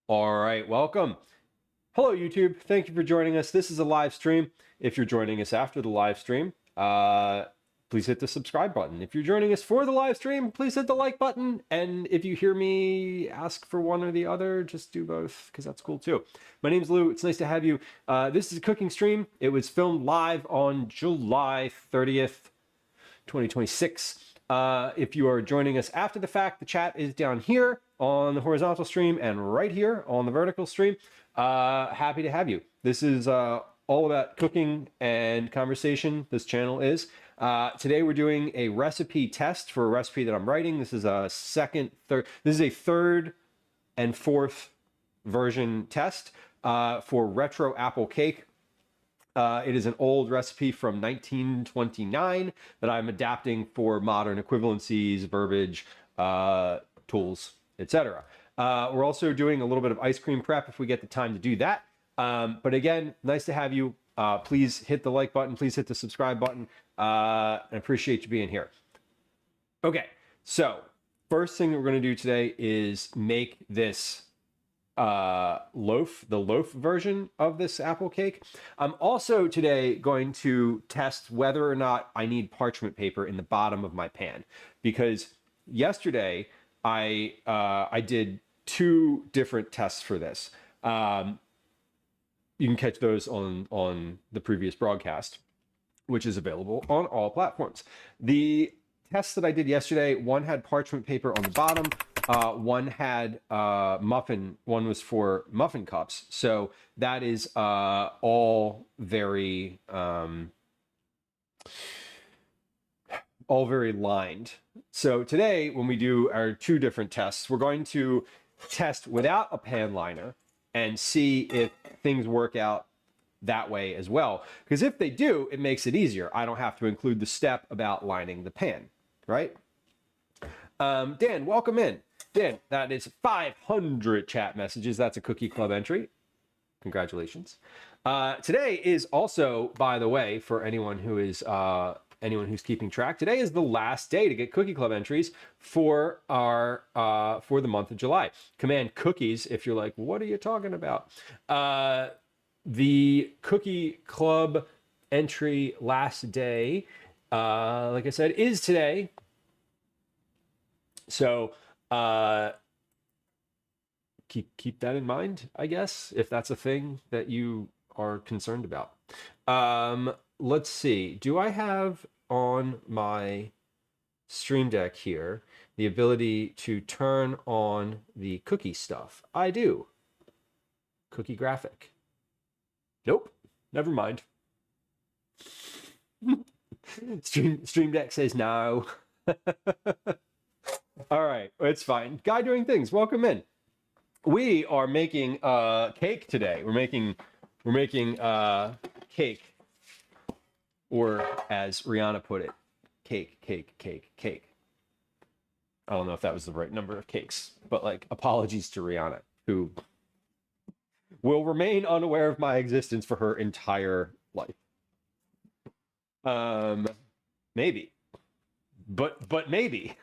All right, welcome. Hello, YouTube. Thank you for joining us. This is a live stream. If you're joining us after the live stream, please hit the subscribe button. If you're joining us for the live stream, please hit the like button. And if you hear me ask for one or the other, just do both because that's cool too. My name's Lou. It's nice to have you. This is a cooking stream. It was filmed live on July 30th, 2026. If you are joining us after the fact, the chat is down here on the horizontal stream and right here on the vertical stream. Happy to have you. This is all about cooking and conversation. This channel is. Today we're doing a recipe test for a recipe that I'm writing. This is a this is a third and fourth version test for retro apple cake. It is an old recipe from 1929 that I'm adapting for modern equivalencies, verbiage, tools, etc. We're also doing a little bit of ice cream prep if we get the time to do that. But again, nice to have you. Please hit the like button. Please hit the subscribe button. I appreciate you being here. Okay, so first thing that we're going to do today is make this the loaf version of this apple cake. I'm also today going to test whether or not I need parchment paper in the bottom of my pan, because yesterday I did two different tests for this. You can catch those on the previous broadcast, which is available on all platforms. The tests that I did yesterday, one had parchment paper on the bottom, one had one was for muffin cups. So that is all very lined. So today, when we do our two different tests, we're going to test without a pan liner and see if things work out that way as well. Because if they do, it makes it easier. I don't have to include the step about lining the pan, right? Dan, welcome in. Dan, that is 500 chat messages. That's a Cookie Club entry. Congratulations. Today is also, by the way, for anyone who's keeping track, today is the last day to get Cookie Club entries for our for the month of July. Command cookies if you're like, what are you talking about? The Cookie Club entry last day, like I said, is today. So keep that in mind, I guess, if that's a thing that you are concerned about. Let's see. Do I have on my Stream Deck here the ability to turn on the cookie stuff? I do. Cookie graphic. Nope. Never mind. Stream Deck says no. All right, it's fine. Guy doing things. Welcome in. We are making cake today. We're making cake, or as Rihanna put it, cake. I don't know if that was the right number of cakes, but like, apologies to Rihanna, who will remain unaware of my existence for her entire life. Maybe, but maybe.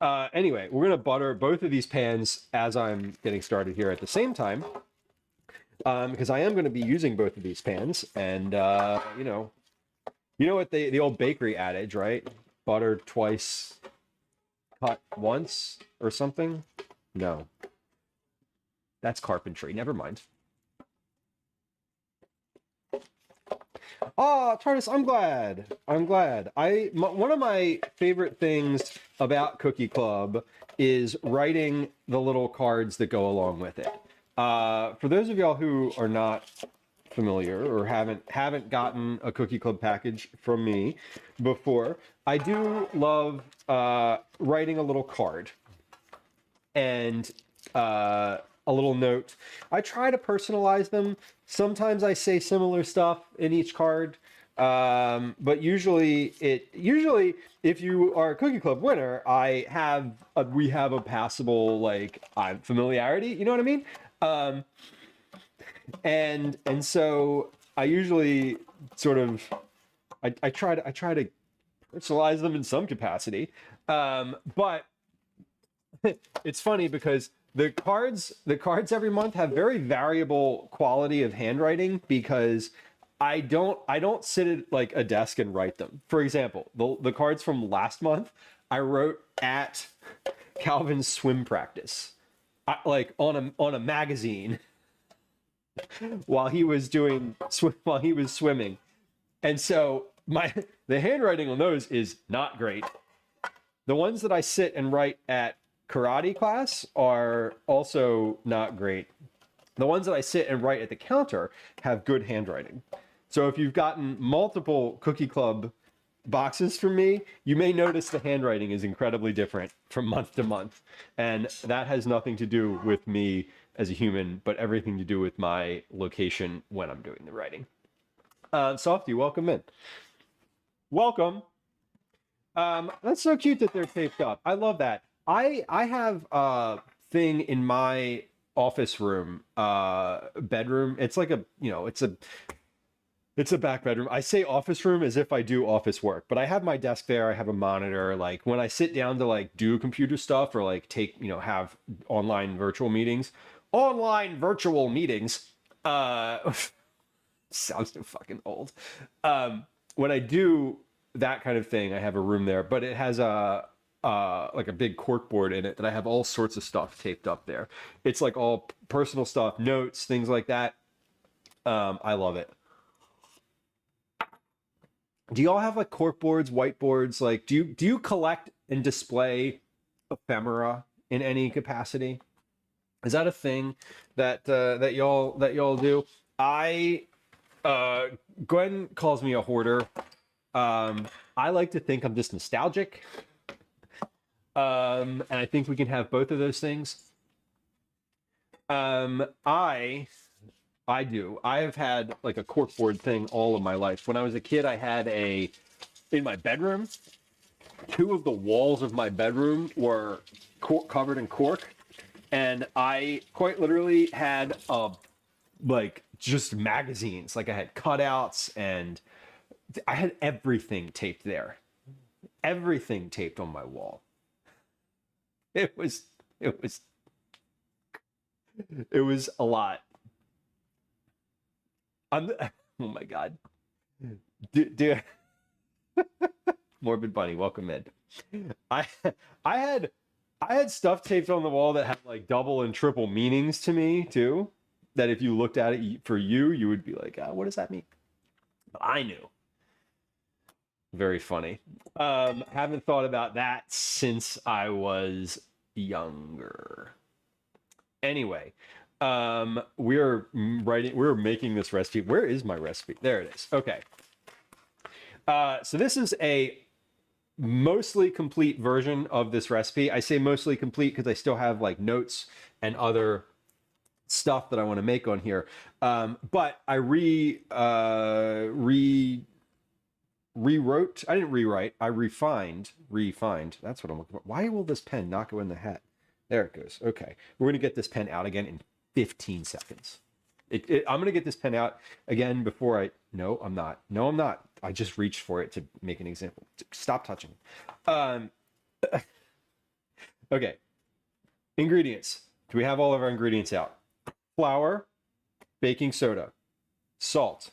Anyway, we're going to butter both of these pans as I'm getting started here at the same time, because I am going to be using both of these pans. And, you know what the old bakery adage, right? Butter twice, cut once or something? No. That's carpentry. Never mind. Oh, Tardis, I'm glad. One of my favorite things about Cookie Club is writing the little cards that go along with it. For those of y'all who are not familiar or haven't gotten a Cookie Club package from me before, I do love writing a little card and a little note. I try to personalize them. Sometimes I say similar stuff in each card, but usually if you are a Cookie Club winner, we have a passable familiarity. You know what I mean? And so I usually sort of I try to personalize them in some capacity, but it's funny because the cards every month have very variable quality of handwriting because I don't sit at like a desk and write them. For example, the cards from last month I wrote at Calvin's swim practice, like on a magazine while he was swimming, and so the handwriting on those is not great. The ones that I sit and write at karate class are also not great. The ones that I sit and write at the counter have good handwriting. So if you've gotten multiple Cookie Club boxes from me, you may notice the handwriting is incredibly different from month to month. And that has nothing to do with me as a human, but everything to do with my location when I'm doing the writing. Softy, welcome in. Welcome. That's so cute that they're taped up. I love that. I have a thing in my office room, bedroom. It's like it's a back bedroom. I say office room as if I do office work, but I have my desk there. I have a monitor. Like when I sit down to like do computer stuff or like have online virtual meetings, sounds so fucking old. When I do that kind of thing, I have a room there, but it has like a big cork board in it that I have all sorts of stuff taped up there. It's like all personal stuff, notes, things like that. I love it. Do y'all have like cork boards, whiteboards? Like, do you collect and display ephemera in any capacity? Is that a thing that y'all do? Gwen calls me a hoarder. I like to think I'm just nostalgic. And I think we can have both of those things. I do. I have had like a corkboard thing all of my life. When I was a kid, I had in my bedroom, two of the walls of my bedroom were covered in cork. And I quite literally had like just magazines. Like I had cutouts and I had everything taped there. Everything taped on my wall. It was a lot. Oh my God. Morbid Bunny, welcome in. I had stuff taped on the wall that had like double and triple meanings to me too. That if you looked at it for you would be like, what does that mean? But I knew. Very funny. Haven't thought about that since I was younger. Anyway, we're making this recipe. Where is my recipe? There it is. Okay. So this is a mostly complete version of this recipe. I say mostly complete because I still have like notes and other stuff that I want to make on here. But I rewrote. I didn't rewrite. I refined. That's what I'm looking for. Why will this pen not go in the hat? There it goes. Okay. We're going to get this pen out again in 15 seconds. I'm going to get this pen out again before no, I'm not. No, I'm not. I just reached for it to make an example. Stop touching. Okay. Ingredients. Do we have all of our ingredients out? Flour, baking soda, salt,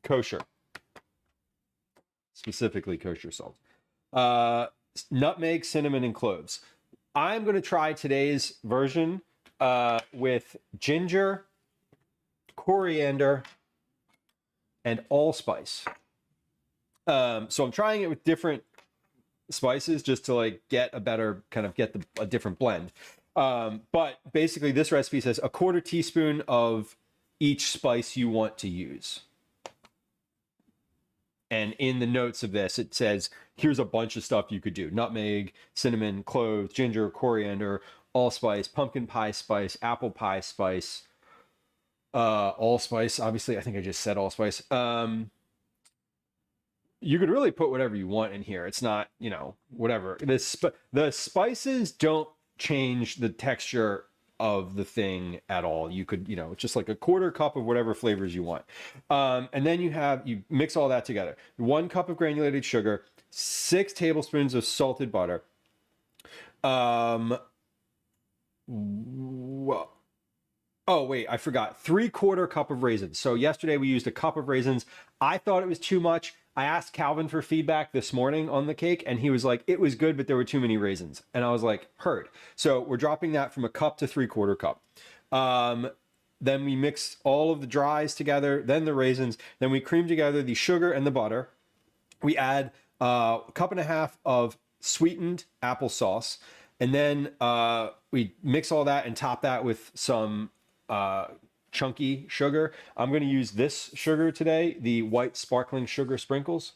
kosher. Specifically kosher salt. Nutmeg, cinnamon, and cloves. I'm going to try today's version with ginger, coriander, and allspice. So I'm trying it with different spices just to like get a different blend. But basically this recipe says a 1/4 teaspoon of each spice you want to use. And in the notes of this, it says, here's a bunch of stuff you could do. Nutmeg, cinnamon, cloves, ginger, coriander, allspice, pumpkin pie spice, apple pie spice, allspice. Obviously, I think I just said allspice. You could really put whatever you want in here. It's not, whatever. The spices don't change the texture of the thing at all. You could, just like a 1/4 cup of whatever flavors you want. And then you mix all that together. 1 cup of granulated sugar, 6 tablespoons of salted butter, Whoa. Oh, wait, I forgot. 3/4 cup of raisins. So yesterday we used a cup of raisins. I thought it was too much. I asked Calvin for feedback this morning on the cake, and he was like, it was good, but there were too many raisins. And I was like, heard. So we're dropping that from a cup to 3/4 cup. Then we mix all of the dries together, then the raisins. Then we cream together the sugar and the butter. We add a cup and a half of sweetened applesauce. And then we mix all that and top that with some chunky sugar. I'm going to use this sugar today, the white sparkling sugar sprinkles.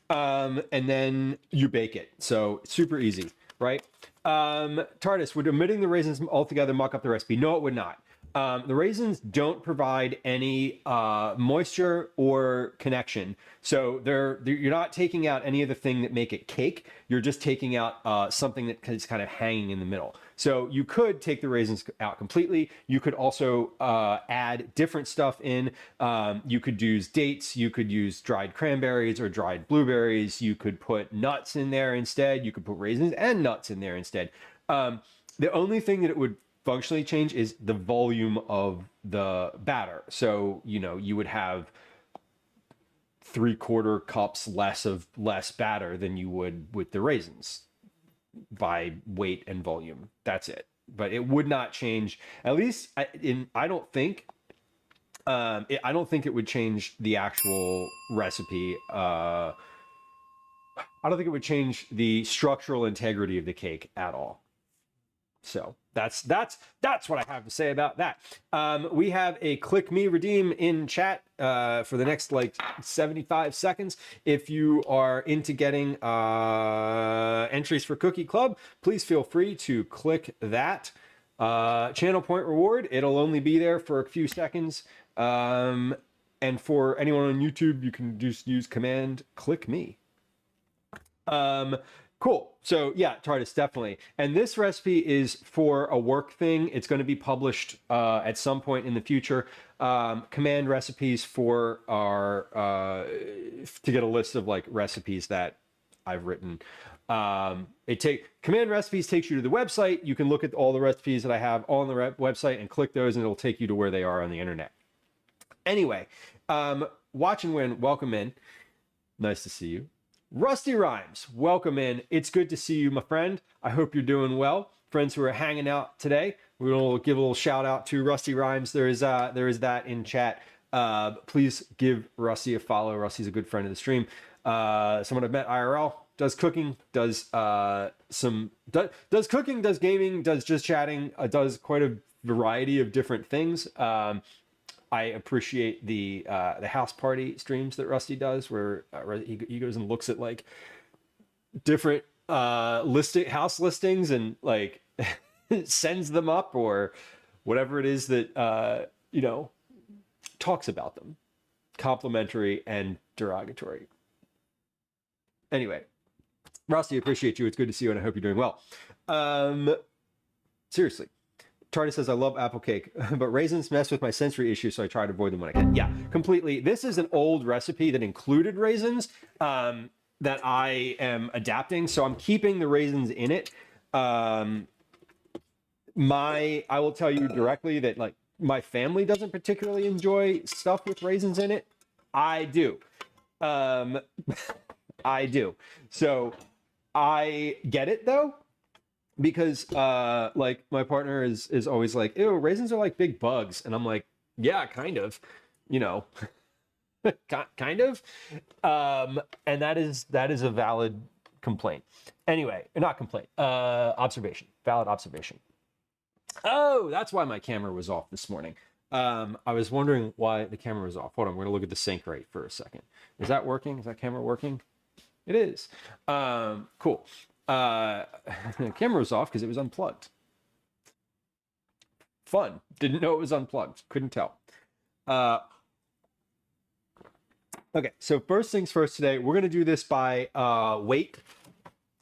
And then you bake it. So super easy, right? TARDIS, would omitting the raisins altogether muck up the recipe? No, it would not. The raisins don't provide any moisture or connection. So you're not taking out any of the thing that make it cake. You're just taking out something that is kind of hanging in the middle. So you could take the raisins out completely. You could also add different stuff in. You could use dates. You could use dried cranberries or dried blueberries. You could put nuts in there instead. You could put raisins and nuts in there instead. The only thing that it would functionally change is the volume of the batter. So, you would have 3/4 cups less batter than you would with the raisins by weight and volume. That's it. But it would not change, at least I don't think it would change the actual recipe. I don't think it would change the structural integrity of the cake at all. So that's what I have to say about that. We have a click me redeem in chat for the next 75 seconds. If you are into getting entries for Cookie Club, please feel free to click that. Channel point reward, it'll only be there for a few seconds. And for anyone on YouTube, you can just use command click me. Cool. So yeah, TARDIS, definitely. And this recipe is for a work thing. It's going to be published at some point in the future. Command recipes for our to get a list of recipes that I've written. Command recipes takes you to the website. You can look at all the recipes that I have on the website and click those, and it'll take you to where they are on the internet. Anyway, Watch and Win, welcome in. Nice to see you. Rusty Rhymes, welcome in. It's good to see you, my friend. I hope you're doing well. Friends who are hanging out today, we'll give a little shout out to Rusty Rhymes. There is that in chat. Please give Rusty a follow. Rusty's a good friend of the stream. Someone I've met IRL, does cooking, does cooking, does gaming, does just chatting, does quite a variety of different things. I appreciate the house party streams that Rusty does, where he goes and looks at different house listings and sends them up, or whatever it is that talks about them, complimentary and derogatory. Anyway, Rusty, appreciate you. It's good to see you, and I hope you're doing well. Seriously. TARDIS says, I love apple cake, but raisins mess with my sensory issues, so I try to avoid them when I can. Yeah, completely. This is an old recipe that included raisins that I am adapting, so I'm keeping the raisins in it. I will tell you directly that my family doesn't particularly enjoy stuff with raisins in it. I do. I do. So I get it though. Because my partner is always like, ew, raisins are like big bugs, and I'm like, yeah, kind of, kind of, and that is a valid complaint. Anyway, not complaint, valid observation. Oh, that's why my camera was off this morning. I was wondering why the camera was off. Hold on, we're gonna look at the sync rate for a second. Is that working? Is that camera working? It is. Cool. The camera was off because it was unplugged. Fun. Didn't know it was unplugged. Couldn't tell. Okay, so first things first today, we're going to do this by weight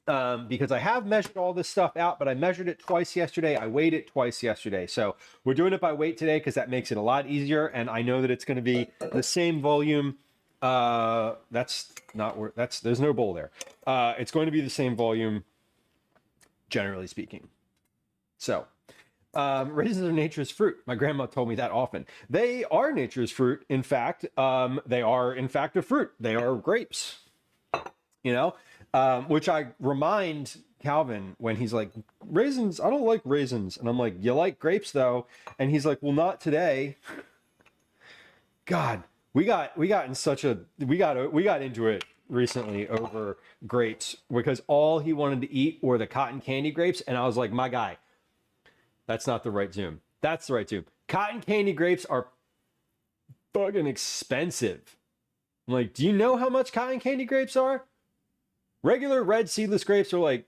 because I have measured all this stuff out, but I measured it twice yesterday. I weighed it twice yesterday. So we're doing it by weight today because that makes it a lot easier, and I know that it's going to be the same volume. That's not where there's no bowl there. It's going to be the same volume, generally speaking. So, raisins are nature's fruit. My grandma told me that often. They are nature's fruit. In fact, they are in fact a fruit. They are grapes. You know, which I remind Calvin when he's like, raisins, I don't like raisins. And I'm like, you like grapes though? And he's like, well, not today. God, we got into it recently over grapes because all he wanted to eat were the cotton candy grapes. And I was like, my guy, that's not the right Zoom. That's the right Zoom. Cotton candy grapes are fucking expensive. I'm like, do you know how much cotton candy grapes are? Regular red seedless grapes are like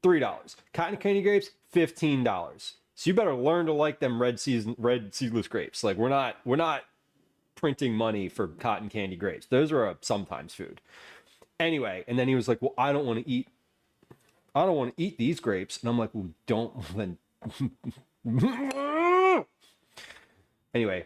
$3. Cotton candy grapes, $15. So you better learn to like them red seedless grapes. Like we're not printing money for cotton candy grapes. Those are a sometimes food. Anyway, and then he was like, well, I don't want to eat these grapes. And I'm like, well, don't then. Anyway,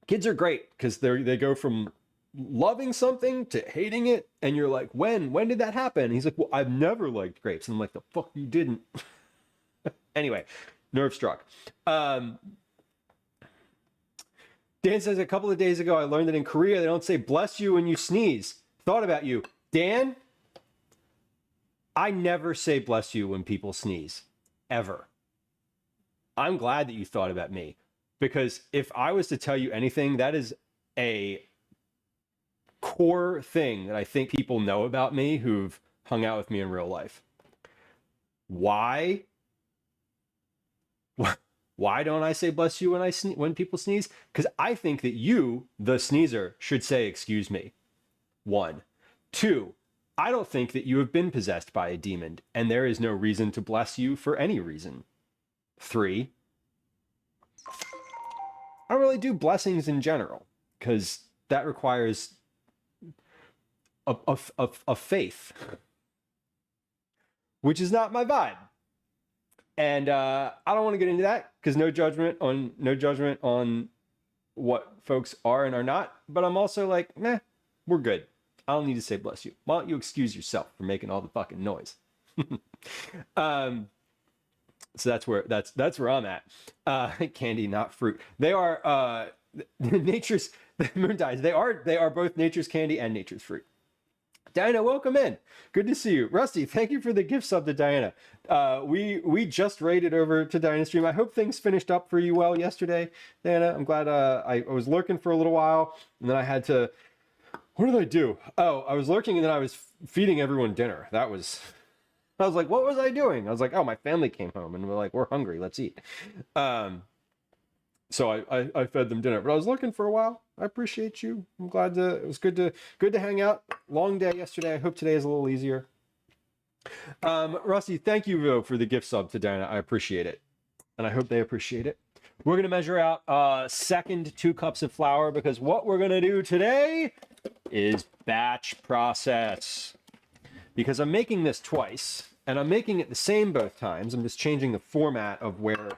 kids are great because they go from loving something to hating it, and you're like, when did that happen? And he's like, well, I've never liked grapes. And I'm like, the fuck you didn't. Anyway, nerve struck. Dan says, a couple of days ago I learned that in Korea they don't say bless you when you sneeze. Thought about you. Dan, I never say bless you when people sneeze, ever. I'm glad that you thought about me, because if I was to tell you anything, that is a core thing that I think people know about me who've hung out with me in real life. Why don't I say bless you when people sneeze? Because I think that you, the sneezer, should say excuse me. 1. 2, I don't think that you have been possessed by a demon, and there is no reason to bless you for any reason. 3, I don't really do blessings in general, because that requires a faith, which is not my vibe. And I don't want to get into that because no judgment on what folks are and are not. But I'm also like, meh, we're good. I don't need to say bless you. Why don't you excuse yourself for making all the fucking noise? So that's where I'm at. Candy, not fruit. They are nature's moon dies. They are both nature's candy and nature's fruit. Diana, welcome in. Good to see you. Rusty, thank you for the gift sub to Diana. We just raided over to Diana's stream. I hope things finished up for you well yesterday, Diana. I'm glad I was lurking for a little while, and then I had to... What did I do? Oh, I was lurking, and then I was feeding everyone dinner. I was like, what was I doing? I was like, oh, my family came home, and we're like, we're hungry. Let's eat. So I fed them dinner, but I was looking for a while. I appreciate you. I'm glad it was good to hang out. Long day yesterday. I hope today is a little easier. Rusty, thank you for the gift sub to Diana. I appreciate it. And I hope they appreciate it. We're going to measure out second 2 cups of flour because what we're going to do today is batch process. Because I'm making this twice and I'm making it the same both times. I'm just changing the format of where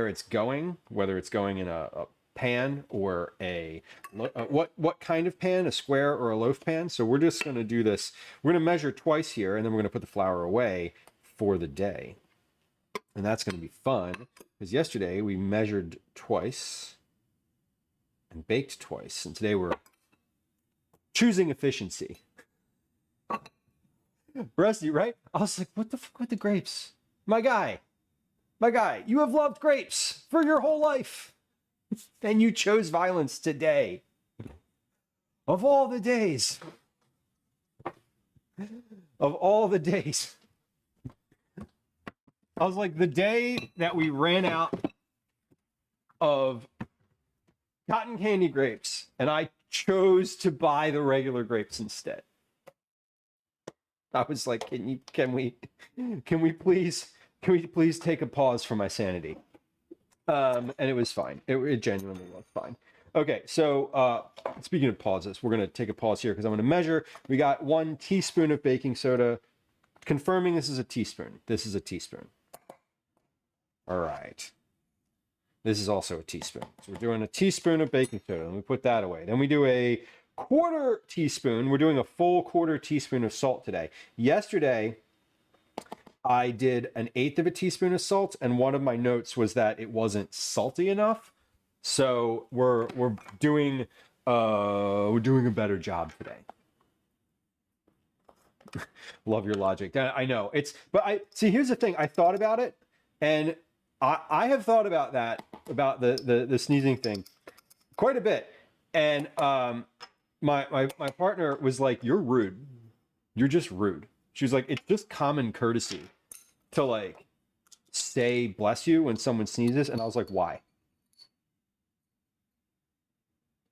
it's going, whether it's going in a pan or what kind of pan, a square or a loaf pan. So we're just going to do this. We're going to measure twice here, and then we're going to put the flour away for the day. And that's going to be fun because yesterday we measured twice and baked twice. And today we're choosing efficiency. Rusty, right? I was like, what the fuck with the grapes? My guy, you have loved grapes for your whole life. And you chose violence today. Of all the days. Of all the days. I was like, the day that we ran out of cotton candy grapes, and I chose to buy the regular grapes instead. I was like, can we please take a pause for my sanity? And it was fine. It genuinely was fine. Okay, so speaking of pauses, we're going to take a pause here because I'm going to measure. We got 1 teaspoon of baking soda. Confirming this is a teaspoon. This is a teaspoon. All right. This is also a teaspoon. So we're doing a teaspoon of baking soda. Let me put that away. Then we do a 1/4 teaspoon. We're doing a full 1/4 teaspoon of salt today. Yesterday, I did an eighth of a teaspoon of salt, and one of my notes was that it wasn't salty enough. So we're doing a better job today. Love your logic. I know it's, but I see. Here's the thing. I thought about it, and I have thought about that, about the sneezing thing, quite a bit. And my partner was like, "You're rude. You're just rude." She was like, "It's just common courtesy to like say bless you when someone sneezes." And I was like, "Why?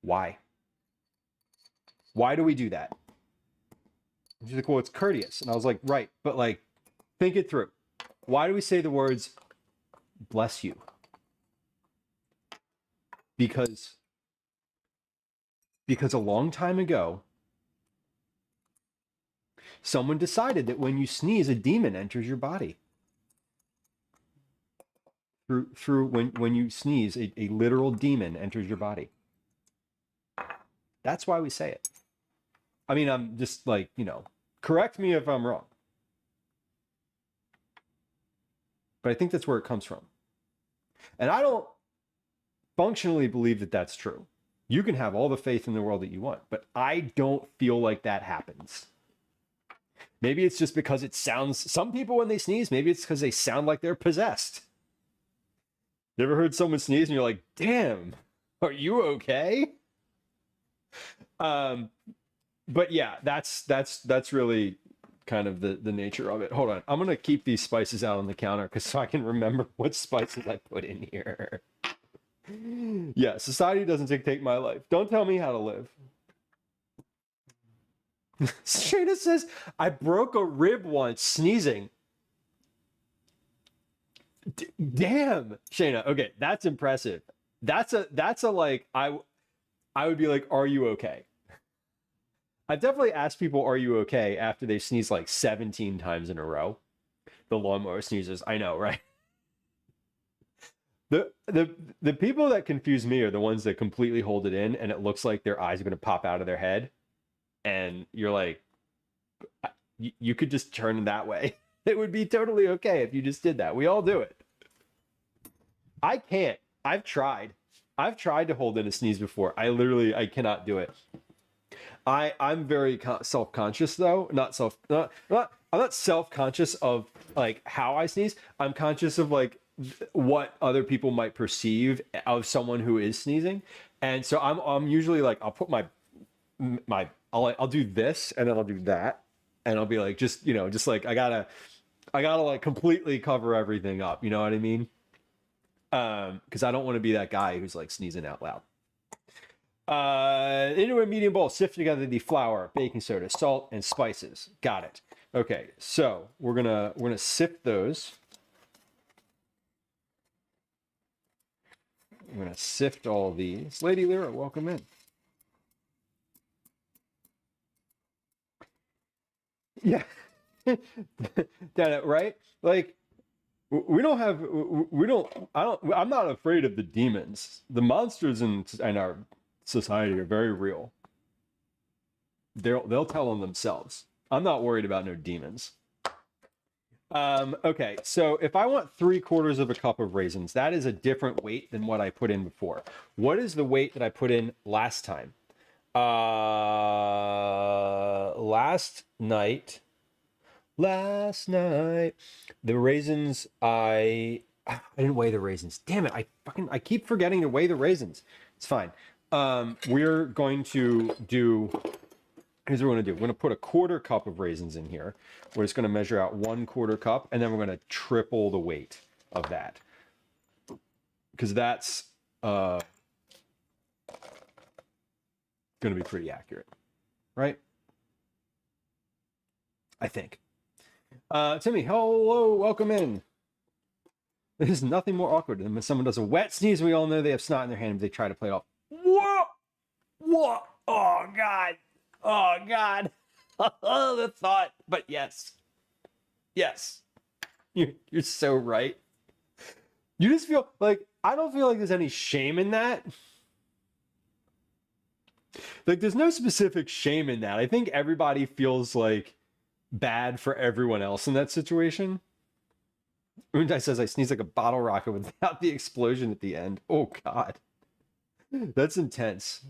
Why? Why do we do that?" And she's like, "Well, it's courteous." And I was like, "Right, but like, think it through. Why do we say the words bless you?" Because a long time ago, someone decided that when you sneeze, a demon enters your body. Through when you sneeze, a literal demon enters your body. That's why we say it. I mean, I'm just like, correct me if I'm wrong. But I think that's where it comes from. And I don't functionally believe that that's true. You can have all the faith in the world that you want, but I don't feel like that happens. Maybe it's just because it sounds, some people when they sneeze, maybe it's because they sound like they're possessed. You ever heard someone sneeze and you're like, damn, are you okay? But yeah, that's really kind of the nature of it. Hold on. I'm going to keep these spices out on the counter so I can remember what spices I put in here. Yeah, society doesn't dictate my life. Don't tell me how to live. Shayna says, I broke a rib once sneezing. Damn, Shayna. Okay, that's impressive. That's a like, I would be like, are you okay? I definitely ask people, are you okay, after they sneeze like 17 times in a row. The lawnmower sneezes. I know, right? The people that confuse me are the ones that completely hold it in and it looks like their eyes are going to pop out of their head. And you're like, you could just turn that way. It would be totally okay if you just did that. We all do it. I can't. I've tried to hold in a sneeze before. I cannot do it. I'm very self-conscious though. I'm not self-conscious of like how I sneeze. I'm conscious of like what other people might perceive of someone who is sneezing. And so I'm usually like, I'll put I'll do this and then I'll do that. And I'll be like, just like, I gotta like completely cover everything up. You know what I mean? Cause I don't want to be that guy who's like sneezing out loud. Into a medium bowl, sift together the flour, baking soda, salt, and spices. Got it. Okay, so we're gonna sift those. I'm gonna sift all these. Lady Lyra, welcome in. Yeah, right? Like we don't have, we don't. I don't. I'm not afraid of the demons. The monsters in our society are very real. They'll tell on themselves. I'm not worried about no demons. Okay, so if I want 3/4 of a cup of raisins, that is a different weight than what I put in before. What is the weight that I put in last time? Last night, the raisins, I didn't weigh the raisins. Damn it, I keep forgetting to weigh the raisins. It's fine. We're going to do, here's what we're going to do. We're going to put a 1/4 cup of raisins in here. We're just going to measure out 1/4 cup, and then we're going to triple the weight of that. Because that's going to be pretty accurate, right? I think. Timmy, hello, welcome in. There's nothing more awkward than when someone does a wet sneeze. We all know they have snot in their hand, but they try to play it off. Whoa! Whoa! Oh, God. Oh, God. The thought. But yes. Yes. You're so right. You just feel like, I don't feel like there's any shame in that. Like, there's no specific shame in that. I think everybody feels like bad for everyone else in that situation. Undai says I sneeze like a bottle rocket without the explosion at the end. Oh God, that's intense.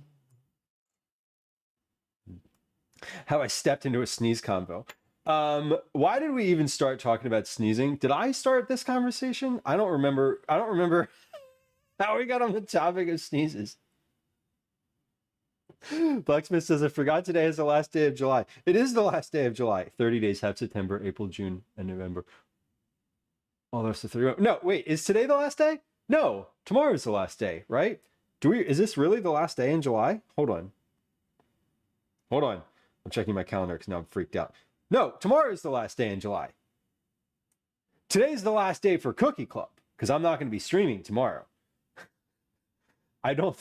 How I stepped into a sneeze combo. Why did we even start talking about sneezing? Did I start this conversation? I don't remember. I don't remember how we got on the topic of sneezes. Blacksmith says, I forgot today is the last day of July. It is the last day of July. 30 days have September, April, June, and November. Oh, that's the 3. No, wait, is today the last day? No, tomorrow is the last day, right? Is this really the last day in July? Hold on. I'm checking my calendar because now I'm freaked out. No, tomorrow is the last day in July. Today's the last day for Cookie Club because I'm not going to be streaming tomorrow. I don't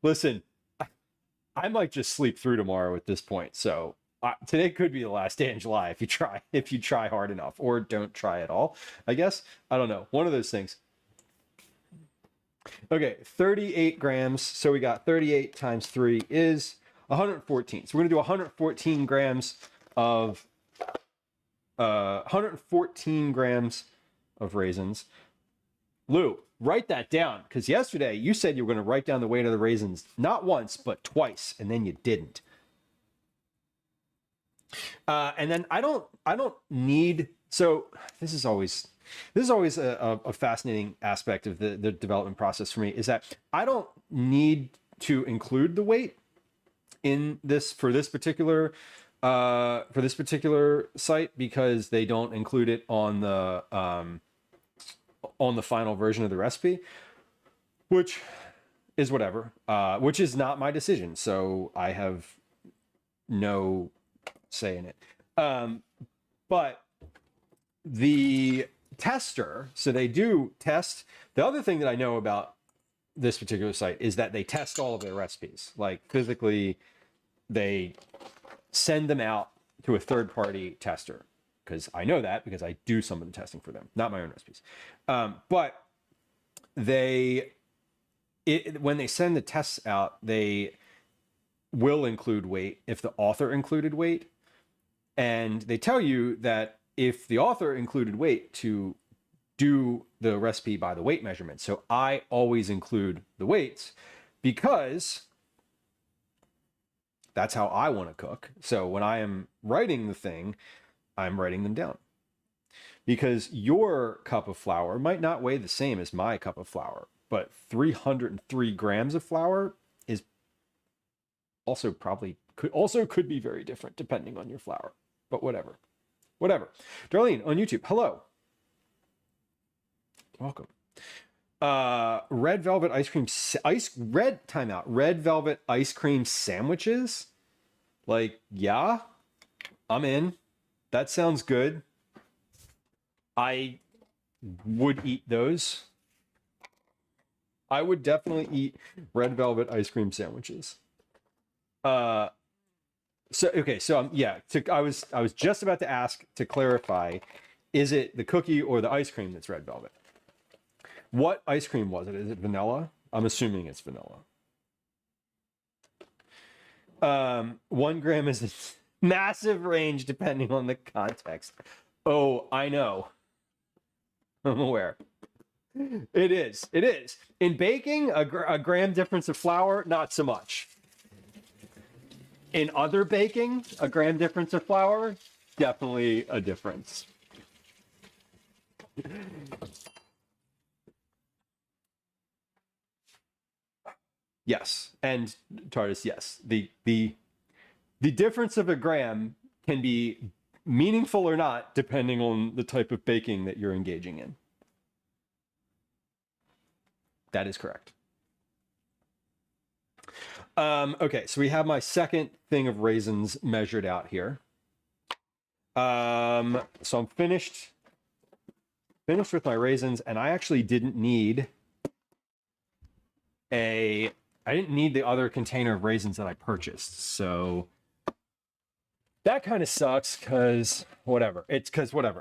listen. I might just sleep through tomorrow at this point. So today could be the last day in July if you try hard enough, or don't try at all. I guess I don't know. One of those things. Okay, 38 grams. So we got 38 times 3 is 114. So we're gonna do 114 grams of 114 grams of raisins. Lou, write that down, because yesterday you said you were going to write down the weight of the raisins not once but twice, and then you didn't. And then I don't need. So this is always a fascinating aspect of the development process for me, is that I don't need to include the weight in this for this particular site, because they don't include it on the final version of the recipe, which is whatever, which is not my decision. So I have no say in it. But the tester, so they do test. The other thing that I know about this particular site is that they test all of their recipes, like physically. They send them out to a third-party tester, because I know that because I do some of the testing for them, not my own recipes. But when they send the tests out, they will include weight if the author included weight. And they tell you that if the author included weight, to do the recipe by the weight measurement. So I always include the weights because that's how I want to cook. So when I am writing the thing, I'm writing them down, because your cup of flour might not weigh the same as my cup of flour, but 303 grams of flour is also could be very different depending on your flour, but whatever. Darlene on YouTube, hello. Welcome. Red velvet ice cream, red velvet ice cream sandwiches. Like, yeah, I'm in. That sounds good. I would eat those. I would definitely eat red velvet ice cream sandwiches. I was just about to ask to clarify, is it the cookie or the ice cream that's red velvet? What ice cream was it? Is it vanilla? I'm assuming it's vanilla. 1 gram is a massive range depending on the context. Oh, I know. I'm aware. It is. In baking, a gram difference of flour, not so much. In other baking, a gram difference of flour, definitely a difference. Yes, and TARDIS, yes. The difference of a gram can be meaningful or not, depending on the type of baking that you're engaging in. That is correct. Okay, so we have my second thing of raisins measured out here. So I'm finished with my raisins, and I actually didn't need the other container of raisins that I purchased. So that kind of sucks, because whatever.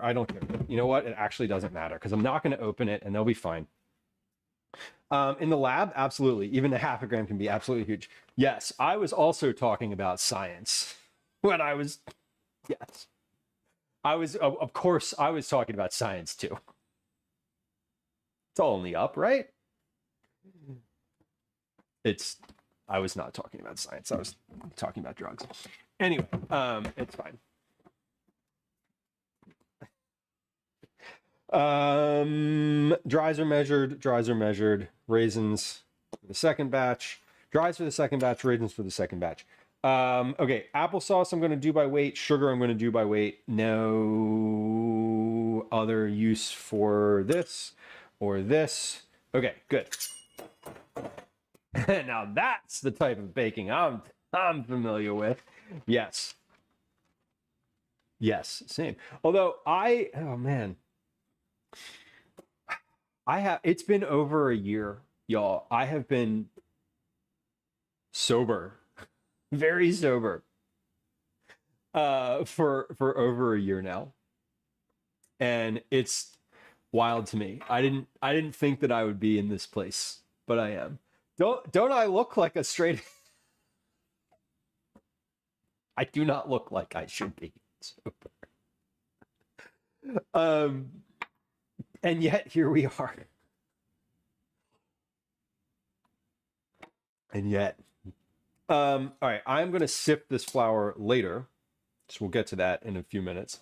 I don't care. You know what? It actually doesn't matter, because I'm not going to open it and they'll be fine. In the lab, absolutely. Even a half a gram can be absolutely huge. Yes, I was also talking about science when I was, yes. Of course, I was talking about science too. It's all in the up, right? I was not talking about science. I was talking about drugs. Anyway, it's fine. Dries are measured. Raisins for the second batch. Dries for the second batch. Raisins for the second batch. Okay, applesauce I'm going to do by weight. Sugar I'm going to do by weight. No other use for this or this. Okay, good. Now that's the type of baking I'm familiar with. Yes. Yes, same. Although oh man. It's been over a year, y'all. I have been sober, very sober, for over a year now. And it's wild to me. I didn't think that I would be in this place, but I am. Don't I look like a straight I do not look like I should be sober. And yet here we are. And yet, all right, I'm going to sip this flour later. So we'll get to that in a few minutes.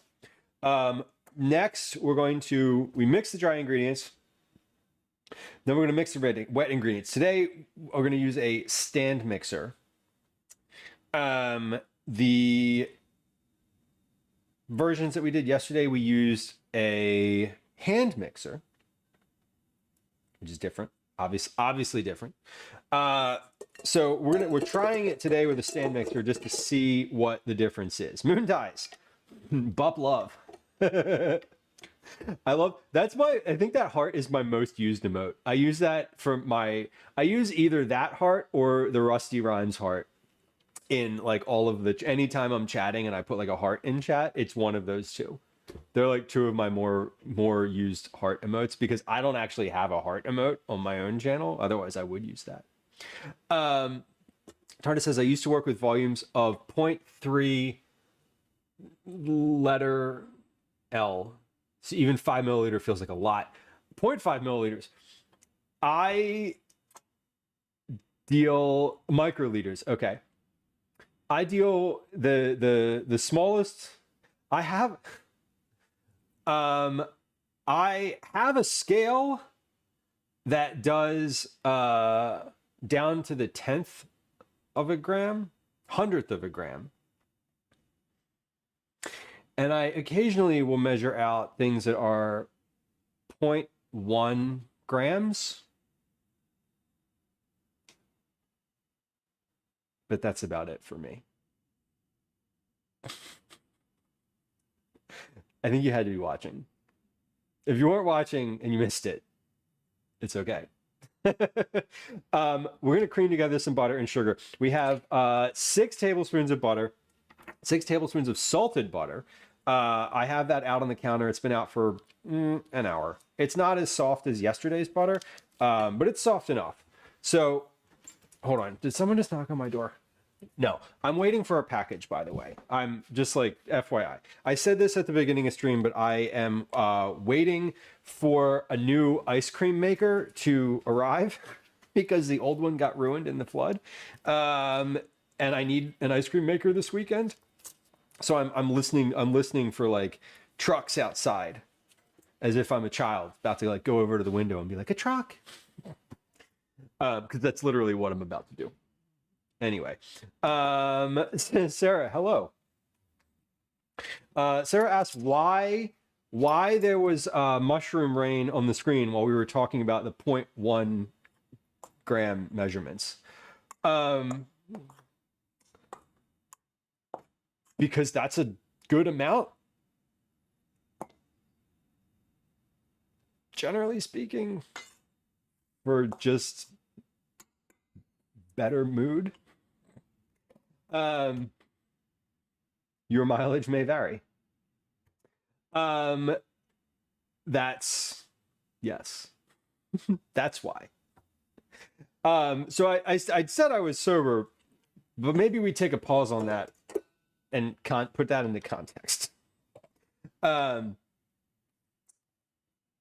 Next, we mix the dry ingredients. Then we're going to mix the wet ingredients. Today, we're going to use a stand mixer. The versions that we did yesterday, we used a hand mixer, which is different, obviously different. So we're trying it today with a stand mixer just to see what the difference is. Moon dies, bup love. I think that heart is my most used emote. I use that I use either that heart or the Rusty Rhymes heart in like anytime I'm chatting and I put like a heart in chat, it's one of those two. They're like two of my more used heart emotes because I don't actually have a heart emote on my own channel. Otherwise, I would use that. Tarda says, I used to work with volumes of 0.3 letter L. So even 5 milliliter feels like a lot. 0.5 milliliters. I deal microliters. Okay. I deal the smallest. I have a scale that does down to the 10th of a gram, 100th of a gram. And I occasionally will measure out things that are 0.1 grams. But that's about it for me. I think you had to be watching. If you weren't watching and you missed it, it's okay. We're going to cream together some butter and sugar. We have 6 tablespoons of butter, 6 tablespoons of salted butter. I have that out on the counter. It's been out for an hour. It's not as soft as yesterday's butter, but it's soft enough. So, hold on. Did someone just knock on my door? No, I'm waiting for a package, by the way. I'm just like, FYI. I said this at the beginning of stream, but I am waiting for a new ice cream maker to arrive because the old one got ruined in the flood. And I need an ice cream maker this weekend. So I'm listening for like trucks outside as if I'm a child about to like go over to the window and be like, a truck. Because that's literally what I'm about to do. Anyway, Sarah, hello. Sarah asked why there was mushroom rain on the screen while we were talking about the 0.1 gram measurements. Because that's a good amount. Generally speaking, for just better mood. Your mileage may vary. That's yes. That's why. So I said I was sober, but maybe we take a pause on that and put that into context.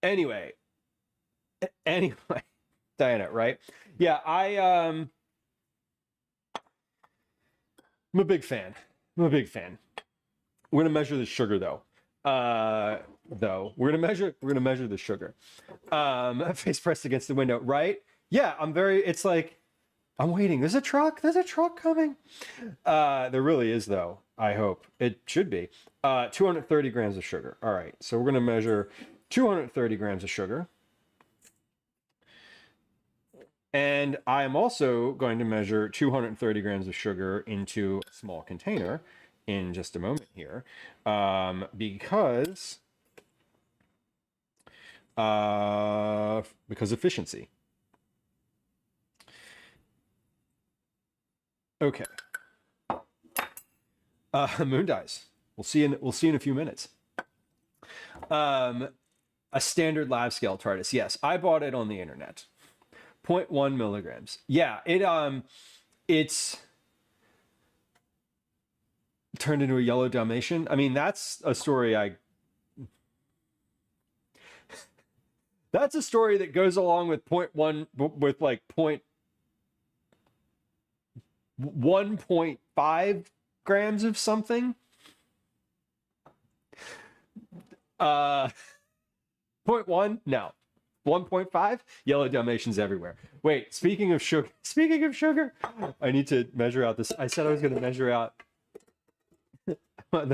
Anyway, Anyway, Diana, right? Yeah, I'm a big fan. I'm a big fan. We're gonna measure the sugar though. We're gonna measure the sugar. Face pressed against the window, right? Yeah, it's like I'm waiting. There's a truck coming. There really is though. I hope it should be. 230 grams of sugar. All right, so we're gonna measure 230 grams of sugar. And I am also going to measure 230 grams of sugar into a small container in just a moment here, because efficiency. Okay. Moon dies. We'll see in a few minutes. A standard lab scale TARDIS. Yes, I bought it on the internet. 0.1 milligrams. Yeah, it's turned into a yellow Dalmatian. I mean, that's a story that's a story that goes along with 0.1 with like 1.5 grams of something. 0.1? No. 1.5? Yellow Dalmatians everywhere. Wait, speaking of sugar, I need to measure out this. I said I was going to measure out. I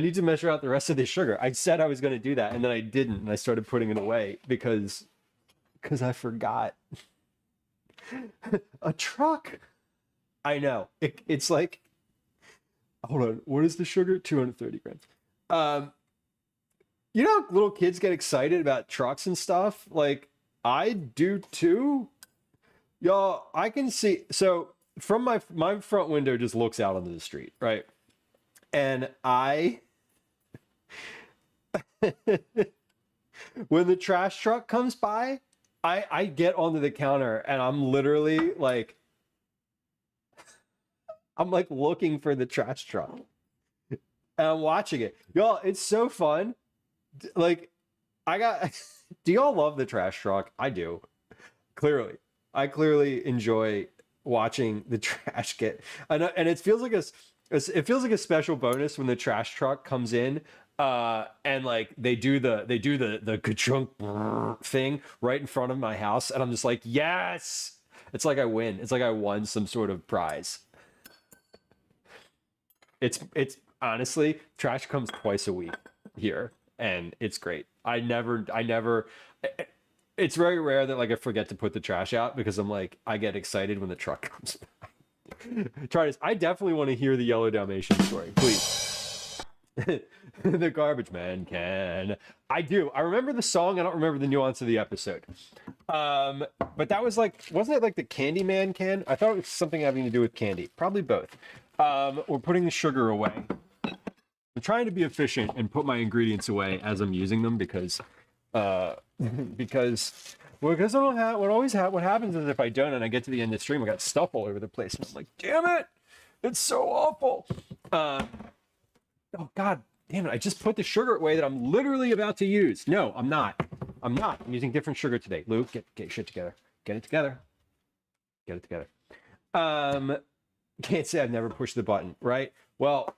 need to measure out the rest of the sugar. I said I was going to do that, and then I didn't, and I started putting it away because I forgot. A truck. I know. It's like, hold on. What is the sugar? 230 grams. You know, little kids get excited about trucks and stuff. Like I do too. Y'all, I can see. So from my front window just looks out onto the street, right? And when the trash truck comes by, I get onto the counter and I'm literally like, I'm like looking for the trash truck. And I'm watching it. Y'all, it's so fun. Like, do y'all love the trash truck? I do. Clearly. I clearly enjoy watching the trash get, and it feels like a special bonus when the trash truck comes in, and like they do the ka-chunk thing right in front of my house, and I'm just like, yes! It's like I win. It's like I won some sort of prize. It's honestly, trash comes twice a week here, and it's great. I never. It's very rare that like I forget to put the trash out because I'm like, I get excited when the truck comes by. Try this. I definitely want to hear the Yellow Dalmatian story, please. The garbage man can. I do. I remember the song. I don't remember the nuance of the episode. But that was like, wasn't it like the Candy Man can? I thought it was something having to do with candy. Probably both. We're putting the sugar away. I'm trying to be efficient and put my ingredients away as I'm using them because I don't have what happens is if I don't and I get to the end of the stream, I got stuff all over the place. And I'm like, damn it, it's so awful. Oh god damn it, I just put the sugar away that I'm literally about to use. No, I'm not. I'm using different sugar today. Luke, get your shit together. Get it together. Can't say I've never pushed the button, right? Well,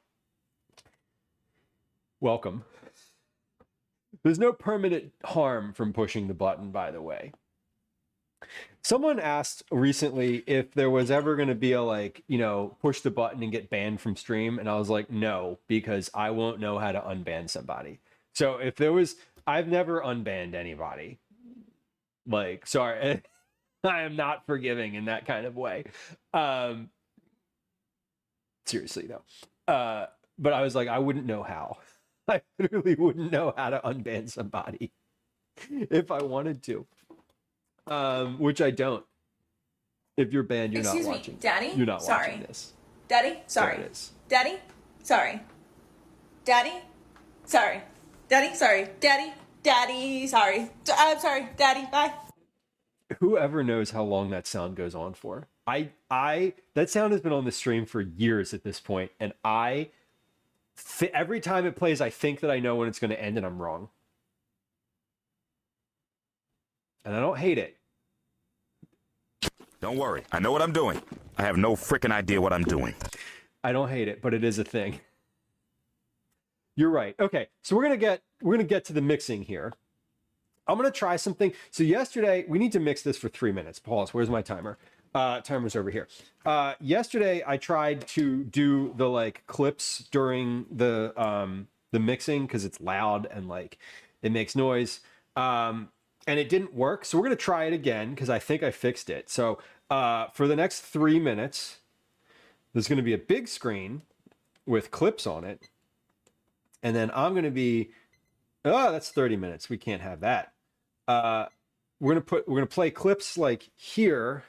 welcome. There's no permanent harm from pushing the button, by the way. Someone asked recently if there was ever going to be a, like, you know, push the button and get banned from stream. And I was like, no, because I won't know how to unban somebody. So if there was, I've never unbanned anybody. Like, sorry, I am not forgiving in that kind of way. Seriously, though. But I was like, I wouldn't know how. I literally wouldn't know how to unban somebody if I wanted to, which I don't. If you're banned, you're not watching. Excuse me, Daddy? You're not sorry. watching this. Daddy? Sorry. Daddy? Sorry. Daddy? Sorry. Daddy? Sorry. Daddy? Sorry. I'm sorry. Daddy, bye. Whoever knows how long that sound goes on for. That sound has been on the stream for years at this point, and every time it plays, I think that I know when it's going to end, and I'm wrong. and I don't hate it. Don't worry. I know what I'm doing. I have no freaking idea what I'm doing. I don't hate it, but it is a thing. You're right. Okay, so we're gonna get to the mixing here. I'm gonna try something. So yesterday we need to mix this for 3 minutes. Pause. Where's my timer? Timer's over here. Yesterday I tried to do the like clips during the mixing because it's loud and like it makes noise. And it didn't work. So we're gonna try it again because I think I fixed it. So for the next 3 minutes, there's gonna be a big screen with clips on it. And then I'm gonna be, oh, that's 30 minutes. We can't have that. We're gonna play clips like here,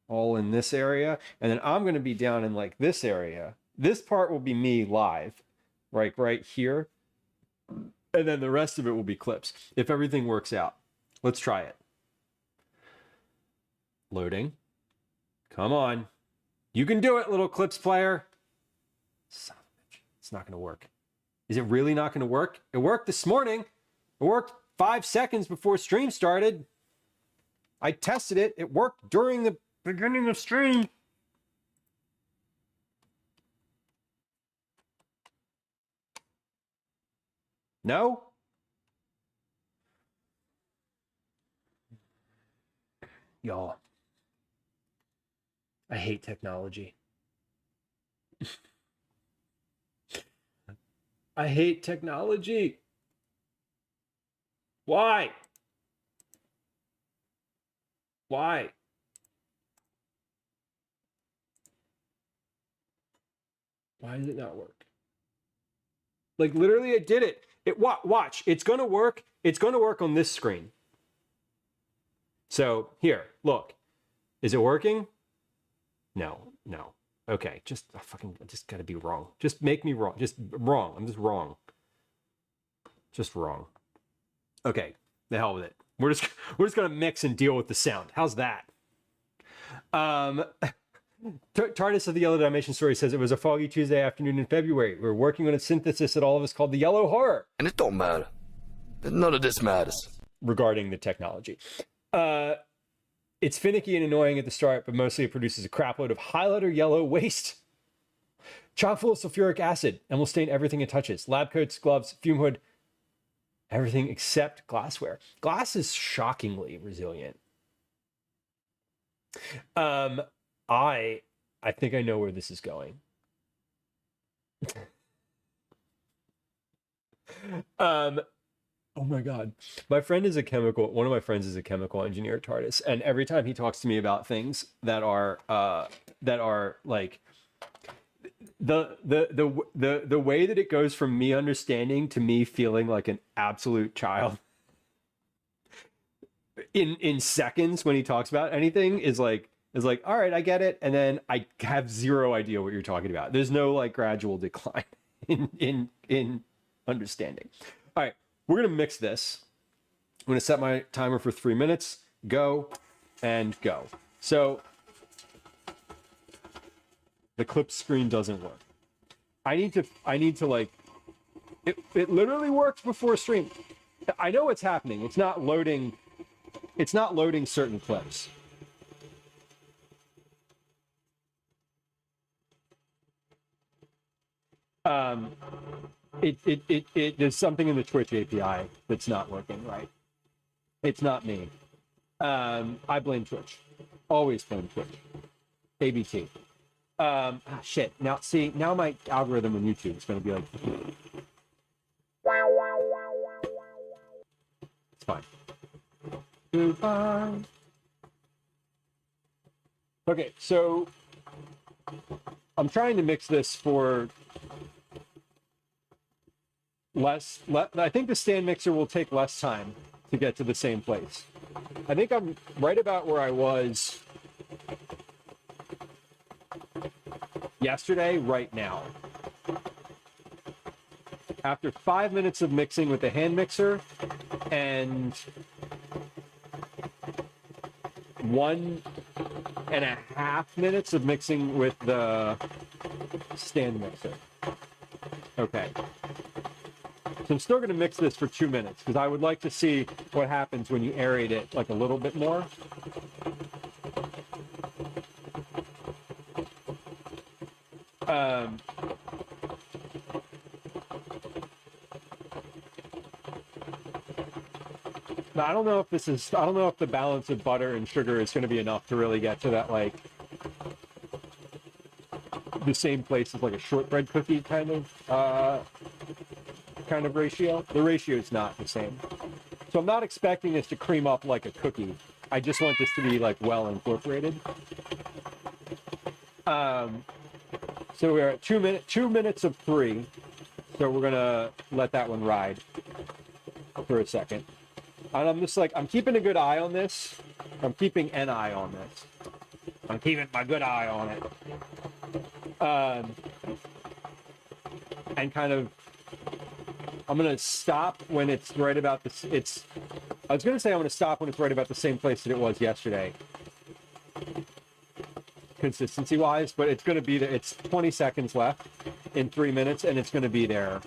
all in this area, and then I'm gonna be down in like this area. This part will be me live, right here, and then the rest of it will be clips. If everything works out, let's try it. Loading. Come on, you can do it, little clips player. Son of a bitch. It's not gonna work. Is it really not gonna work? It worked this morning. It worked 5 seconds before stream started. I tested it. It worked during the beginning of stream. No? Y'all, I hate technology. I hate technology. Why? Why? Why does it not work? Like literally I did it. Watch, it's gonna work. It's gonna work on this screen. So here, look. Is it working? No. Okay, just gotta be wrong. Just make me wrong. Just wrong. I'm just wrong. Just wrong. Okay, the hell with it. We're just gonna mix and deal with the sound. How's that? TARDIS of the Yellow Dalmatian Story says it was a foggy Tuesday afternoon in February. We were working on a synthesis that all of us called the Yellow Horror. And it don't matter. None of this matters. Regarding the technology. It's finicky and annoying at the start, but mostly it produces a crapload of highlighter yellow waste. Chock full of sulfuric acid and will stain everything it touches. Lab coats, gloves, fume hood, everything except glassware. Glass is shockingly resilient. I think I know where this is going. Oh my God. One of my friends is a chemical engineer at TARDIS. And every time he talks to me about things that are like the way that it goes from me understanding to me feeling like an absolute child in seconds when he talks about anything is like, all right, I get it. And then I have zero idea what you're talking about. There's no like gradual decline in understanding. All right. We're going to mix this. I'm going to set my timer for 3 minutes. Go and go. So the clip screen doesn't work. I need to like, it literally worked before stream. I know what's happening. It's not loading certain clips. There's something in the Twitch API that's not working right. It's not me. I blame Twitch. Always blame Twitch. ABT. Shit. Now my algorithm on YouTube is going to be like, it's fine. Goodbye. Okay, so I'm trying to mix this for I think the stand mixer will take less time to get to the same place. I think I'm right about where I was yesterday right now. After 5 minutes of mixing with the hand mixer and 1.5 minutes of mixing with the stand mixer. Okay. So I'm still going to mix this for 2 minutes because I would like to see what happens when you aerate it like a little bit more. Now, I don't know if I don't know if the balance of butter and sugar is going to be enough to really get to that, like, the same place as like a shortbread cookie kind of ratio. The ratio is not the same. So I'm not expecting this to cream up like a cookie. I just want this to be like well incorporated. So we're at 2 minutes of 3. So we're gonna let that one ride for a second. And I'm just like, I'm keeping a good eye on this. I'm keeping an eye on this. I'm keeping my good eye on it. And kind of, I'm gonna stop when it's right about this. I was gonna say I'm gonna stop when it's right about the same place that it was yesterday, consistency-wise. But it's gonna be there. It's 20 seconds left in 3 minutes, and it's gonna be there.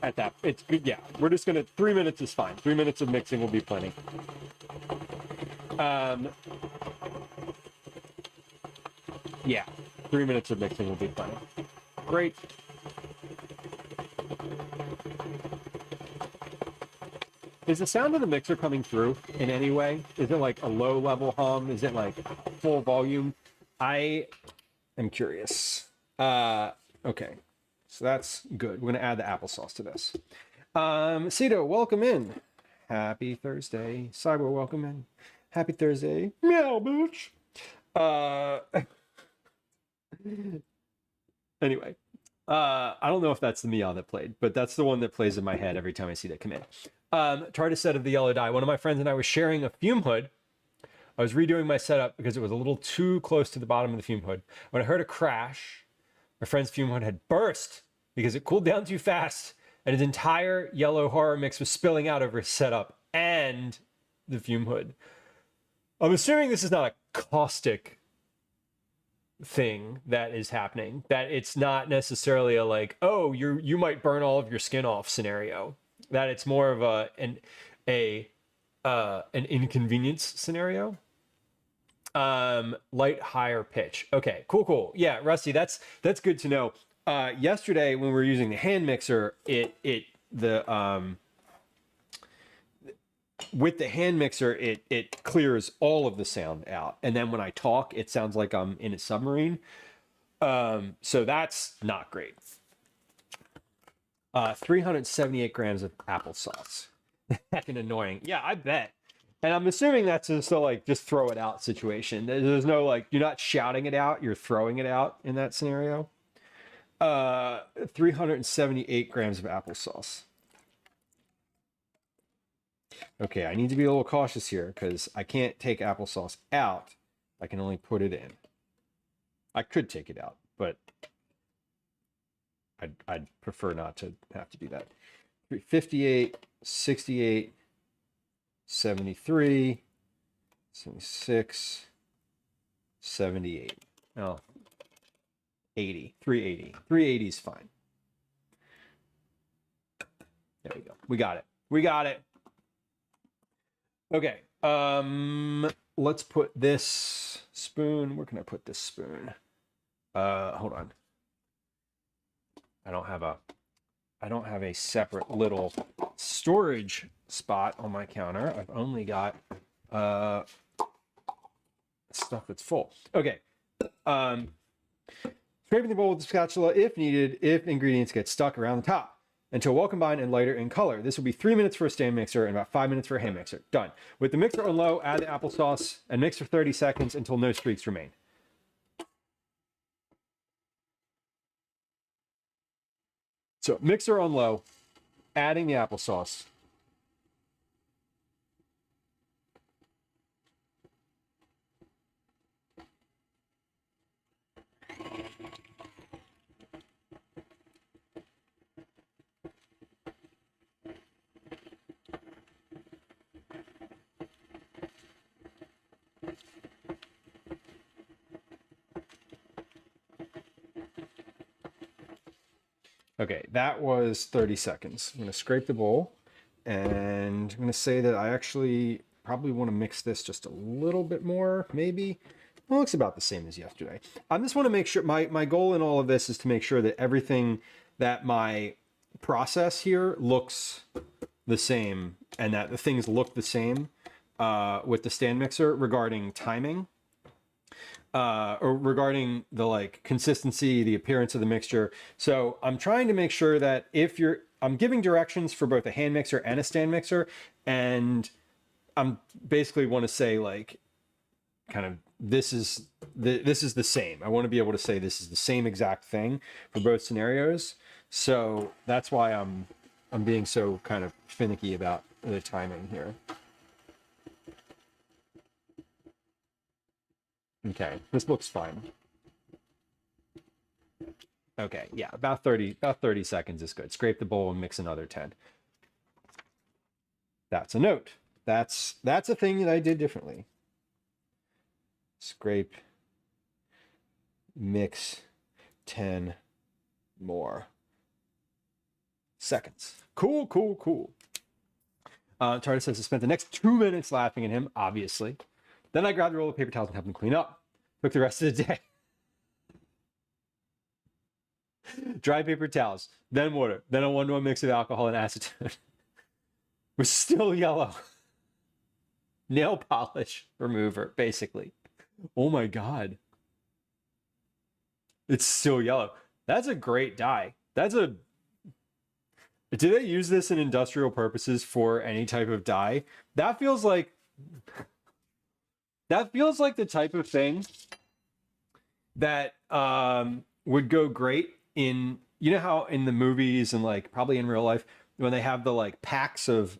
At that, it's good. Yeah, we're just gonna. 3 minutes is fine. 3 minutes of mixing will be plenty. Yeah, 3 minutes of mixing will be plenty. Great. Is the sound of the mixer coming through in any way? Is it like a low level hum? Is it like full volume? I am curious. Okay. So that's good. We're going to add the applesauce to this. Cito, welcome in. Happy Thursday. Cyber, welcome in. Happy Thursday. Meow, bitch. Anyway, I don't know if that's the meow that played, but that's the one that plays in my head every time I see that come in. Tried a set of the yellow dye. One of my friends and I were sharing a fume hood. I was redoing my setup because it was a little too close to the bottom of the fume hood. When I heard a crash, my friend's fume hood had burst because it cooled down too fast and his entire yellow horror mix was spilling out over his setup and the fume hood. I'm assuming this is not a caustic thing that is happening, that it's not necessarily a like, oh, you might burn all of your skin off scenario, that it's more of an inconvenience scenario. Light, higher pitch. Okay, cool. Yeah, Rusty, that's good to know. Yesterday when we were using the hand mixer, with the hand mixer, it clears all of the sound out. And then when I talk, it sounds like I'm in a submarine. So that's not great. 378 grams of applesauce. Heckin' annoying. Yeah, I bet. And I'm assuming that's just a like just throw it out situation. There's no like, you're not shouting it out, you're throwing it out in that scenario. 378 grams of applesauce. Okay, I need to be a little cautious here because I can't take applesauce out. I can only put it in. I could take it out, but I'd prefer not to have to do that. 58, 68, 73, 76, 78. Oh, 80, 380. 380 is fine. There we go. We got it. Okay. Let's put this spoon. Where can I put this spoon? Hold on. I don't have a separate little storage spot on my counter. I've only got stuff that's full. Okay. Scraping the bowl with the spatula if needed, if ingredients get stuck around the top, until well combined and lighter in color. This will be 3 minutes for a stand mixer and about 5 minutes for a hand mixer. Done. With the mixer on low, add the applesauce and mix for 30 seconds until no streaks remain. So mixer on low, adding the applesauce. Okay, that was 30 seconds. I'm going to scrape the bowl, and I'm going to say that I actually probably want to mix this just a little bit more, maybe. Well, it looks about the same as yesterday. I just want to make sure, my goal in all of this is to make sure that everything that my process here looks the same, and that the things look the same with the stand mixer regarding timing. Or regarding the like consistency, the appearance of the mixture. So I'm trying to make sure that I'm giving directions for both a hand mixer and a stand mixer, and I'm basically want to say like, kind of this is the same. I want to be able to say this is the same exact thing for both scenarios. So that's why I'm being so kind of finicky about the timing here. Okay, this looks fine. Okay, yeah, about 30 seconds is good. Scrape the bowl and mix another 10. That's a note. That's a thing that I did differently. Scrape, mix 10 more seconds. Cool. Tardis says I spent the next 2 minutes laughing at him, obviously. Then I grabbed a roll of paper towels and helped him clean up. Took the rest of the day. Dry paper towels, then water, then a 1-to-1 mix of alcohol and acetone. Was still yellow. Nail polish remover, basically. Oh my God. It's still yellow. That's a great dye. Do they use this in industrial purposes for any type of dye? That feels like the type of thing that would go great in, you know how in the movies and like probably in real life, when they have the like packs of,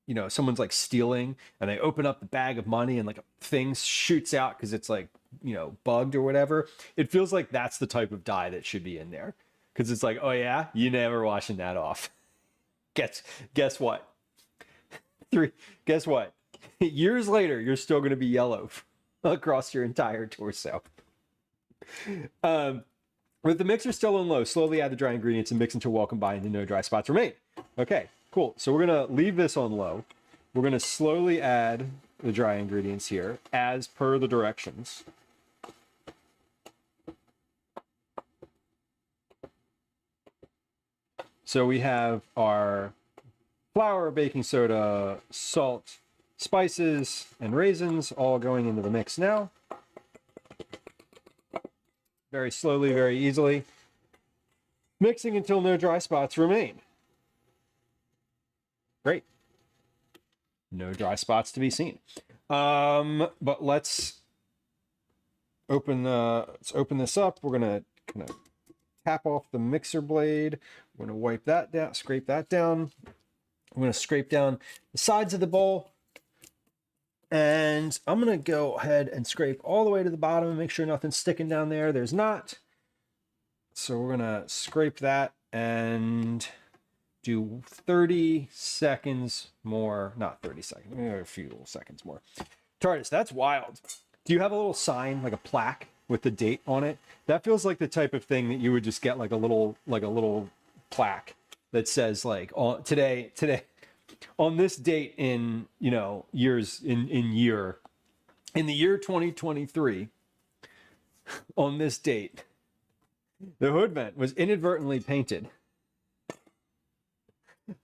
you know, someone's like stealing and they open up the bag of money and like a thing shoots out because it's like, you know, bugged or whatever. It feels like that's the type of dye that should be in there. Because it's like, oh yeah, you never washing that off. Guess what? Guess what? Years later, you're still going to be yellow across your entire torso. With the mixer still on low, slowly add the dry ingredients and mix until well combined and no dry spots remain. Okay, cool. So we're going to leave this on low. We're going to slowly add the dry ingredients here as per the directions. So we have our flour, baking soda, salt, spices, and raisins all going into the mix now. Very slowly, very easily. Mixing until no dry spots remain. Great. No dry spots to be seen. But let's open this up. We're gonna kind of tap off the mixer blade. We're gonna wipe that down, scrape that down. I'm gonna scrape down the sides of the bowl. And I'm going to go ahead and scrape all the way to the bottom and make sure nothing's sticking down there. There's not. So we're going to scrape that and do 30 seconds more. Not 30 seconds, a few seconds more. Tardis, that's wild. Do you have a little sign, like a plaque with the date on it? That feels like the type of thing that you would just get like a little plaque that says like, oh, today, on this date in, you know, years in the year 2023, on this date, the hood vent was inadvertently painted.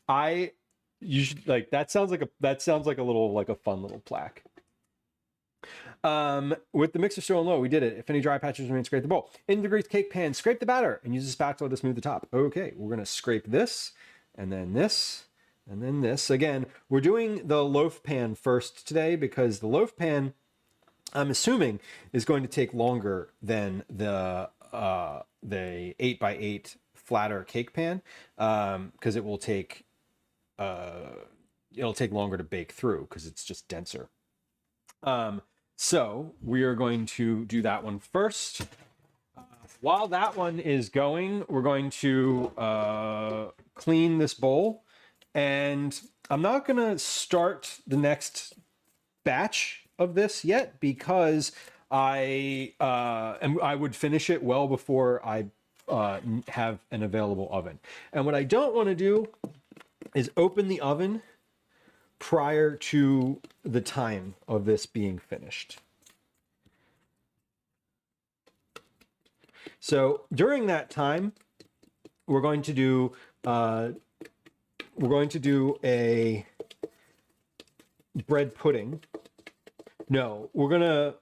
You should like that sounds like a little like a fun little plaque. With the mixer still on low, we did it. If any dry patches remain, scrape the bowl. In the greased cake pan, scrape the batter and use a spatula to smooth the top. Okay, we're gonna scrape this and then this. And then this. Again, we're doing the loaf pan first today because the loaf pan, I'm assuming, is going to take longer than the 8x8 flatter cake pan because it'll take longer to bake through because it's just denser. So we are going to do that one first. While that one is going, we're going to clean this bowl. And I'm not going to start the next batch of this yet because I would finish it well before I have an available oven. And what I don't want to do is open the oven prior to the time of this being finished. So during that time, we're going to do a bread pudding. No,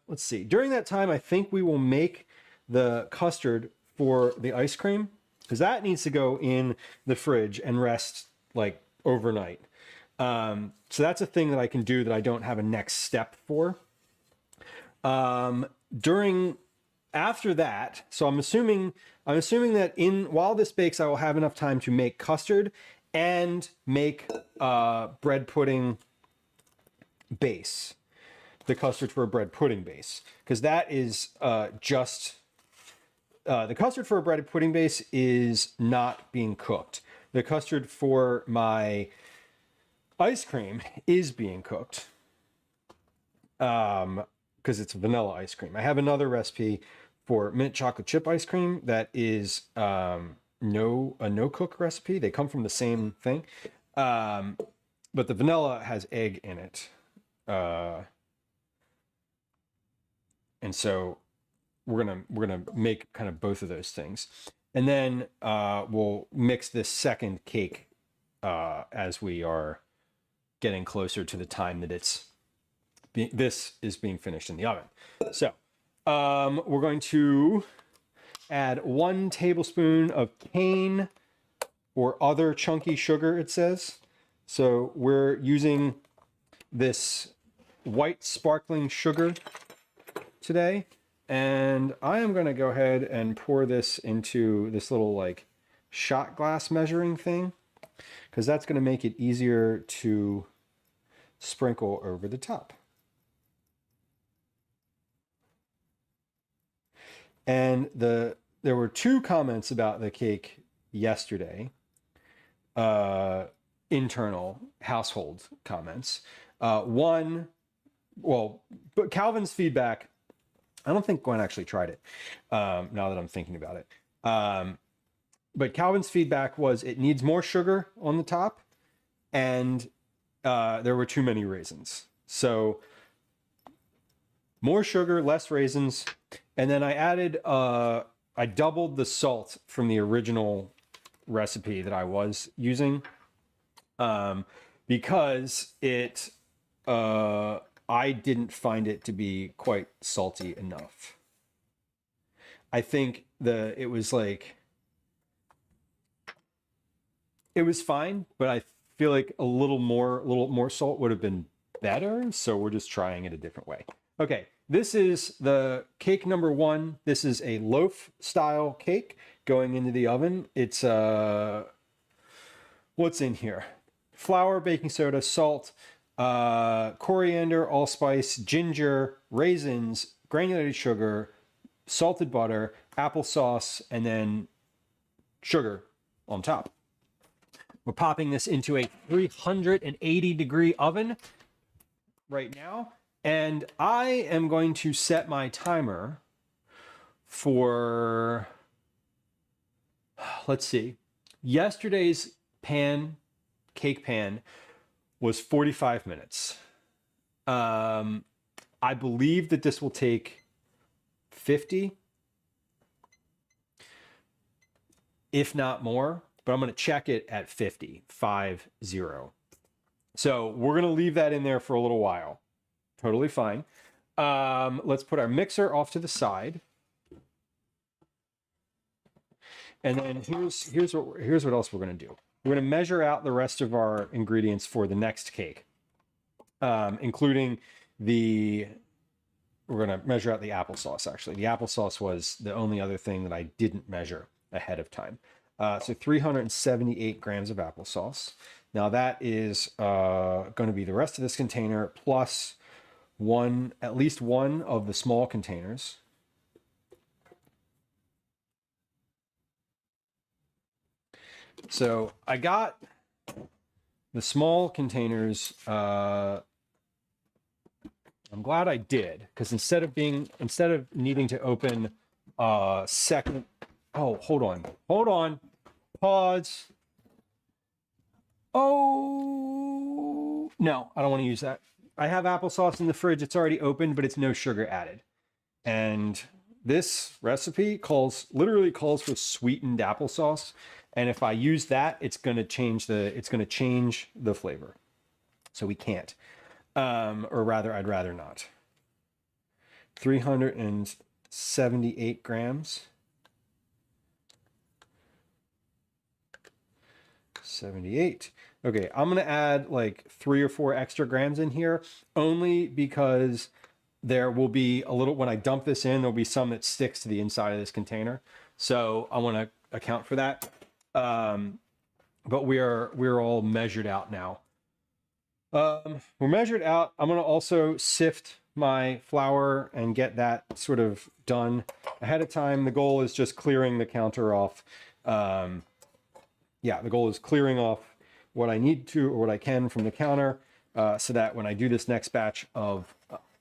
let's see. During that time, I think we will make the custard for the ice cream, because that needs to go in the fridge and rest like overnight. So that's a thing that I can do that I don't have a next step for. After that, so I'm assuming that while this bakes, I will have enough time to make custard and make bread pudding base, the custard for a bread pudding base, because that is the custard for a bread pudding base is not being cooked. The custard for my ice cream is being cooked, because it's vanilla ice cream. I have another recipe for mint chocolate chip ice cream that is a no cook recipe. They come from the same thing, but the vanilla has egg in it, and so we're gonna make kind of both of those things, and then we'll mix this second cake as we are getting closer to the time that this is being finished in the oven. So we're going to add 1 tablespoon of cane or other chunky sugar, it says. So we're using this white sparkling sugar today. And I am going to go ahead and pour this into this little like shot glass measuring thing, because that's going to make it easier to sprinkle over the top. And there were 2 comments about the cake yesterday, internal household comments. But Calvin's feedback, I don't think Gwen actually tried it, now that I'm thinking about it. But Calvin's feedback was it needs more sugar on the top, and there were too many raisins. So more sugar, less raisins. And then I added, I doubled the salt from the original recipe that I was using, because I didn't find it to be quite salty enough. I think it was fine, but I feel like a little more salt would have been better. So we're just trying it a different way. Okay, this is the cake number 1. This is a loaf style cake going into the oven. It's what's in here? Flour, baking soda, salt, coriander, allspice, ginger, raisins, granulated sugar, salted butter, applesauce, and then sugar on top. We're popping this into a 380-degree oven right now, and I am going to set my timer for, let's see, yesterday's cake pan was 45 minutes. I believe that this will take 50, if not more, but I'm going to check it at 50. So we're going to leave that in there for a little while. Totally fine. Let's put our mixer off to the side. And then here's what else we're going to do. We're going to measure out the rest of our ingredients for the next cake, including we're going to measure out the applesauce, actually. The applesauce was the only other thing that I didn't measure ahead of time. So 378 grams of applesauce. Now that is going to be the rest of this container plus at least one of the small containers. So I got the small containers. I'm glad I did, because instead of needing to open a second Oh, hold on. Pause. Oh, no, I don't want to use that. I have applesauce in the fridge. It's already opened, but it's no sugar added. And this recipe literally calls for sweetened applesauce. And if I use that, it's going to change the flavor. So we can't. Or rather, I'd rather not. 378 grams. 78. Okay, I'm gonna add like 3 or 4 extra grams in here, only because there will be a little, when I dump this in, there'll be some that sticks to the inside of this container. So I want to account for that. But we're all measured out now. We're measured out. I'm gonna also sift my flour and get that sort of done ahead of time. The goal is just clearing the counter off. The goal is clearing off what I need to or what I can from the counter, so that when I do this next batch of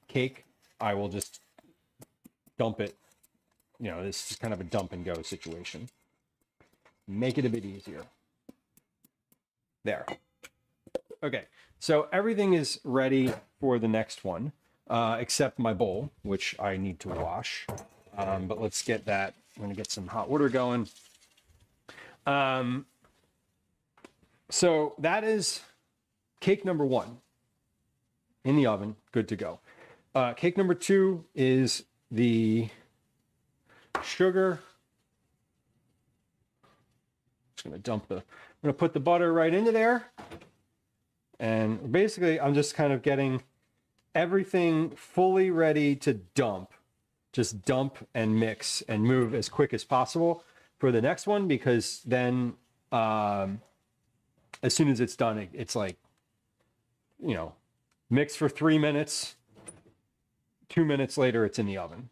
cake, I will just dump it. You know, this is kind of a dump and go situation. Make it a bit easier. There. Okay, so everything is ready for the next one, except my bowl, which I need to wash. But let's get that. I'm gonna get some hot water going. So that is cake number 1 in the oven, good to go. Cake number 2 is the sugar. Just gonna I'm gonna put the butter right into there. And basically I'm just kind of getting everything fully ready to dump. Just dump and mix and move as quick as possible for the next one, because then, as soon as it's done, it's like, you know, mix for 3 minutes, 2 minutes later, it's in the oven.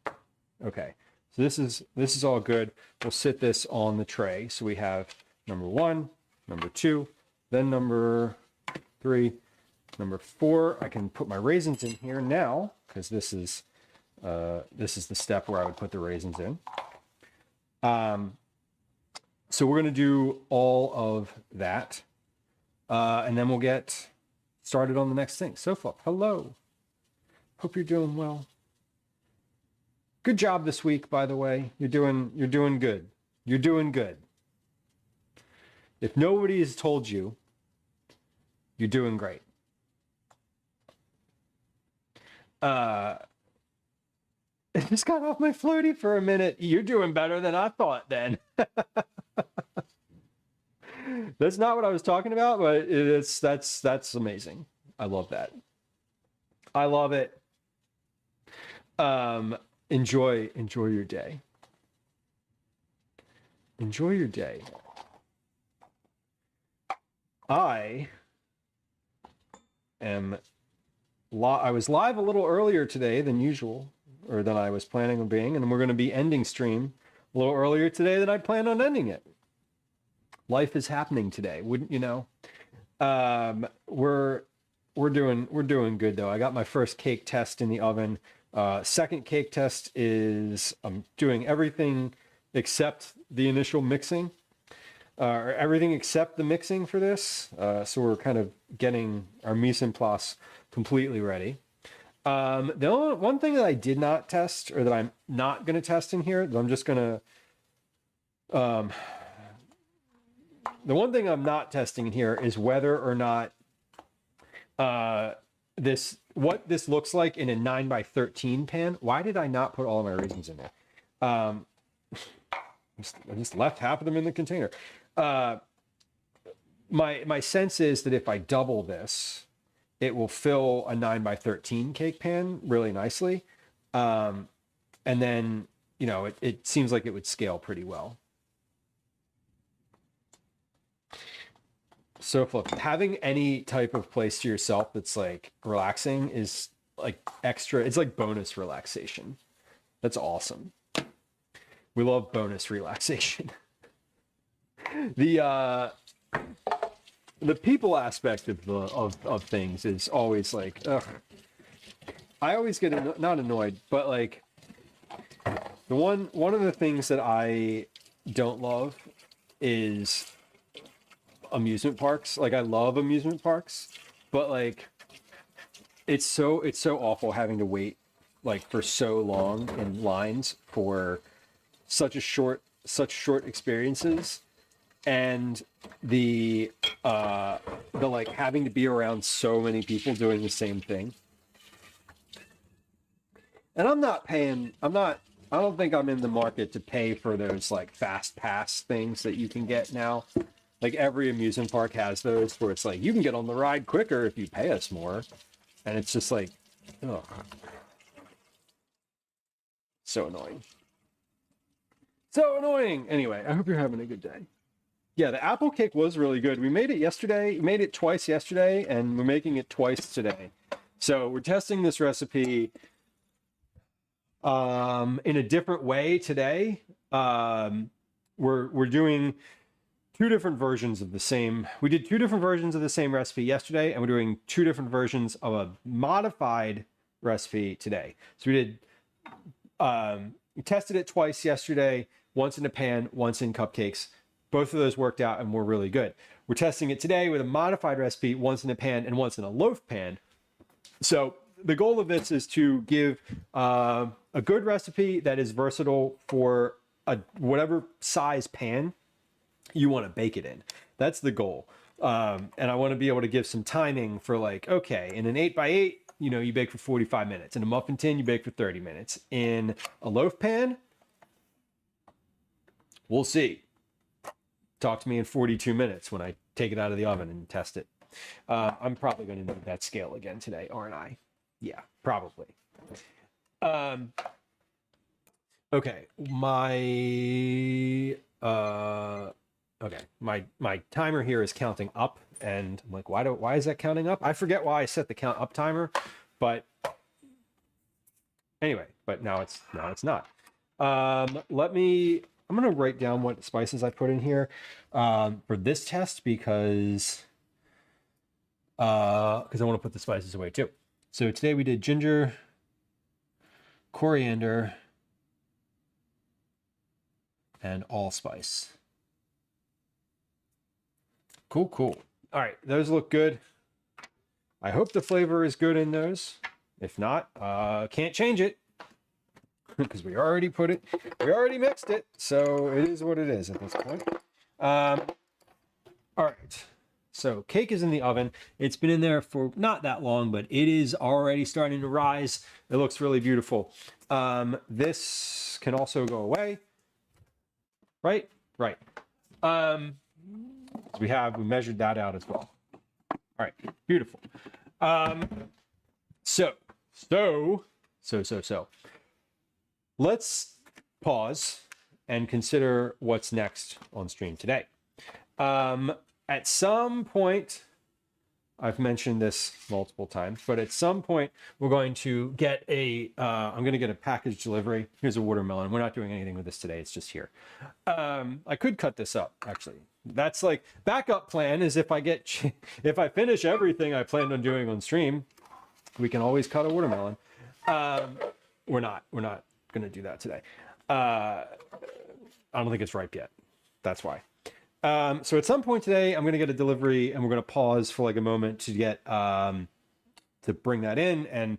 Okay, so this is all good. We'll sit this on the tray. So we have number 1, number 2, then number 3, number 4. I can put my raisins in here now, because this is the step where I would put the raisins in. So we're going to do all of that. And then we'll get started on the next thing. Sofa, hello. Hope you're doing well. Good job this week, by the way. You're doing good. You're doing good. If nobody has told you, you're doing great. I just got off my floaty for a minute. You're doing better than I thought then. That's not what I was talking about, but that's amazing. I love that. I love it. Enjoy your day. Enjoy your day. I was live a little earlier today than usual, or than I was planning on being, and we're going to be ending stream a little earlier today than I planned on ending it. Life is happening today, wouldn't you know? We're doing good though. I got my first cake test in the oven. Second cake test is I'm doing everything except the initial mixing, or everything except the mixing for this. So we're kind of getting our mise en place completely ready. The only one thing that I did not test, or that I'm not going to test in here, that I'm just going to, the one thing I'm not testing in here is whether or not what this looks like in a 9x13 pan. Why did I not put all of my raisins in there? I just left half of them in the container. My sense is that if I double this, it will fill a 9x13 cake pan really nicely. And then, you know, it seems like it would scale pretty well. So having any type of place to yourself that's like relaxing is like extra. It's like bonus relaxation. That's awesome. We love bonus relaxation. The people aspect of things is always like, ugh. I always get not annoyed, but like one of the things that I don't love is amusement parks. Like I love amusement parks, but like it's so awful having to wait like for so long in lines for such short experiences, and the like having to be around so many people doing the same thing. And I don't think I'm in the market to pay for those like fast pass things that you can get now. Like every amusement park has those where it's like you can get on the ride quicker if you pay us more. And it's just like, oh, so annoying. So annoying. Anyway, I hope you're having a good day. Yeah, the apple cake was really good. We made it yesterday. We made it twice yesterday, and we're making it twice today. So we're testing this recipe in a different way today. We're doing two different versions of the same. We did two different versions of the same recipe yesterday, and we're doing two different versions of a modified recipe today. So we tested it twice yesterday, once in a pan, once in cupcakes. Both of those worked out and were really good. We're testing it today with a modified recipe, once in a pan and once in a loaf pan. So the goal of this is to give a good recipe that is versatile for whatever size pan you want to bake it in. That's the goal. And I want to be able to give some timing for like, okay, in an 8x8, you bake for 45 minutes. In a muffin tin, you bake for 30 minutes. In a loaf pan, we'll see. Talk to me in 42 minutes when I take it out of the oven and test it. I'm probably going to need that scale again today, aren't I? Yeah, probably. Okay, my timer here is counting up, and I'm like, why is that counting up? I forget why I set the count up timer, but anyway, but now it's not. I'm gonna write down what spices I put in here for this test because I want to put the spices away too. So today we did ginger, coriander, and allspice. Cool. All right, those look good. I hope the flavor is good in those. If not, can't change it because we already mixed it. So it is what it is at this point. All right. So cake is in the oven. It's been in there for not that long, but it is already starting to rise. It looks really beautiful. This can also go away. Right. We measured that out as well. All right, beautiful. So. Let's pause and consider what's next on stream today. At some point, I've mentioned this multiple times, but at some point we're going to get I'm going to get a package delivery. Here's a watermelon. We're not doing anything with this today. It's just here. I could cut this up actually. That's like backup plan is if I finish everything I planned on doing on stream, we can always cut a watermelon. We're not going to do that today. I don't think it's ripe yet. That's why. So at some point today, I'm going to get a delivery and we're going to pause for like a moment to get, to bring that in and,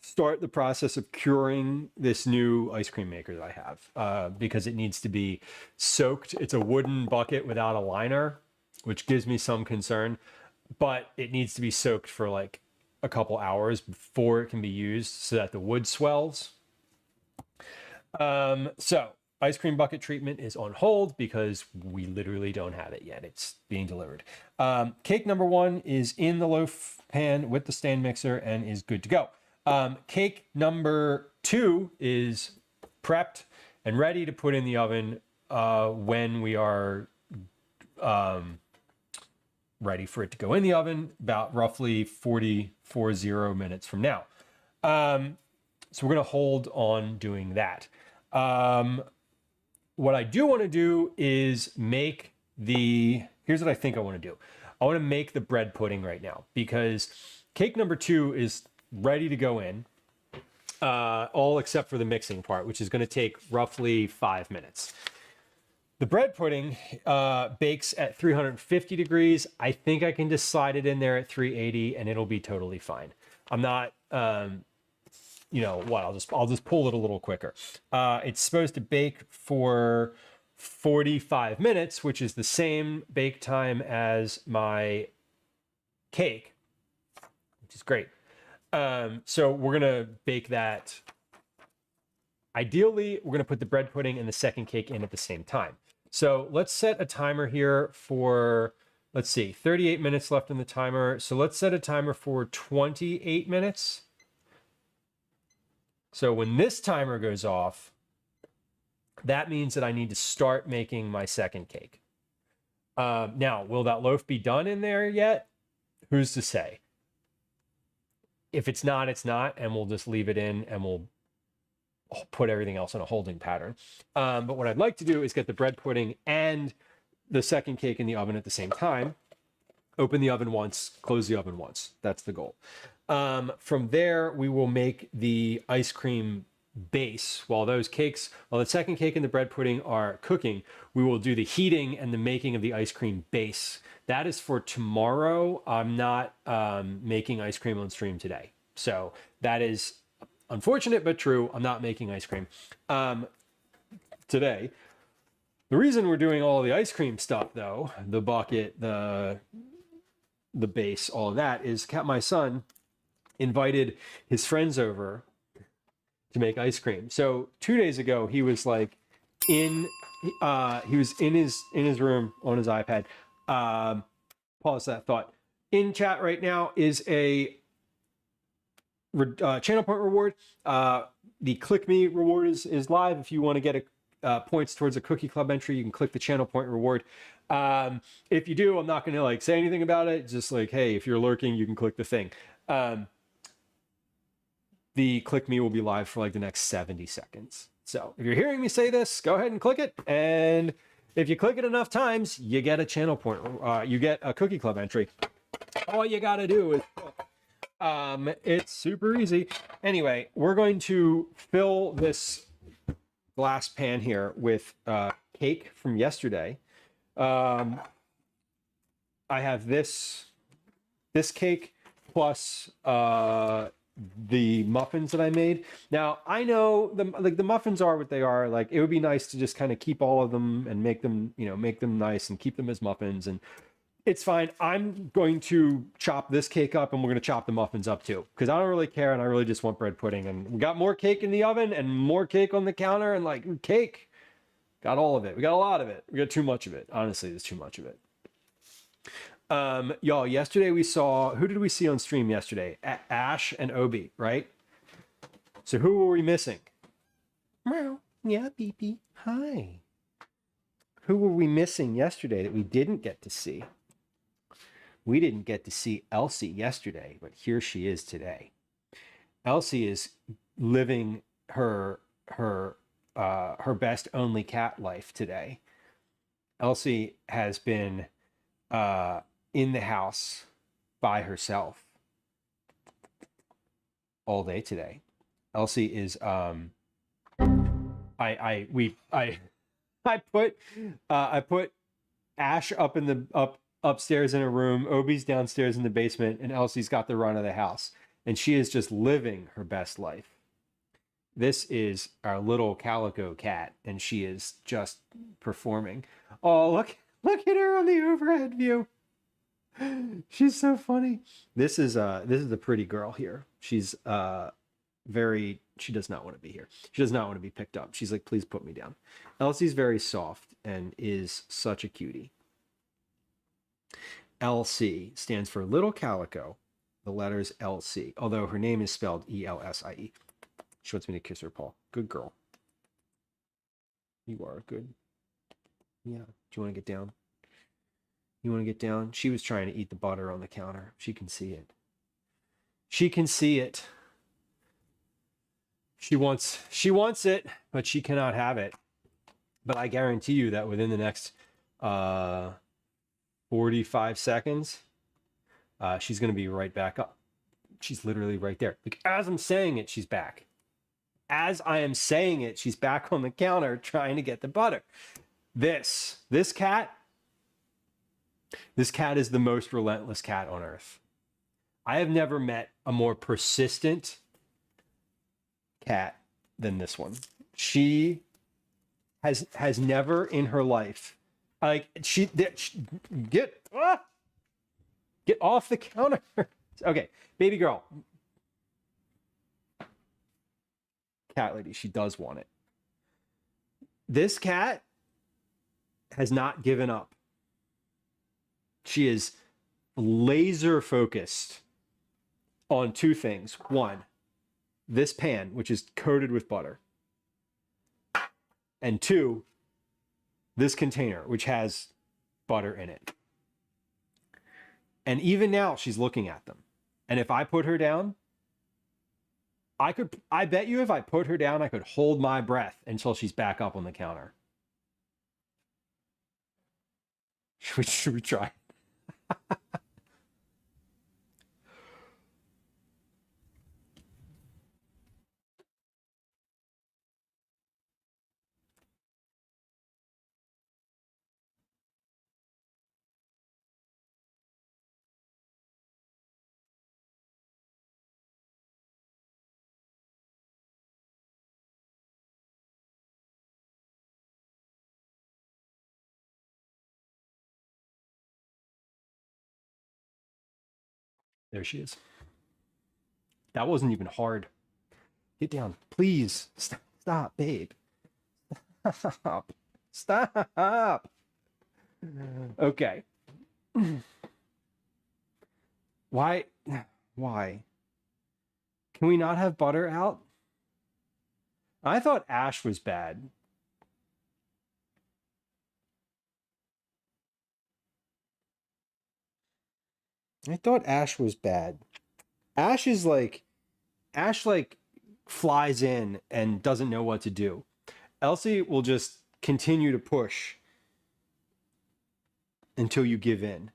start the process of curing this new ice cream maker that I have, because it needs to be soaked. It's a wooden bucket without a liner, which gives me some concern, but it needs to be soaked for like a couple hours before it can be used so that the wood swells. So ice cream bucket treatment is on hold because we literally don't have it yet. It's being delivered. Cake number 1 is in the loaf pan with the stand mixer and is good to go. Cake number 2 is prepped and ready to put in the oven when we are ready for it to go in the oven, about roughly 40 minutes from now. So we're going to hold on doing that. What I do want to do is here's what I think I want to do. I want to make the bread pudding right now because cake number 2 is ready to go in. all except for the mixing part, which is going to take roughly 5 minutes. The bread pudding bakes at 350 degrees. I think I can just slide it in there at 380 and it'll be totally fine. I'm not, you know what, I'll just pull it a little quicker. It's supposed to bake for 45 minutes, which is the same bake time as my cake, which is great. So we're gonna bake that. Ideally, we're gonna put the bread pudding and the second cake in at the same time. So let's set a timer here for, let's see, 38 minutes left on the timer. So let's set a timer for 28 minutes. So when this timer goes off, that means that I need to start making my second cake. Now, will that loaf be done in there yet? Who's to say? If it's not, it's not, and we'll just leave it in and we'll put everything else in a holding pattern. But what I'd like to do is get the bread pudding and the second cake in the oven at the same time. Open the oven once, close the oven once. That's the goal. From there, we will make the ice cream base. While the second cake and the bread pudding are cooking, we will do the heating and the making of the ice cream base. That is for tomorrow. I'm not making ice cream on stream today. So that is unfortunate, but true. I'm not making ice cream today. The reason we're doing all the ice cream stuff, though, the bucket, the base, all of that, is my son invited his friends over to make ice cream. So 2 days ago, he was like in his room on his iPad. Pause that thought. In chat right now is a channel point reward. The click me reward is live. If you want to get points towards a cookie club entry, you can click the channel point reward. If you do, I'm not going to like say anything about it. Just like, hey, if you're lurking, you can click the thing. The click me will be live for like the next 70 seconds. So if you're hearing me say this, go ahead and click it. And if you click it enough times, you get a channel point, you get a cookie club entry. All you got to do is it's super easy. Anyway, we're going to fill this glass pan here with cake from yesterday. I have this cake plus the muffins that I made. Now I know the muffins are what they are. Like it would be nice to just kind of keep all of them and make them nice and keep them as muffins, and it's fine. I'm going to chop this cake up and we're going to chop the muffins up too, because I don't really care and I really just want bread pudding. And we got more cake in the oven and more cake on the counter, and like cake, got all of it. We got a lot of it. We got too much of it. Honestly, there's too much of it. Y'all, yesterday we saw, who did we see on stream yesterday? Ash and Obi, right? So who were we missing? Meow. Yeah, beepy. Hi. Who were we missing yesterday that we didn't get to see? We didn't get to see Elsie yesterday, but here she is today. Elsie is living her best only cat life today. Elsie has been in the house by herself all day today. Elsie is I put Ash upstairs in a room, Obi's downstairs in the basement, and Elsie's got the run of the house, and she is just living her best life. This is our little calico cat, and she is just performing. Oh, look at her on the overhead view. She's so funny. This is a pretty girl here. She's she does not want to be here. She does not want to be picked up. She's like, please put me down. Elsie's very soft and is such a cutie. LC stands for Little Calico. The letters LC, although her name is spelled E-L-S-I-E. She wants me to kiss her paw. Good girl. You are good. Yeah. Do you want to get down? You want to get down? She was trying to eat the butter on the counter. She can see it. She can see it. She wants it, but she cannot have it. But I guarantee you that within the next 45 seconds, she's going to be right back up. She's literally right there. Like as I'm saying it, she's back. as I am saying it, she's back on the counter trying to get the butter. This cat is the most relentless cat on earth. I have never met a more persistent cat than this one. She has never in her life, like, get off the counter. Okay, baby girl. Cat lady, she does want it. This cat has not given up. She is laser focused on two things. One, this pan, which is coated with butter. And two, this container, which has butter in it. And even now, she's looking at them. And if I put her down, I bet you if I put her down, I could hold my breath until she's back up on the counter. Should we try? There she is. That wasn't even hard. Get down, please. Stop, babe. Stop. Okay. Why? Can we not have butter out? I thought Ash was bad. I thought Ash was bad. Ash flies in and doesn't know what to do. Elsie will just continue to push until you give in.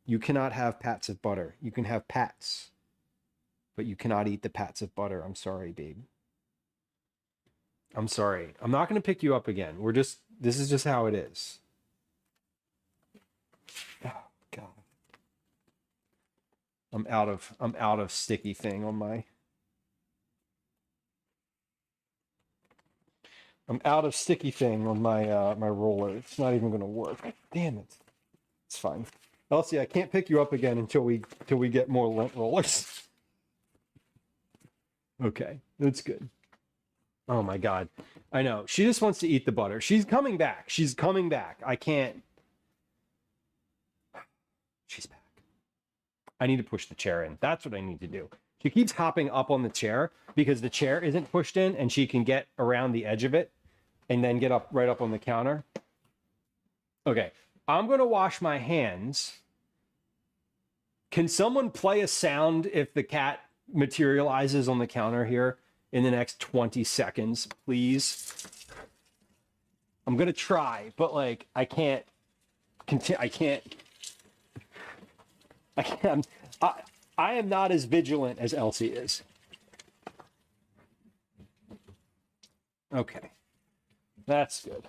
You cannot have pats of butter. You can have pats, but you cannot eat the pats of butter. I'm sorry, babe. I'm sorry. I'm not going to pick you up again. This is just how it is. Oh, God. I'm out of sticky thing on my. I'm out of sticky thing on my my roller. It's not even going to work. Damn it. It's fine. Elsie, I can't pick you up again until we get more lint rollers. Okay, that's good. Oh my God. I know. She just wants to eat the butter. She's coming back. She's coming back. I can't. She's back. I need to push the chair in. That's what I need to do. She keeps hopping up on the chair because the chair isn't pushed in and she can get around the edge of it and then get up right up on the counter. Okay, I'm going to wash my hands. Can someone play a sound if the cat materializes on the counter here in the next 20 seconds, please? I'm going to try, but like I can't I am not as vigilant as Elsie is. Okay. That's good.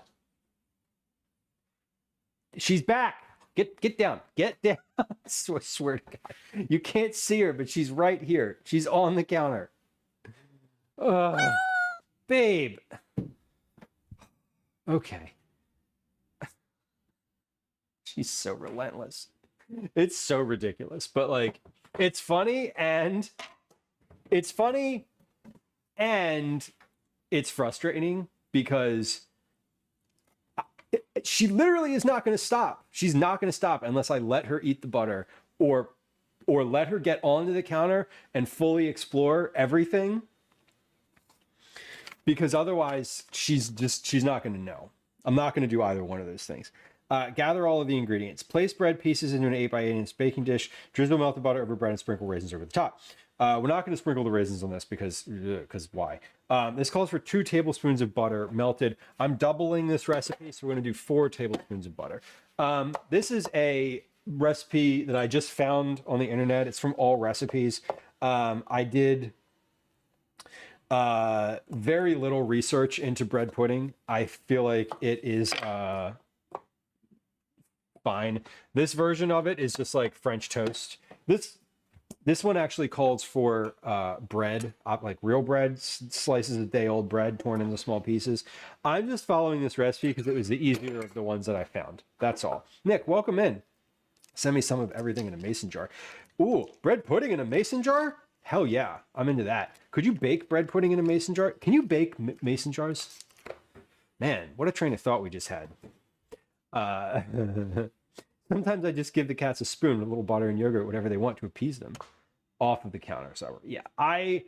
She's back. Get down. Get down. I swear to God. You can't see her, but she's right here. She's on the counter. Babe. Okay. She's so relentless. It's so ridiculous, but like it's funny and it's frustrating because she literally is not going to stop. She's not going to stop unless I let her eat the butter or let her get onto the counter and fully explore everything, because otherwise she's not going to know. I'm not going to do either one of those things. Gather all of the ingredients. Place bread pieces into an 8x8 baking dish. Drizzle melted butter over bread and sprinkle raisins over the top. We're not going to sprinkle the raisins on this because why? This calls for 2 tablespoons of butter melted. I'm doubling this recipe, so we're going to do 4 tablespoons of butter. This is a recipe that I just found on the internet. It's from All Recipes. I did Very little research into bread pudding. I feel like it is fine. This version of it is just like French toast. This one actually calls for bread, like real bread, slices of day-old bread torn into small pieces. I'm just following this recipe because it was the easier of the ones that I found. That's all. Nick, welcome in. Send me some of everything in a mason jar. Ooh, bread pudding in a mason jar? Hell yeah, I'm into that. Could you bake bread pudding in a mason jar? Can you bake mason jars? Man, what a train of thought we just had. Sometimes I just give the cats a spoon with a little butter and yogurt, whatever they want to appease them, off of the counter. So yeah, I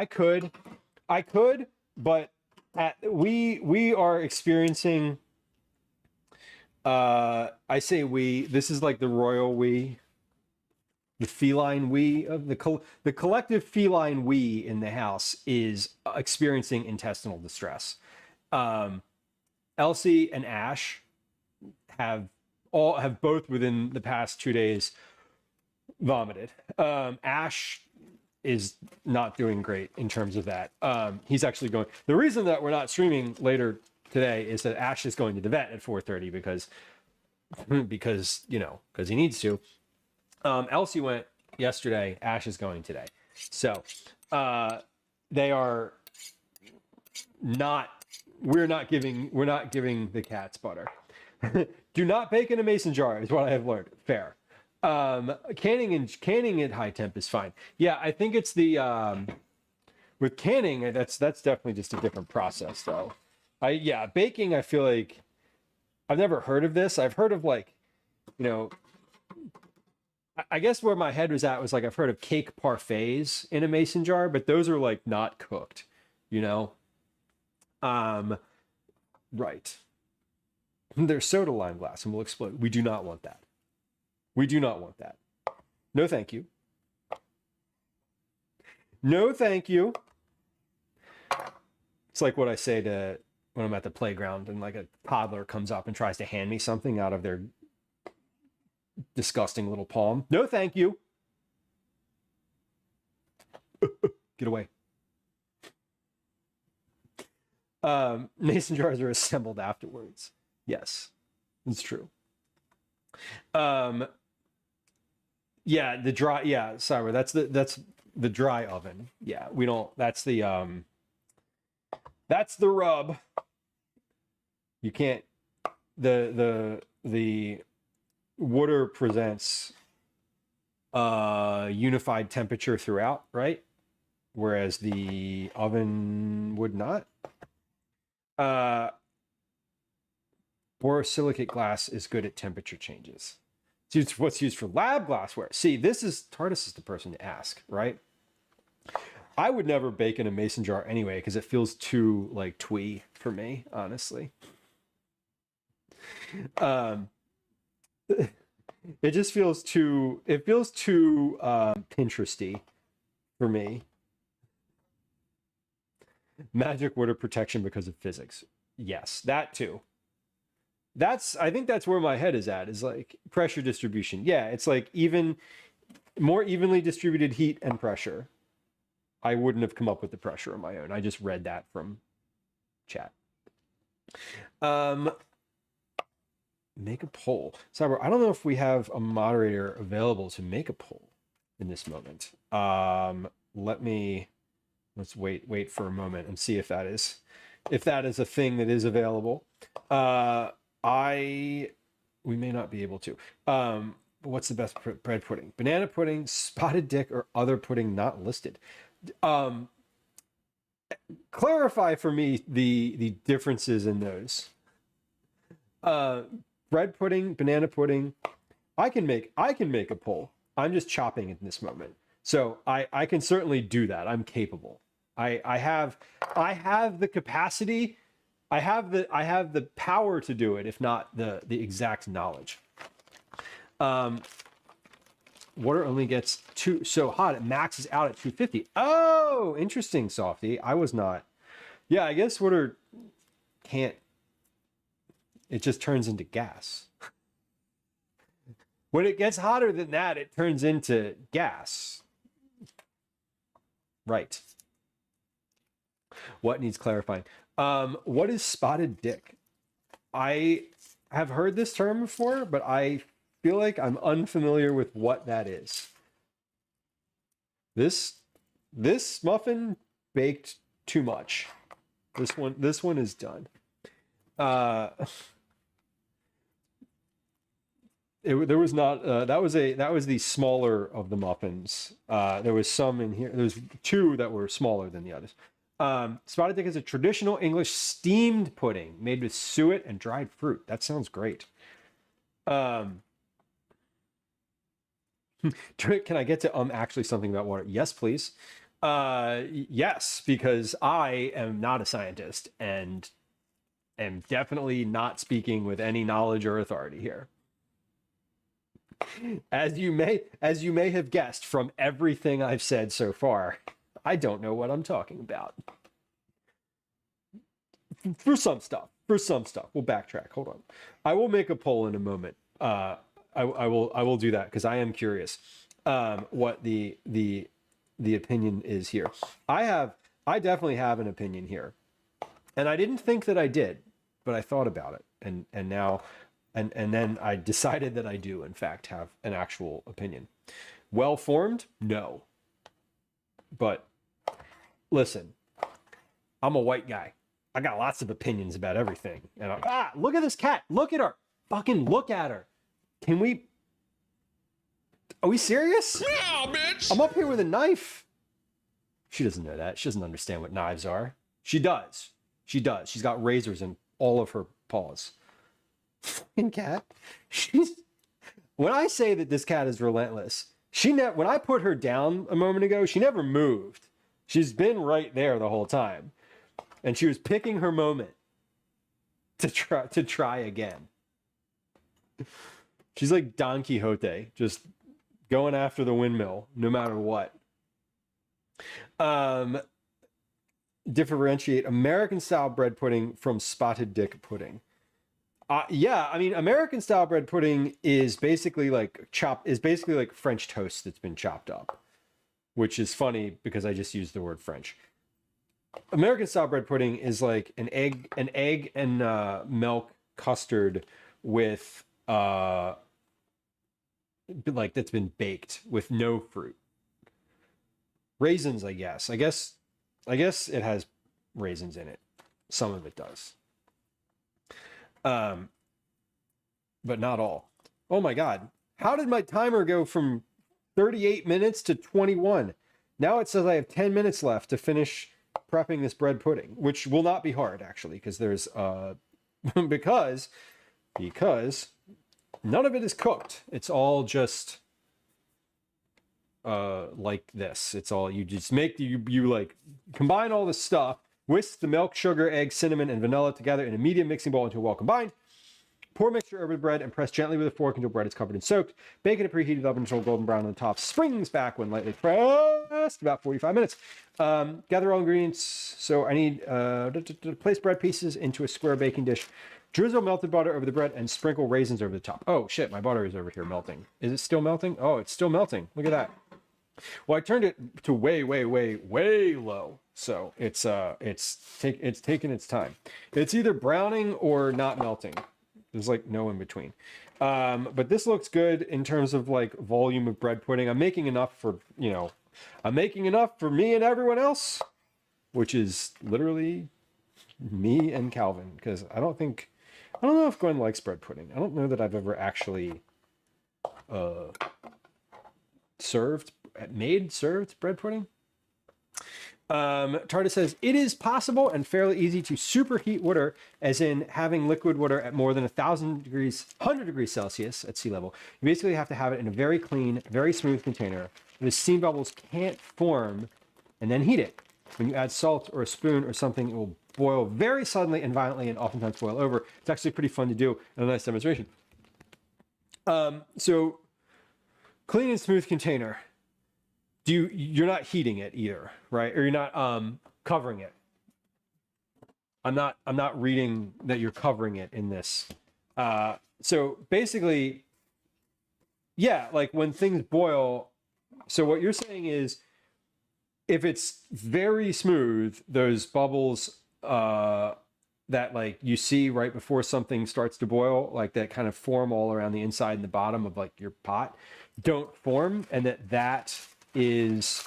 could, but we are experiencing. I say we. This is like the royal we, the feline we of the collective feline we in the house is experiencing intestinal distress. Elsie and Ash have both within the past 2 days vomited. Ash is not doing great in terms of that. He's actually going. The reason that we're not streaming later today is that Ash is going to the vet at 4:30 because he needs to. Elsie went yesterday. Ash is going today. So they are not. We're not giving the cats butter. Do not bake in a mason jar is what I have learned. Fair. Canning at high temp is fine. Yeah, I think it's the with canning, that's definitely just a different process though. Baking, I feel like I've never heard of this. I've heard of like, I guess where my head was at was like I've heard of cake parfaits in a mason jar, but those are like not cooked, right. There's soda lime glass and will explode. We do not want that. We do not want that. No, thank you. No, thank you. It's like what I say to when I'm at the playground and like a toddler comes up and tries to hand me something out of their disgusting little palm. No, thank you. Get away. Mason jars are assembled afterwards. Yes, it's true. The dry, sorry, that's the dry oven. Yeah, we don't, that's the rub. You can't, the water presents unified temperature throughout, right? Whereas the oven would not. Borosilicate glass is good at temperature changes. It's what's used for lab glassware. See, TARDIS is the person to ask, right? I would never bake in a mason jar anyway, because it feels too like twee for me, honestly. It just feels too, Pinteresty for me. Magic water protection because of physics. Yes, that too. I think that's where my head is at, is like pressure distribution. Yeah, it's like more evenly distributed heat and pressure. I wouldn't have come up with the pressure on my own. I just read that from chat. Make a poll. Cyber, I don't know if we have a moderator available to make a poll in this moment. Let's wait for a moment and see if that is a thing that is available. We may not be able to. But what's the best bread pudding? Banana pudding, spotted dick, or other pudding not listed? Clarify for me the differences in those. Bread pudding, banana pudding. I can make a poll. I'm just chopping in this moment. So I can certainly do that. I'm capable. I have the capacity. I have the power to do it, if not the exact knowledge. Water only gets so hot it maxes out at 250. Oh, interesting, Softy. I was not. Yeah, I guess water can't. It just turns into gas. When it gets hotter than that, it turns into gas. Right. What needs clarifying? What is spotted dick? I have heard this term before, but I feel like I'm unfamiliar with what that is. This muffin baked too much. This one is done. There was not that was the smaller of the muffins. There was some in here. There's two that were smaller than the others. Spotted dick is a traditional English steamed pudding made with suet and dried fruit. That sounds great. Can I get to actually something about water? Yes, please. Yes, because I am not a scientist and am definitely not speaking with any knowledge or authority here. As you may have guessed from everything I've said so far, I don't know what I'm talking about. For some stuff, we'll backtrack. Hold on. I will make a poll in a moment. I will do that because I am curious what the opinion is here. I definitely have an opinion here, and I didn't think that I did, but I thought about it, and now. And then I decided that I do, in fact, have an actual opinion. Well-formed? No. But listen, I'm a white guy. I got lots of opinions about everything. And look at this cat. Look at her. Fucking look at her. Are we serious? Yeah, bitch! I'm up here with a knife. She doesn't know that. She doesn't understand what knives are. She does. She's got razors in all of her paws. Fucking cat. When I say that this cat is relentless, when I put her down a moment ago, she never moved. She's been right there the whole time, and she was picking her moment to try again. She's like Don Quixote, just going after the windmill no matter what. Differentiate American style bread pudding from spotted dick pudding. Yeah, I mean, American style bread pudding is basically like French toast that's been chopped up, which is funny because I just used the word French. American style bread pudding is like an egg and milk custard with like that's been baked with no fruit. Raisins, I guess it has raisins in it. Some of it does. But not all. Oh my God. How did my timer go from 38 minutes to 21? Now it says I have 10 minutes left to finish prepping this bread pudding, which will not be hard actually, because there's, because none of it is cooked. It's all just, like this. It's all, you just make, you like combine all the stuff, whisk the milk, sugar, egg, cinnamon, and vanilla together in a medium mixing bowl until well combined. Pour mixture over the bread and press gently with a fork until bread is covered and soaked. Bake in a preheated oven until golden brown on the top. Springs back when lightly pressed, about 45 minutes. Gather all ingredients. So I need to place bread pieces into a square baking dish. Drizzle melted butter over the bread and sprinkle raisins over the top. Oh shit, my butter is over here melting. Is it still melting? Oh, it's still melting. Look at that. Well, I turned it to way low. So it's taking its time. It's either browning or not melting. There's like no in between. But this looks good in terms of like volume of bread pudding. I'm making enough for me and everyone else, which is literally me and Calvin, because I don't know if Gwen likes bread pudding. I don't know that I've ever actually served bread pudding. Tarda says, it is possible and fairly easy to superheat water, as in having liquid water at more than 100 degrees Celsius at sea level. You basically have to have it in a very clean, very smooth container where the steam bubbles can't form, and then heat it. When you add salt or a spoon or something, it will boil very suddenly and violently and oftentimes boil over. It's actually pretty fun to do and a nice demonstration. So clean and smooth container. You're not heating it either, right? Or you're not covering it. I'm not reading that you're covering it in this. So basically, yeah, like when things boil. So what you're saying is if it's very smooth, those bubbles that like you see right before something starts to boil, like that kind of form all around the inside and the bottom of like your pot, don't form, and that is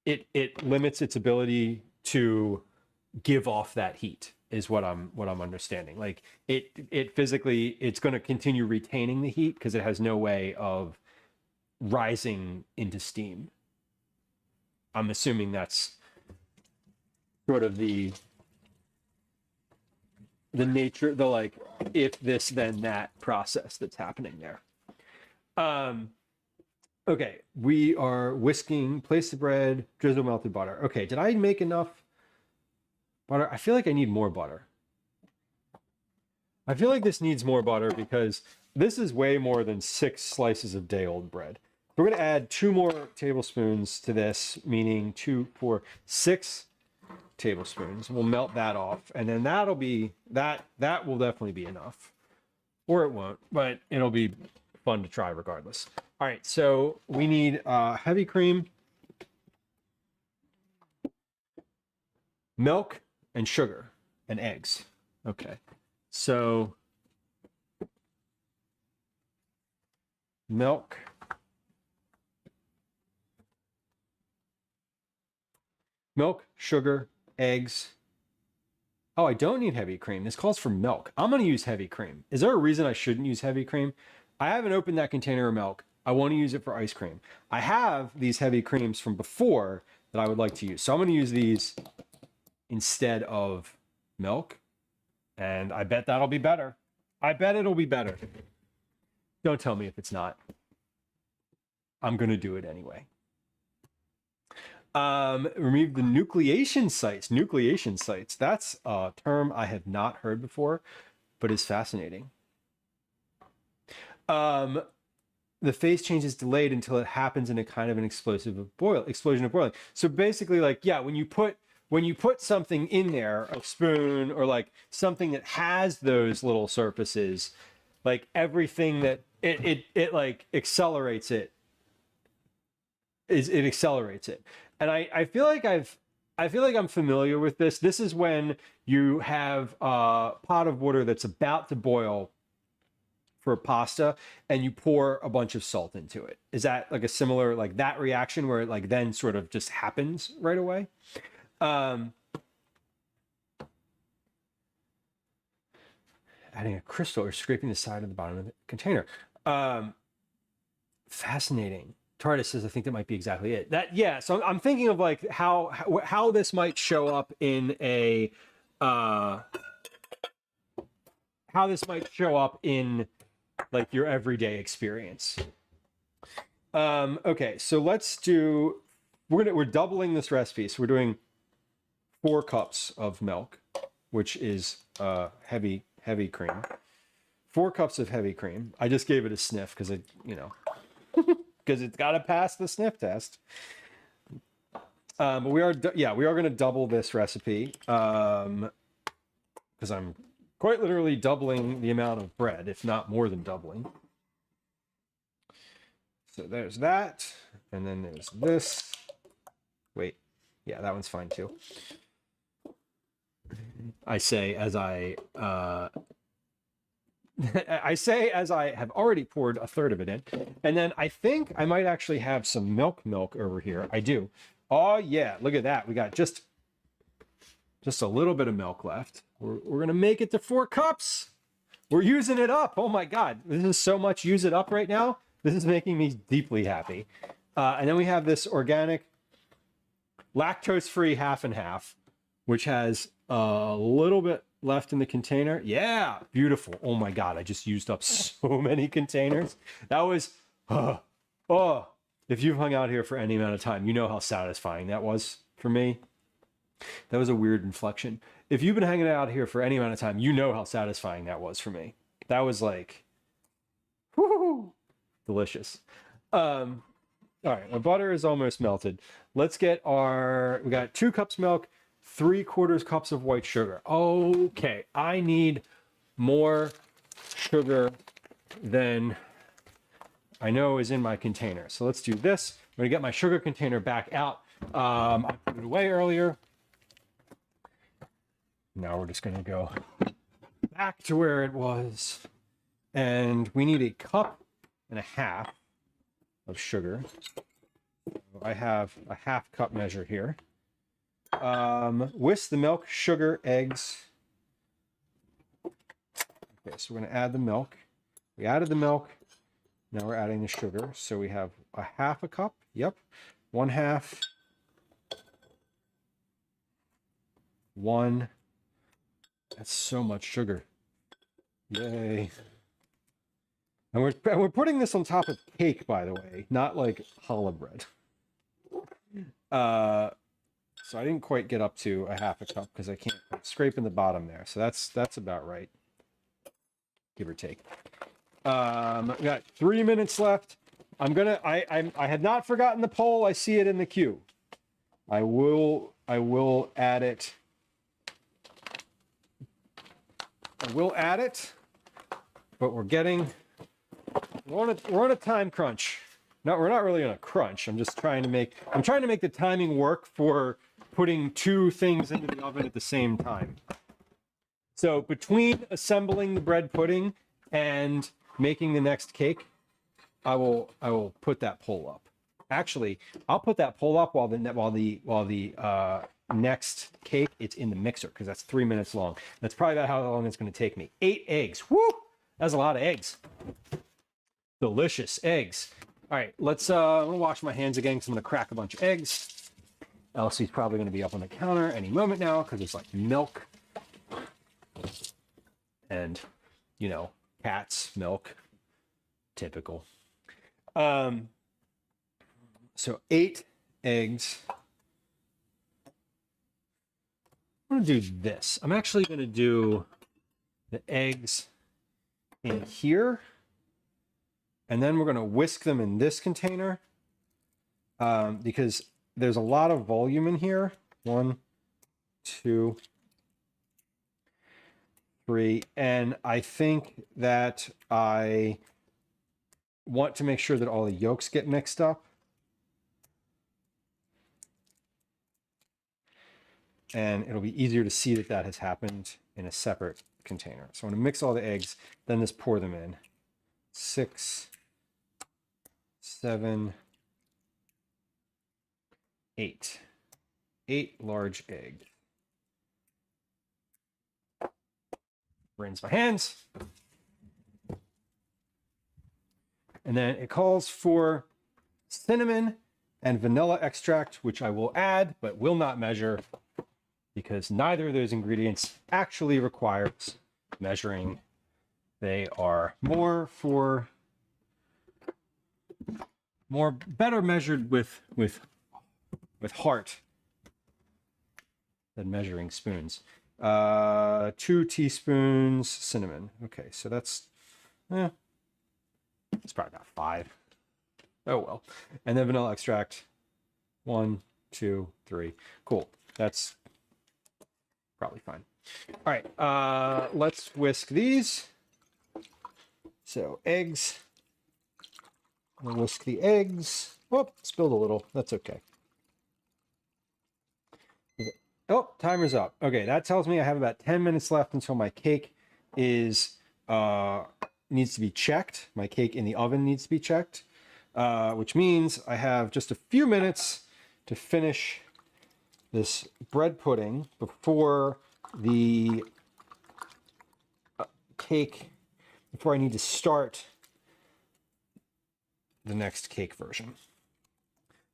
it limits its ability to give off that heat, is what I'm understanding. Like it physically, it's going to continue retaining the heat because it has no way of rising into steam. I'm assuming that's sort of the nature, the like if this then that process that's happening there. Okay, we are whisking, place the bread, drizzle melted butter. Okay, did I make enough butter? I feel like I need more butter. I feel like this needs more butter because this is way more than 6 slices of day-old bread. We're going to add 2 more tablespoons to this, meaning 2, 4, 6 tablespoons. We'll melt that off, and then that'll be that will definitely be enough, or it won't, but it'll be fun to try regardless. All right, so we need heavy cream, milk, and sugar, and eggs. Okay, so milk, sugar, eggs. Oh, I don't need heavy cream. This calls for milk. I'm going to use heavy cream. Is there a reason I shouldn't use heavy cream? I haven't opened that container of milk. I want to use it for ice cream. I have these heavy creams from before that I would like to use. So I'm going to use these instead of milk. And I bet that'll be better. I bet it'll be better. Don't tell me if it's not. I'm going to do it anyway. Remove the nucleation sites. Nucleation sites. That's a term I have not heard before, but is fascinating. The phase change is delayed until it happens in a kind of an explosion of boiling. So basically, like, yeah, when you put something in there, a spoon or like something that has those little surfaces, like everything that it like accelerates it. It accelerates it. And I feel like I'm familiar with this. This is when you have a pot of water that's about to boil for pasta and you pour a bunch of salt into it. Is that like a similar, like that reaction where it like then sort of just happens right away? Adding a crystal or scraping the side of the bottom of the container. Fascinating. Tardis says, I think that might be exactly it. That, yeah. So I'm thinking of like how this might show up in a, how this might show up in like your everyday experience. Okay, so let's do, we're doubling this recipe. So we're doing 4 cups of milk, which is heavy cream. 4 cups of heavy cream. I just gave it a sniff because because it's got to pass the sniff test. But we are going to double this recipe because I'm quite literally doubling the amount of bread, if not more than doubling. So there's that, and then there's this. Wait, yeah, that one's fine too. I say as I have already poured a third of it in. And then I think I might actually have some milk over here. I do. Oh yeah, look at that. We got just a little bit of milk left. We're gonna make it to 4 cups. We're using it up. Oh my God, this is so much use it up right now. This is making me deeply happy. And then we have this organic lactose-free half and half, which has a little bit left in the container. Yeah, beautiful. Oh my God, I just used up so many containers. That was, if you've hung out here for any amount of time, you know how satisfying that was for me. That was a weird inflection. If you've been hanging out here for any amount of time, you know how satisfying that was for me. That was like, whoo, delicious. All right, my butter is almost melted. Let's get we got 2 cups milk, 3/4 cups of white sugar. Okay, I need more sugar than I know is in my container. So let's do this. I'm going to get my sugar container back out. I put it away earlier. Now we're just going to go back to where it was. And we need a cup and a half of sugar. I have a half cup measure here. Whisk the milk, sugar, eggs. Okay, so we're going to add the milk. We added the milk. Now we're adding the sugar. So we have a half a cup. Yep. 1/2. 1. That's so much sugar. Yay. And we're putting this on top of cake, by the way, not like challah bread. So I didn't quite get up to a half a cup because I can't scrape in the bottom there. So that's about right, give or take. We got 3 minutes left. I had not forgotten the poll. I see it in the queue. I will add it. I will add it, but we're on a time crunch. No, we're not really on a crunch. I'm trying to make the timing work for putting 2 things into the oven at the same time. So between assembling the bread pudding and making the next cake, I will put that poll up. Actually, I'll put that poll up while the next cake it's in the mixer, because that's 3 minutes long. That's probably about how long it's going to take me. 8 eggs. Woo! That's a lot of eggs. Delicious eggs. All right, I'm gonna wash my hands again because I'm gonna crack a bunch of eggs. Elsie's probably gonna be up on the counter any moment now because it's like milk. And, you know, cats, milk, typical. So 8 eggs. I'm gonna do this. I'm actually gonna do the eggs in here. And then we're going to whisk them in this container because there's a lot of volume in here. 1, 2, 3. And I think that I want to make sure that all the yolks get mixed up. And it'll be easier to see that that has happened in a separate container. So I'm going to mix all the eggs, then just pour them in. 6, 7, 8. 8 large eggs. Rinse my hands. And then it calls for cinnamon and vanilla extract, which I will add, but will not measure because neither of those ingredients actually requires measuring. They are better measured with heart than measuring spoons. 2 teaspoons cinnamon. Okay, so that's it's probably about 5. Oh well. And then vanilla extract. 1, 2, 3. Cool. That's probably fine. All right, let's whisk these. So eggs. We'll whisk the eggs. Whoop, spilled a little. That's okay. Oh, timer's up. Okay, that tells me I have about 10 minutes left until my cake is needs to be checked. My cake in the oven needs to be checked, which means I have just a few minutes to finish this bread pudding before the cake, before I need to start the next cake version.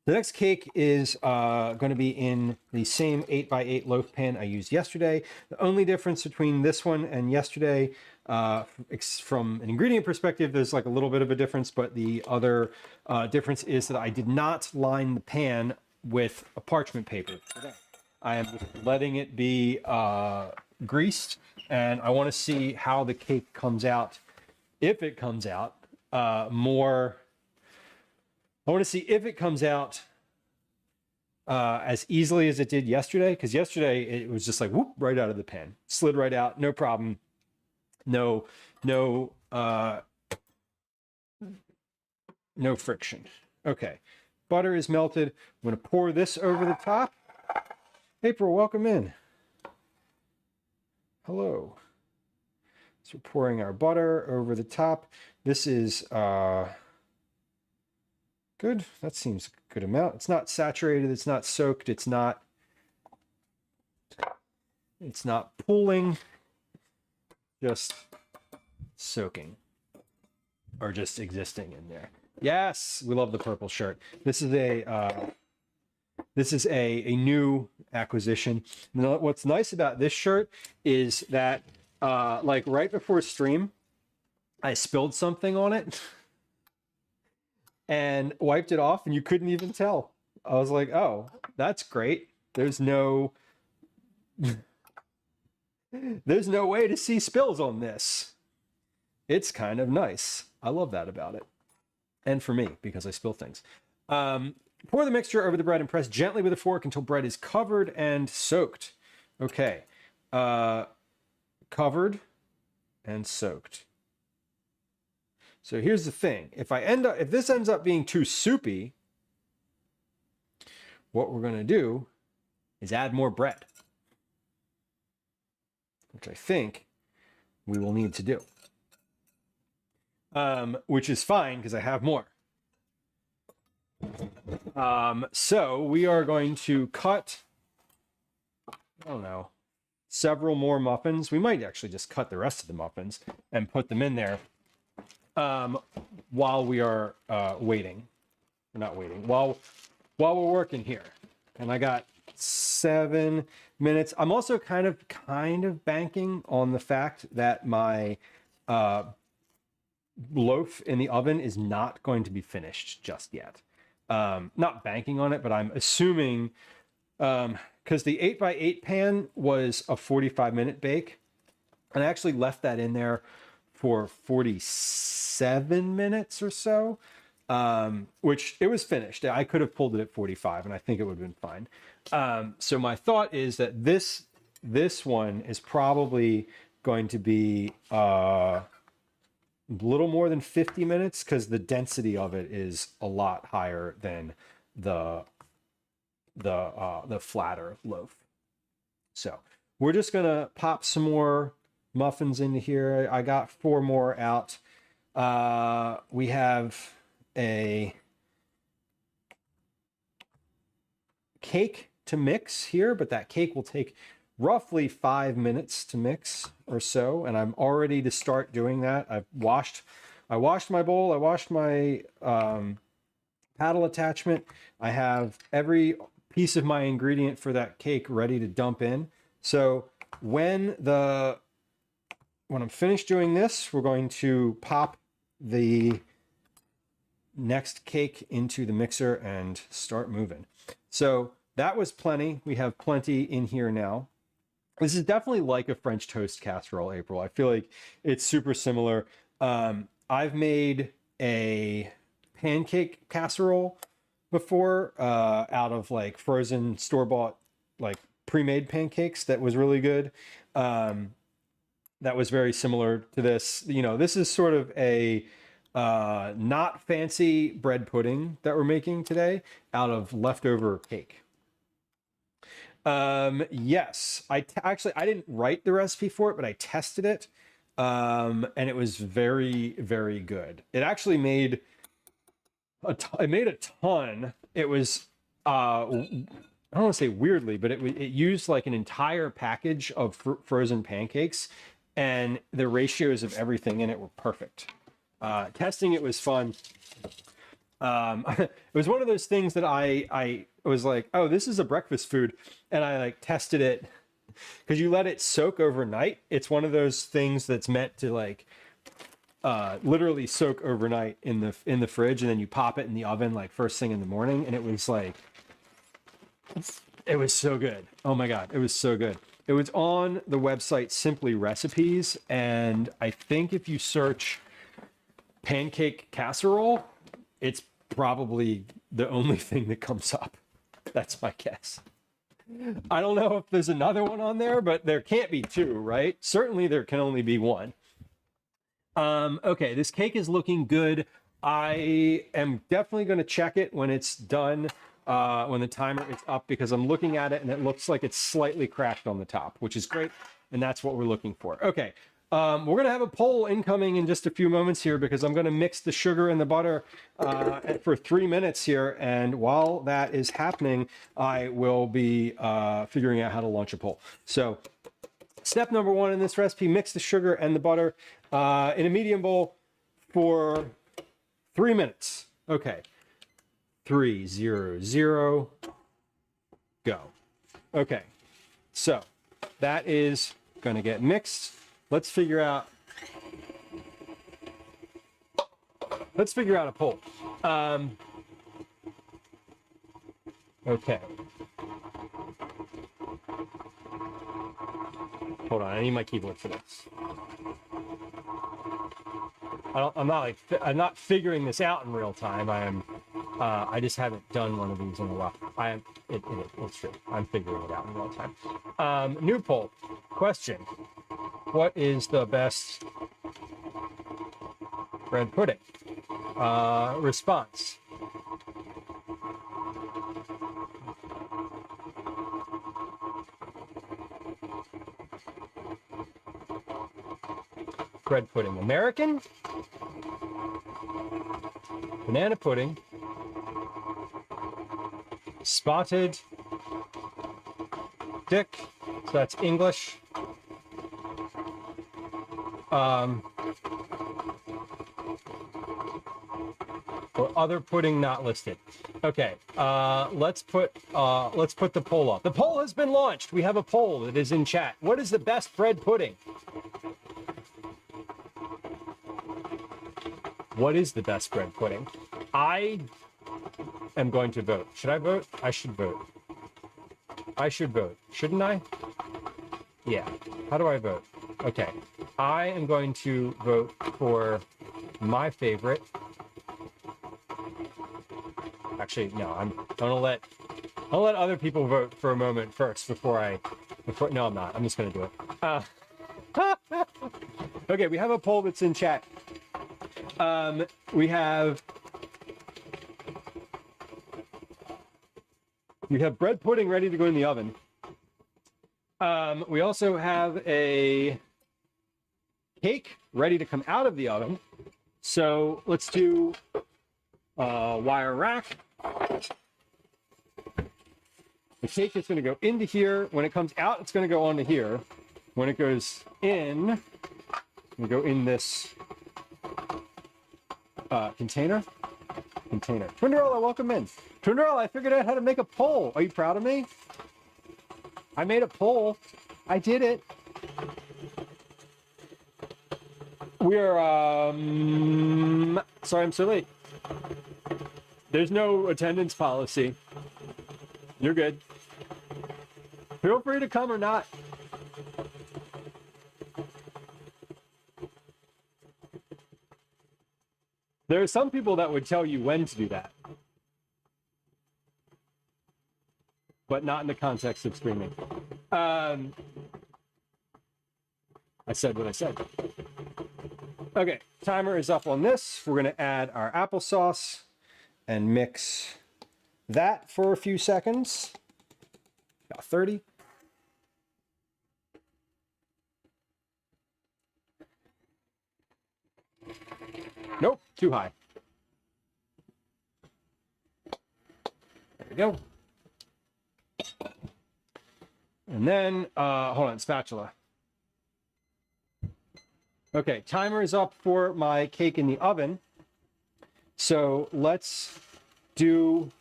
The next cake is going to be in the same 8x8 loaf pan I used yesterday. The only difference between this one and yesterday, from an ingredient perspective, there's like a little bit of a difference, but the other difference is that I did not line the pan with a parchment paper today. I am just letting it be greased, and I want to see how the cake comes out. If it comes out I want to see if it comes out as easily as it did yesterday, because yesterday it was just like whoop, right out of the pan, slid right out, no problem, no No friction. Okay. Butter is melted. I'm going to pour this over the top. April, welcome in. Hello. So we're pouring our butter over the top. This is good. That seems a good amount. It's not saturated. It's not soaked. It's not pooling. Just soaking or just existing in there. Yes, we love the purple shirt. This is a new acquisition. Now, what's nice about this shirt is that like right before stream, I spilled something on it and wiped it off, and you couldn't even tell. I was like, oh, that's great. There's no way to see spills on this. It's kind of nice. I love that about it. And for me, because I spill things. Pour the mixture over the bread and press gently with a fork until bread is covered and soaked. Okay. Covered and soaked. So here's the thing. If this ends up being too soupy, what we're going to do is add more bread, which I think we will need to do. Which is fine because I have more. So we are going to cut, I don't know, several more muffins. We might actually just cut the rest of the muffins and put them in there while we are waiting. Not waiting, while we're working here. And I got 7 minutes. I'm also kind of banking on the fact that my loaf in the oven is not going to be finished just yet. Not banking on it, but I'm assuming, because the 8x8 pan was a 45-minute bake, and I actually left that in there for 47 minutes or so, which it was finished. I could have pulled it at 45, and I think it would have been fine. So my thought is that this one is probably going to be a little more than 50 minutes because the density of it is a lot higher than the flatter loaf. So we're just gonna pop some more muffins into here. I got 4 more out. We have a cake to mix here, but that cake will take roughly 5 minutes to mix or so, and I'm all ready to start doing that. I washed my bowl, I washed my paddle attachment. I have every piece of my ingredient for that cake ready to dump in. So when I'm finished doing this, we're going to pop the next cake into the mixer and start moving. So that was plenty. We have plenty in here now. This is definitely like a French toast casserole, April. I feel like it's super similar. I've made a pancake casserole before out of like frozen store-bought like pre-made pancakes. That was really good. That was very similar to this. You know, this is sort of a not fancy bread pudding that we're making today out of leftover cake. Yes, I didn't write the recipe for it, but I tested it. And it was very, very good. It actually made a ton. It was, I don't want to say weirdly, but it used like an entire package of frozen pancakes, and the ratios of everything in it were perfect. Testing it was fun. It was one of those things that I was like, oh, this is a breakfast food. And I like tested it because you let it soak overnight. It's one of those things that's meant to like literally soak overnight in the fridge, and then you pop it in the oven like first thing in the morning. And it was like, it was so good. Oh my God, it was so good. It was on the website Simply Recipes, and I think if you search pancake casserole, it's probably the only thing that comes up. That's my guess. I don't know if there's another one on there, but there can't be two, right? Certainly there can only be one. Okay, this cake is looking good. I am definitely going to check it when it's done, when the timer is up, because I'm looking at it and it looks like it's slightly cracked on the top, which is great. And that's what we're looking for. Okay. We're going to have a poll incoming in just a few moments here because I'm going to mix the sugar and the butter for 3 minutes here. And while that is happening, I will be figuring out how to launch a poll. So step number 1 in this recipe, mix the sugar and the butter in a medium bowl for 3 minutes. Okay. 3, 0, 0, go. Okay. So that is going to get mixed. Let's figure out a poll. Okay. Hold on, I need my keyboard for this. I'm not figuring this out in real time. I just haven't done one of these in a while. It's true. I'm figuring it out in real time. New poll. Question. What is the best bread pudding? Response. Bread pudding. American, banana pudding, spotted dick, so that's English, or other pudding not listed. Okay, let's put the poll up. The poll has been launched. We have a poll that is in chat. What is the best bread pudding? What is the best bread pudding? I am going to vote. Should I vote? I should vote. I should vote. Shouldn't I? Yeah. How do I vote? Okay. I am going to vote for my favorite. Actually, no, I'm gonna let other people vote for a moment first no, I'm not. I'm just gonna do it. Okay, we have a poll that's in chat. We have bread pudding ready to go in the oven. We also have a cake ready to come out of the oven. So let's do wire rack. The cake is going to go into here. When it comes out, it's going to go onto here. When it goes in, we go in this container. Twinderella, welcome in. Twinderella, I figured out how to make a poll. Are you proud of me? I made a poll. I did it. We're sorry I'm so late. There's no attendance policy. You're good. Feel free to come or not. There are some people that would tell you when to do that, but not in the context of streaming. I said what I said. Okay, timer is up on this. We're going to add our applesauce and mix that for a few seconds. About 30. Nope, too high. There we go. And then, hold on, spatula. Okay, timer is up for my cake in the oven. So let's do,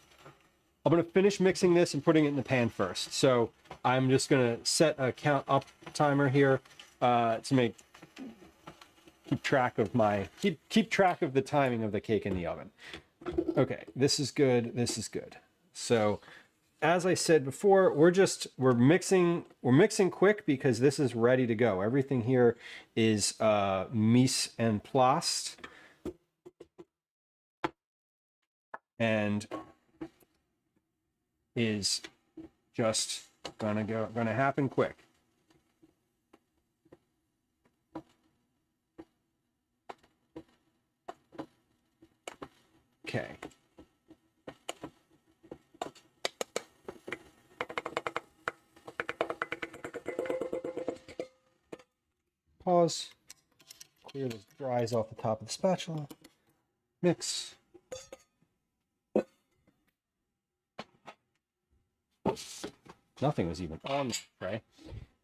I'm going to finish mixing this and putting it in the pan first. So I'm just going to set a count up timer here to keep track of the timing of the cake in the oven. Okay, this is good. This is good. So as I said before, we're mixing quick because this is ready to go. Everything here is mise en place. And is just gonna happen quick. Okay. Pause. Clear those dries off the top of the spatula. Mix. Nothing was even on the tray.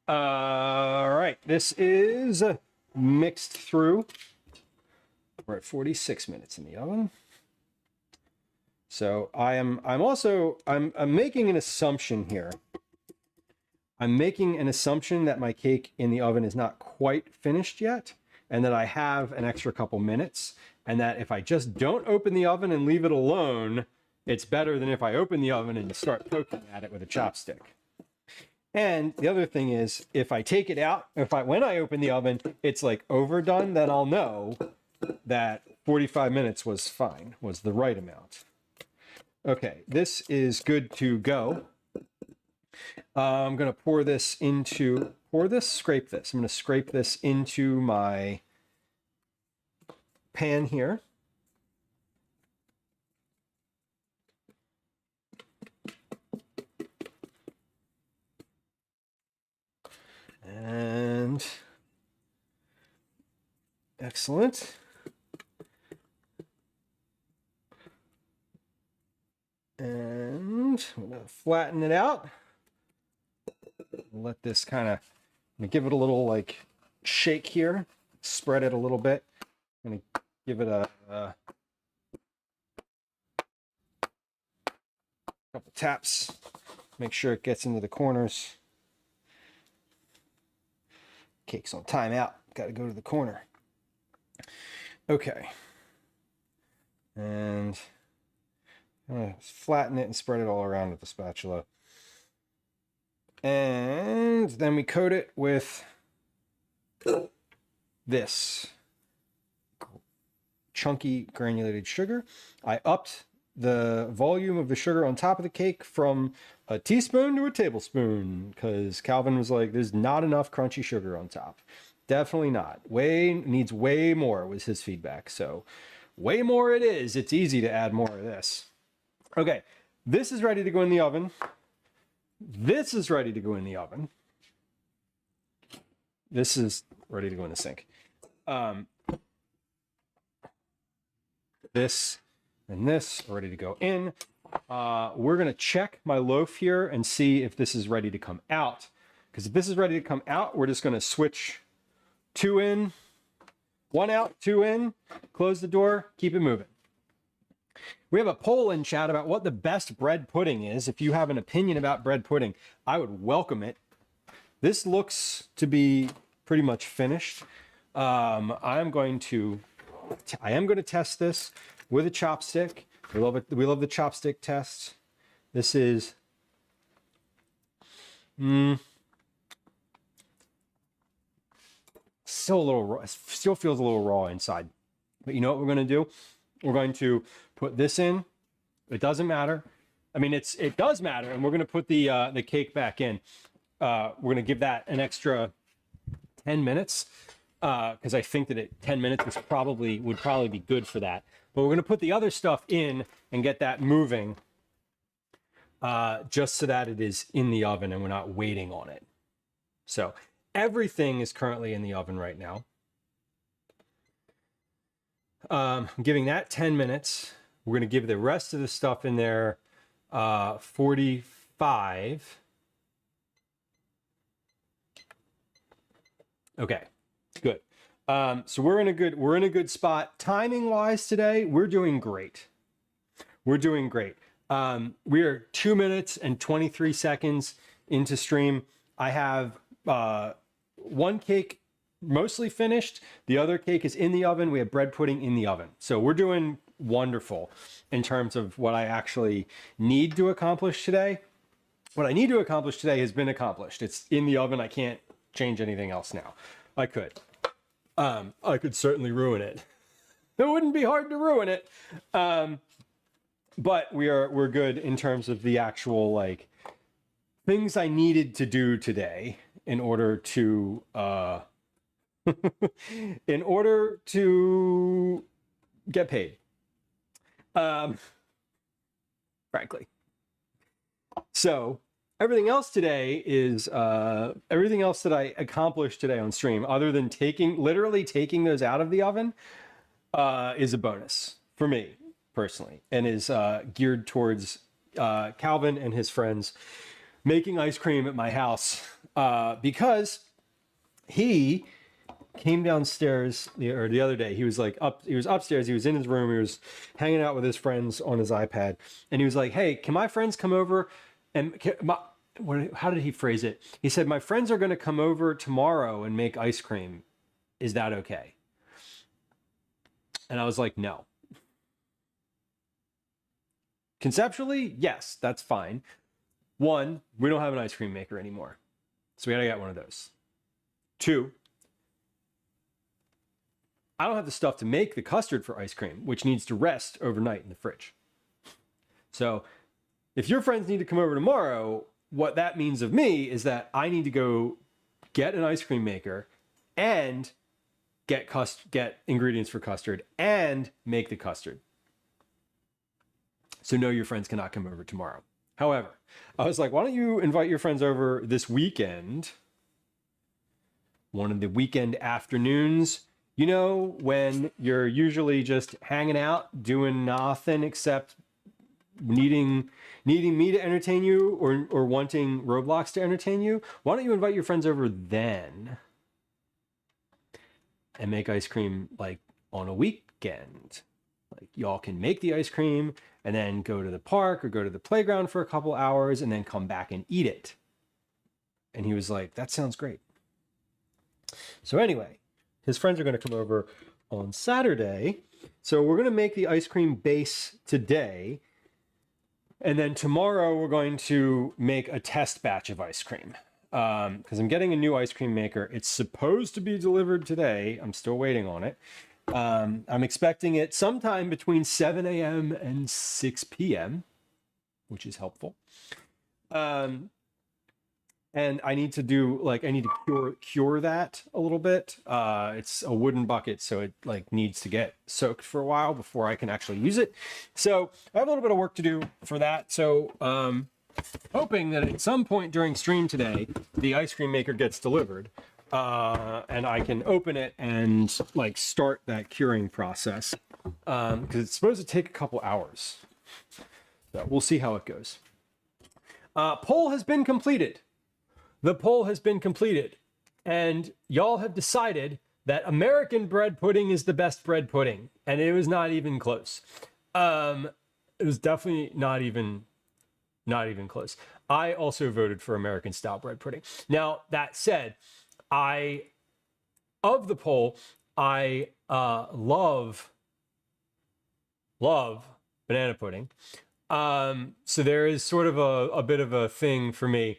All right, this is mixed through. We're at 46 minutes in the oven. So I'm making an assumption here. I'm making an assumption that my cake in the oven is not quite finished yet, and that I have an extra couple minutes, and that if I just don't open the oven and leave it alone, it's better than if I open the oven and start poking at it with a chopstick. And the other thing is, if I take it out, when I open the oven, it's like overdone, then I'll know that 45 minutes was fine, was the right amount. Okay, this is good to go. I'm going to scrape this. I'm going to scrape this into my pan here. And excellent. And I'm going to flatten it out. Let this kind of give it a little like shake here. Spread it a little bit. I'm going to give it a couple taps. Make sure it gets into the corners. Cake's on timeout. Got to go to the corner. Okay. And I'm going to flatten it and spread it all around with the spatula. And then we coat it with this chunky granulated sugar. I upped the volume of the sugar on top of the cake from a teaspoon to a tablespoon because Calvin was like, there's not enough crunchy sugar on top. Definitely not. Needs way more was his feedback. So way more it is. It's easy to add more of this. Okay, this is ready to go in the oven. This is ready to go in the oven. This is ready to go in the sink. This and this are ready to go in. We're going to check my loaf here and see if this is ready to come out. Because if this is ready to come out, we're just going to switch 2 in, 1 out, 2 in, close the door, keep it moving. We have a poll in chat about what the best bread pudding is. If you have an opinion about bread pudding, I would welcome it. This looks to be pretty much finished. I am going to test this with a chopstick. We love it. We love the chopstick test. This is still a little raw. It still feels a little raw inside. But you know what we're going to do? We're going to put this in. It doesn't matter. I mean, it does matter, and we're going to put the cake back in. We're going to give that an extra 10 minutes because I think that 10 minutes would probably be good for that. But we're going to put the other stuff in and get that moving just so that it is in the oven and we're not waiting on it. So everything is currently in the oven right now. I'm giving that 10 minutes. We're going to give the rest of the stuff in there 45. Okay, good. So we're in a good spot. Timing wise today, we're doing great. We're doing great. We are 2 minutes and 23 seconds into stream. I have one cake mostly finished. The other cake is in the oven. We have bread pudding in the oven. So we're doing wonderful in terms of what I actually need to accomplish today. What I need to accomplish today has been accomplished. It's in the oven. I can't change anything else now. I could certainly ruin it. It wouldn't be hard to ruin it. But we're good in terms of the actual like things I needed to do today in order to get paid. Frankly. So everything else today is everything else that I accomplished today on stream, other than literally taking those out of the oven, is a bonus for me personally, and is geared towards Calvin and his friends making ice cream at my house, because he came downstairs the other day. He was upstairs. He was in his room. He was hanging out with his friends on his iPad, and he was like, "Hey, can my friends come over?" And how did he phrase it? He said, "My friends are going to come over tomorrow and make ice cream. Is that okay?" And I was like, "No." Conceptually, yes, that's fine. One, we don't have an ice cream maker anymore, so we gotta get one of those. Two, I don't have the stuff to make the custard for ice cream, which needs to rest overnight in the fridge. So if your friends need to come over tomorrow, what that means of me is that I need to go get an ice cream maker and get ingredients for custard and make the custard. So no, your friends cannot come over tomorrow. However, I was like, why don't you invite your friends over this weekend? One of the weekend afternoons, you know, when you're usually just hanging out, doing nothing except needing me to entertain you, or wanting Roblox to entertain you. Why don't you invite your friends over then and make ice cream like on a weekend? Like, y'all can make the ice cream and then go to the park or go to the playground for a couple hours and then come back and eat it. And he was like, that sounds great. So anyway, his friends are going to come over on Saturday. So we're going to make the ice cream base today. And then tomorrow we're going to make a test batch of ice cream. Because I'm getting a new ice cream maker. It's supposed to be delivered today. I'm still waiting on it. I'm expecting it sometime between 7 a.m. and 6 p.m., which is helpful. And I need to cure that a little bit. It's a wooden bucket, so it needs to get soaked for a while before I can actually use it. So I have a little bit of work to do for that. So hoping that at some point during stream today, the ice cream maker gets delivered. And I can open it and start that curing process, because it's supposed to take a couple hours. So we'll see how it goes. Poll has been completed. The poll has been completed, and y'all have decided that American bread pudding is the best bread pudding, and it was not even close. It was definitely not even close. I also voted for American style bread pudding. Now, that said, of the poll, I love banana pudding. So there is sort of a bit of a thing for me.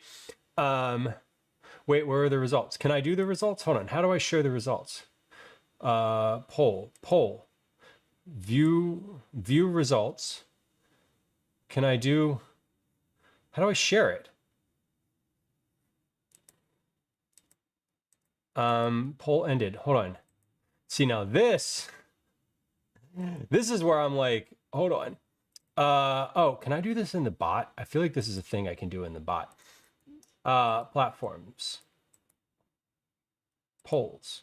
Wait, where are the results? Can I do the results? Hold on. How do I show the results? Poll, view results. How do I share it? Poll ended. Hold on. See, now this is where I'm like, hold on. Oh, can I do this in the bot? I feel like this is a thing I can do in the bot. Platforms. Polls.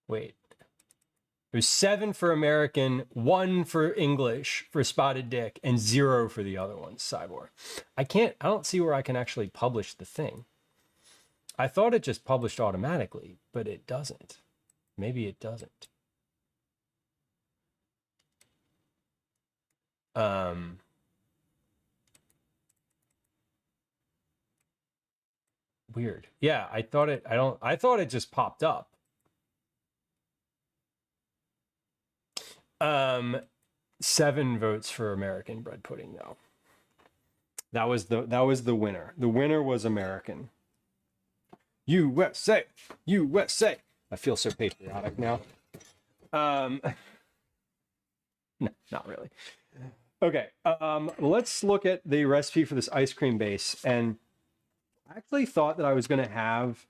Wait. There's 7 for American, 1 for English for Spotted Dick, and 0 for the other ones, Cyborg. I don't see where I can actually publish the thing. I thought it just published automatically, but it doesn't. Maybe it doesn't. Weird. Yeah, I thought it just popped up. 7 votes for American bread pudding, though. That was the winner. The winner was American. USA, USA. I feel so patriotic now. No, not really. Okay, let's look at the recipe for this ice cream base. And I actually thought that I was going to have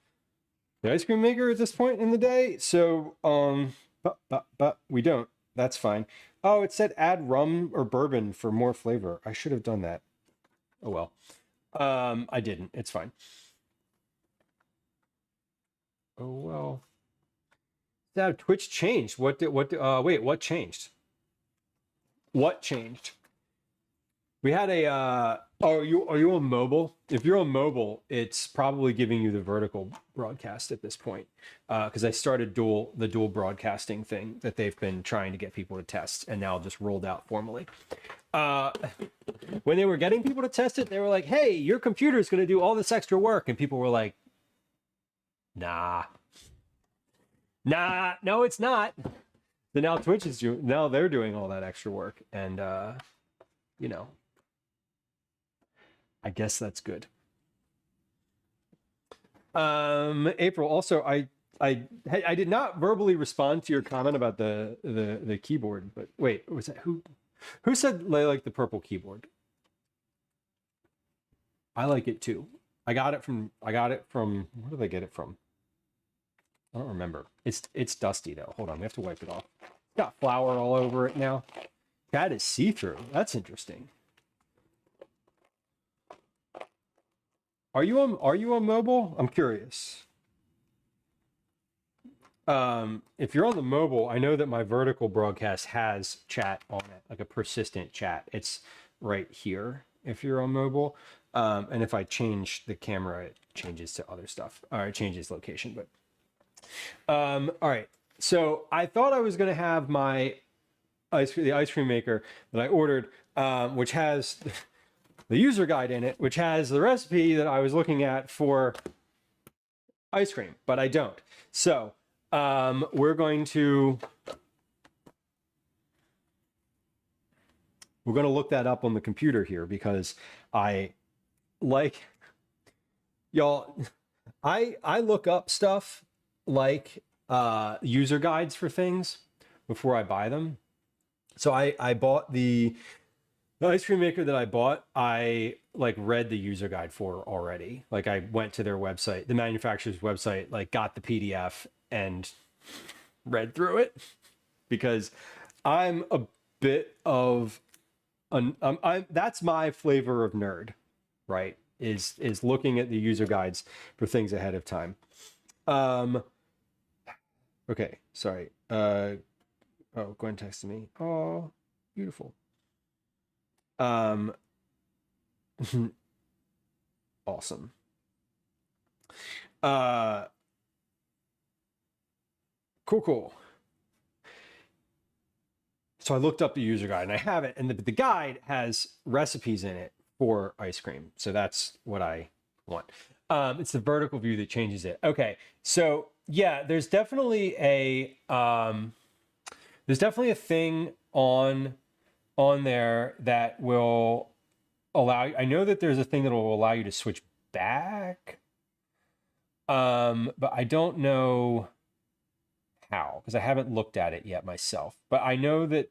the ice cream maker at this point in the day. So, but we don't. That's fine. Oh, it said add rum or bourbon for more flavor. I should have done that. Oh well. I didn't. It's fine. Oh well. Now Twitch changed. Wait, what changed? What changed? We had a are you on mobile? If you're on mobile, it's probably giving you the vertical broadcast at this point. Because I started the dual broadcasting thing that they've been trying to get people to test and now just rolled out formally. When they were getting people to test it, they were like, hey, your computer is going to do all this extra work. And people were like, nah, no, it's not. So now Twitch is doing, now they're doing all that extra work. And, you know, I guess that's good. April, also, I did not verbally respond to your comment about the keyboard, but wait, was that who said they like the purple keyboard? I like it too. I got it from where did I get it from? I don't remember. It's dusty though. Hold on, we have to wipe it off. It's got flour all over it now. That is see-through. That's interesting. Are you on mobile? I'm curious. If you're on the mobile, I know that my vertical broadcast has chat on it, like a persistent chat. It's right here if you're on mobile. And if I change the camera, it changes to other stuff. Or it changes location, but all right. So I thought I was gonna have the ice cream maker that I ordered, which has the user guide in it, which has the recipe that I was looking at for ice cream, but I don't. So we're going to look that up on the computer here because I like y'all. I look up stuff like user guides for things before I buy them. So I bought the ice cream maker that I bought. I like read the user guide for already. Like I went to their website, the manufacturer's website, like got the PDF and read through it because I'm a bit of that's my flavor of nerd, right? Is looking at the user guides for things ahead of time. Okay, sorry. Oh, Gwen texted me. Oh, beautiful. Awesome. Cool. So I looked up the user guide and I have it, and the guide has recipes in it for ice cream. So that's what I want. It's the vertical view that changes it. Okay, so yeah, there's definitely a thing on there that will allow you. I know that there's a thing that will allow you to switch back, but I don't know how because I haven't looked at it yet myself. But I know that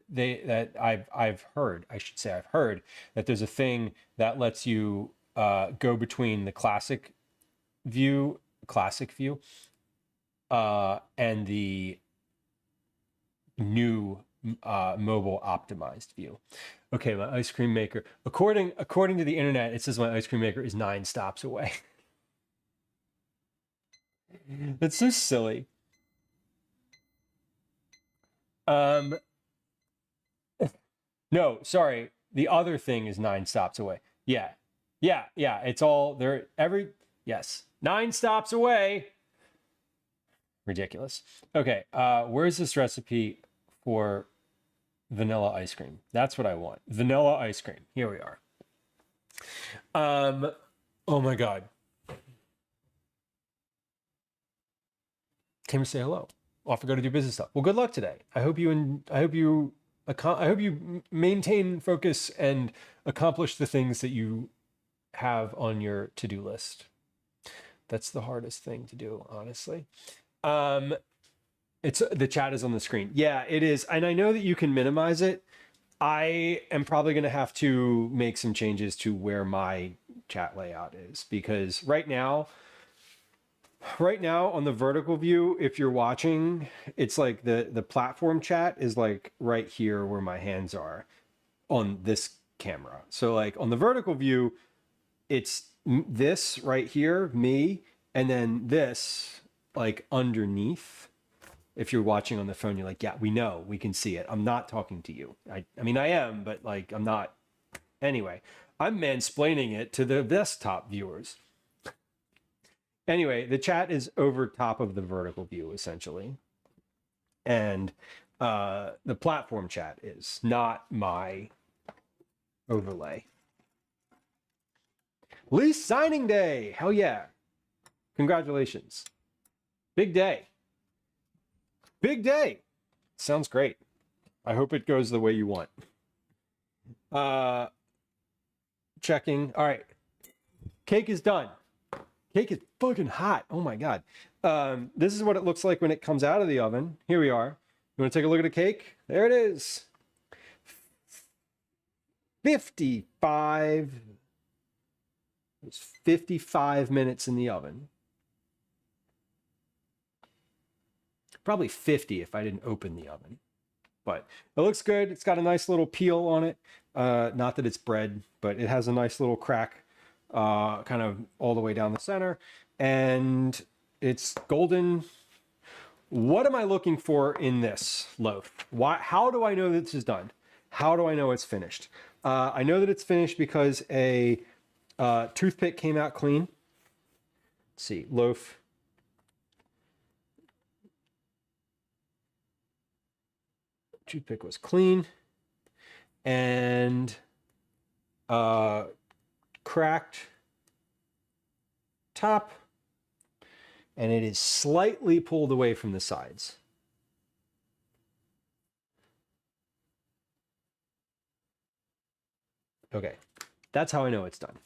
I've heard that there's a thing that lets you go between the classic view, and the new mobile optimized view. Okay, my ice cream maker. According to the internet, it says my ice cream maker is 9 stops away. That's so silly. No, sorry. The other thing is 9 stops away. Yeah. It's all there. Yes. 9 stops away. Ridiculous. Okay. Where's this recipe for vanilla ice cream? That's what I want. Vanilla ice cream. Here we are. Oh my God. Came to say hello. Off to go to do business stuff. Well, good luck today. I hope you maintain focus and accomplish the things that you have on your to-do list. That's the hardest thing to do, honestly. It's the chat is on the screen. Yeah, it is. And I know that you can minimize it. I am probably going to have to make some changes to where my chat layout is because right now Right now on the vertical view, if you're watching, it's like the platform chat is like right here where my hands are on this camera. So like on the vertical view, it's this right here, me, and then this like underneath. If you're watching on the phone, you're like, yeah, we know, we can see it. I'm not talking to you. I mean, I am, but like, I'm not. Anyway, I'm mansplaining it to the desktop viewers. Anyway, the chat is over top of the vertical view, essentially. And the platform chat is not my overlay. Lease signing day. Hell yeah. Congratulations. Big day. Big day. Sounds great. I hope it goes the way you want. Checking. All right. Cake is done. Cake is fucking hot. Oh my God. This is what it looks like when it comes out of the oven. Here we are. You want to take a look at the cake? There it is. 55. It's 55 minutes in the oven. Probably 50 if I didn't open the oven. But it looks good. It's got a nice little peel on it. Not that it's bread, but it has a nice little crack kind of all the way down the center. And it's golden. What am I looking for in this loaf? How do I know that this is done? How do I know it's finished? I know that it's finished because a toothpick came out clean. Let's see, loaf. Toothpick was clean and cracked top, and it is slightly pulled away from the sides. Okay, that's how I know it's done.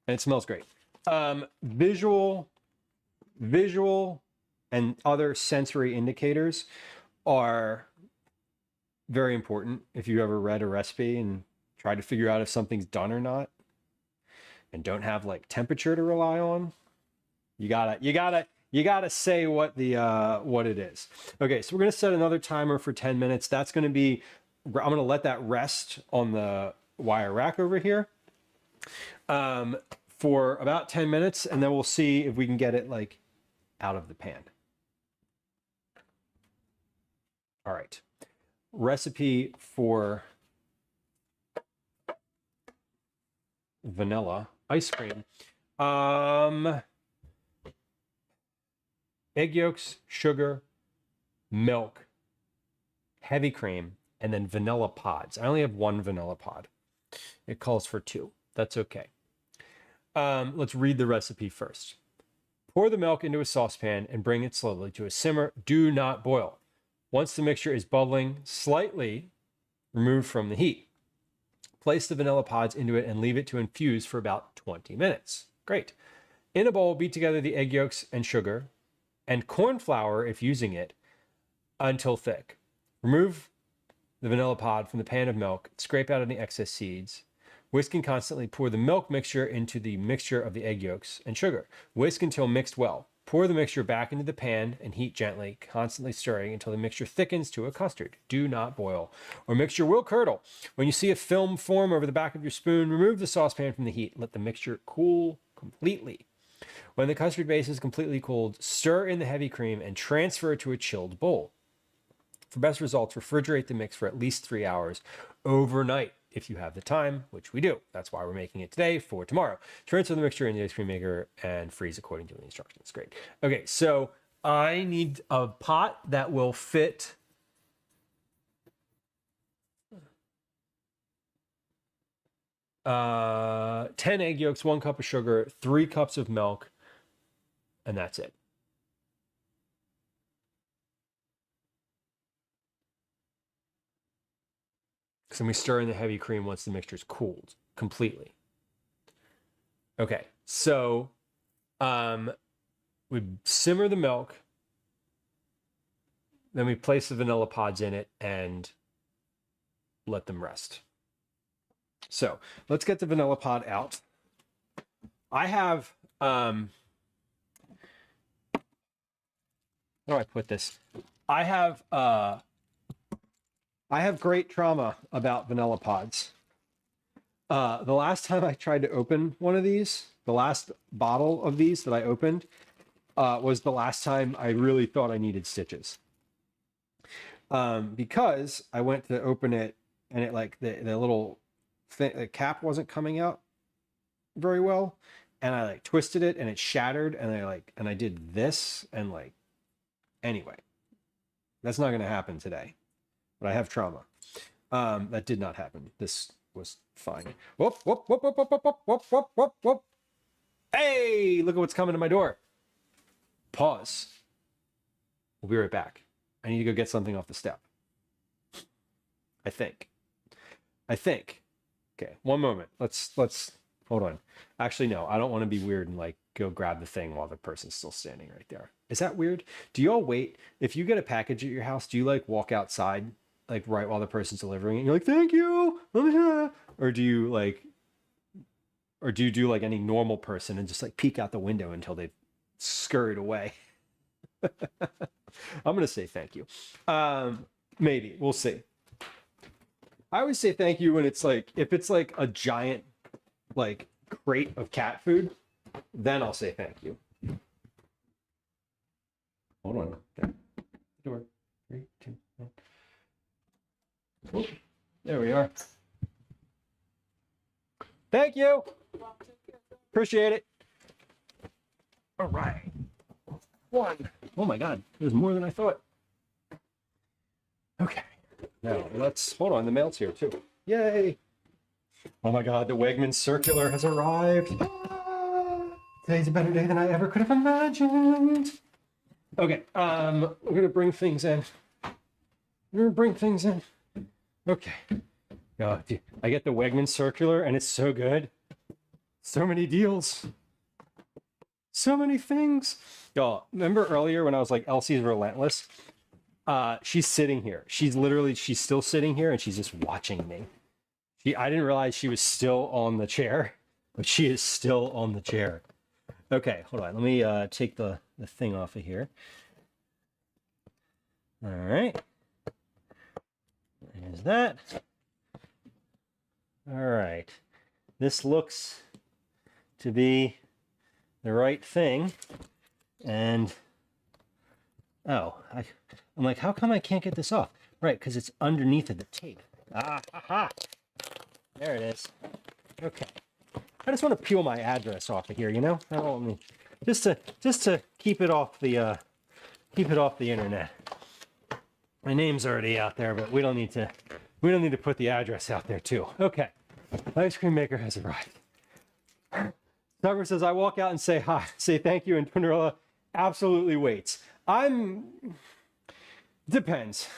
And it smells great. Visual and other sensory indicators are very important if you ever read a recipe and try to figure out if something's done or not and don't have like temperature to rely on. You gotta say what it is. Okay, so we're gonna set another timer for 10 minutes. That's gonna be, I'm gonna let that rest on the wire rack over here for about 10 minutes, and then we'll see if we can get it like out of the pan. All right. Recipe for vanilla ice cream. Egg yolks, sugar, milk, heavy cream, and then vanilla pods. I only have one vanilla pod. It calls for 2. That's okay. Let's read the recipe first. Pour the milk into a saucepan and bring it slowly to a simmer. Do not boil. Once the mixture is bubbling, slightly remove from the heat. Place the vanilla pods into it and leave it to infuse for about 20 minutes. Great. In a bowl, beat together the egg yolks and sugar and corn flour, if using it, until thick. Remove the vanilla pod from the pan of milk, scrape out any excess seeds. Whisk and constantly pour the milk mixture into the mixture of the egg yolks and sugar. Whisk until mixed well. Pour the mixture back into the pan and heat gently, constantly stirring until the mixture thickens to a custard. Do not boil, or mixture will curdle. When you see a film form over the back of your spoon, remove the saucepan from the heat. Let the mixture cool completely. When the custard base is completely cooled, stir in the heavy cream and transfer it to a chilled bowl. For best results, refrigerate the mix for at least 3 hours overnight if you have the time, which we do. That's why we're making it today for tomorrow. Transfer the mixture in the ice cream maker and freeze according to the instructions. Great. Okay, so I need a pot that will fit 10 egg yolks, 1 cup of sugar, 3 cups of milk, and that's it. So we stir in the heavy cream once the mixture is cooled completely. Okay, so we simmer the milk, then we place the vanilla pods in it and let them rest. So let's get the vanilla pod out. I have how do I put this? I have great trauma about vanilla pods. The last time I tried to open one of these, the last bottle of these that I opened, was the last time I really thought I needed stitches. Because I went to open it and it like the little thing, the cap wasn't coming out very well, and I like twisted it and it shattered, and I did this, and like, anyway, that's not going to happen today, but I have trauma. That did not happen. This was fine. Whoop, whoop, whoop, whoop, whoop, whoop, whoop, whoop, whoop, whoop. Hey, look at what's coming to my door. Pause. We'll be right back. I need to go get something off the step. I think. Okay, one moment. Let's hold on. Actually, no, I don't want to be weird and like go grab the thing while the person's still standing right there. Is that weird? Do y'all wait? If you get a package at your house, do you like walk outside like right while the person's delivering it? And you're like, thank you. Or do you do like any normal person and just like peek out the window until they've scurried away? I'm going to say thank you. Maybe. We'll see. I always say thank you when it's like, if it's like a giant like crate of cat food, then I'll say thank you. Hold on. Okay. Door. 3, 2, 1. Oop. There we are. Thank you. Appreciate it. All right. 1. Oh my God, there's more than I thought. Okay. Now let's hold on. The mail's here too. Yay. Oh my God, the Wegmans circular has arrived. Today's a better day than I ever could have imagined. Okay, we're gonna bring things in. Okay. I get the Wegmans circular and it's so good. So many deals. So many things. Y'all, remember earlier when I was like, Elsie's relentless? She's sitting here. She's still sitting here and she's just watching me. I didn't realize she was still on the chair, but she is still on the chair. Okay, hold on. Let me take the thing off of here. All right. There's that. All right. This looks to be the right thing. And I'm like, how come I can't get this off? Right, because it's underneath of the tape. Ah, ha, ha. There it is. Okay. I just want to peel my address off of here, you know? I don't want me just to keep it off the internet. My name's already out there, but we don't need to put the address out there too. Okay. Ice cream maker has arrived. Tucker says, I walk out and say hi, say thank you, and Twinderella absolutely waits. Depends.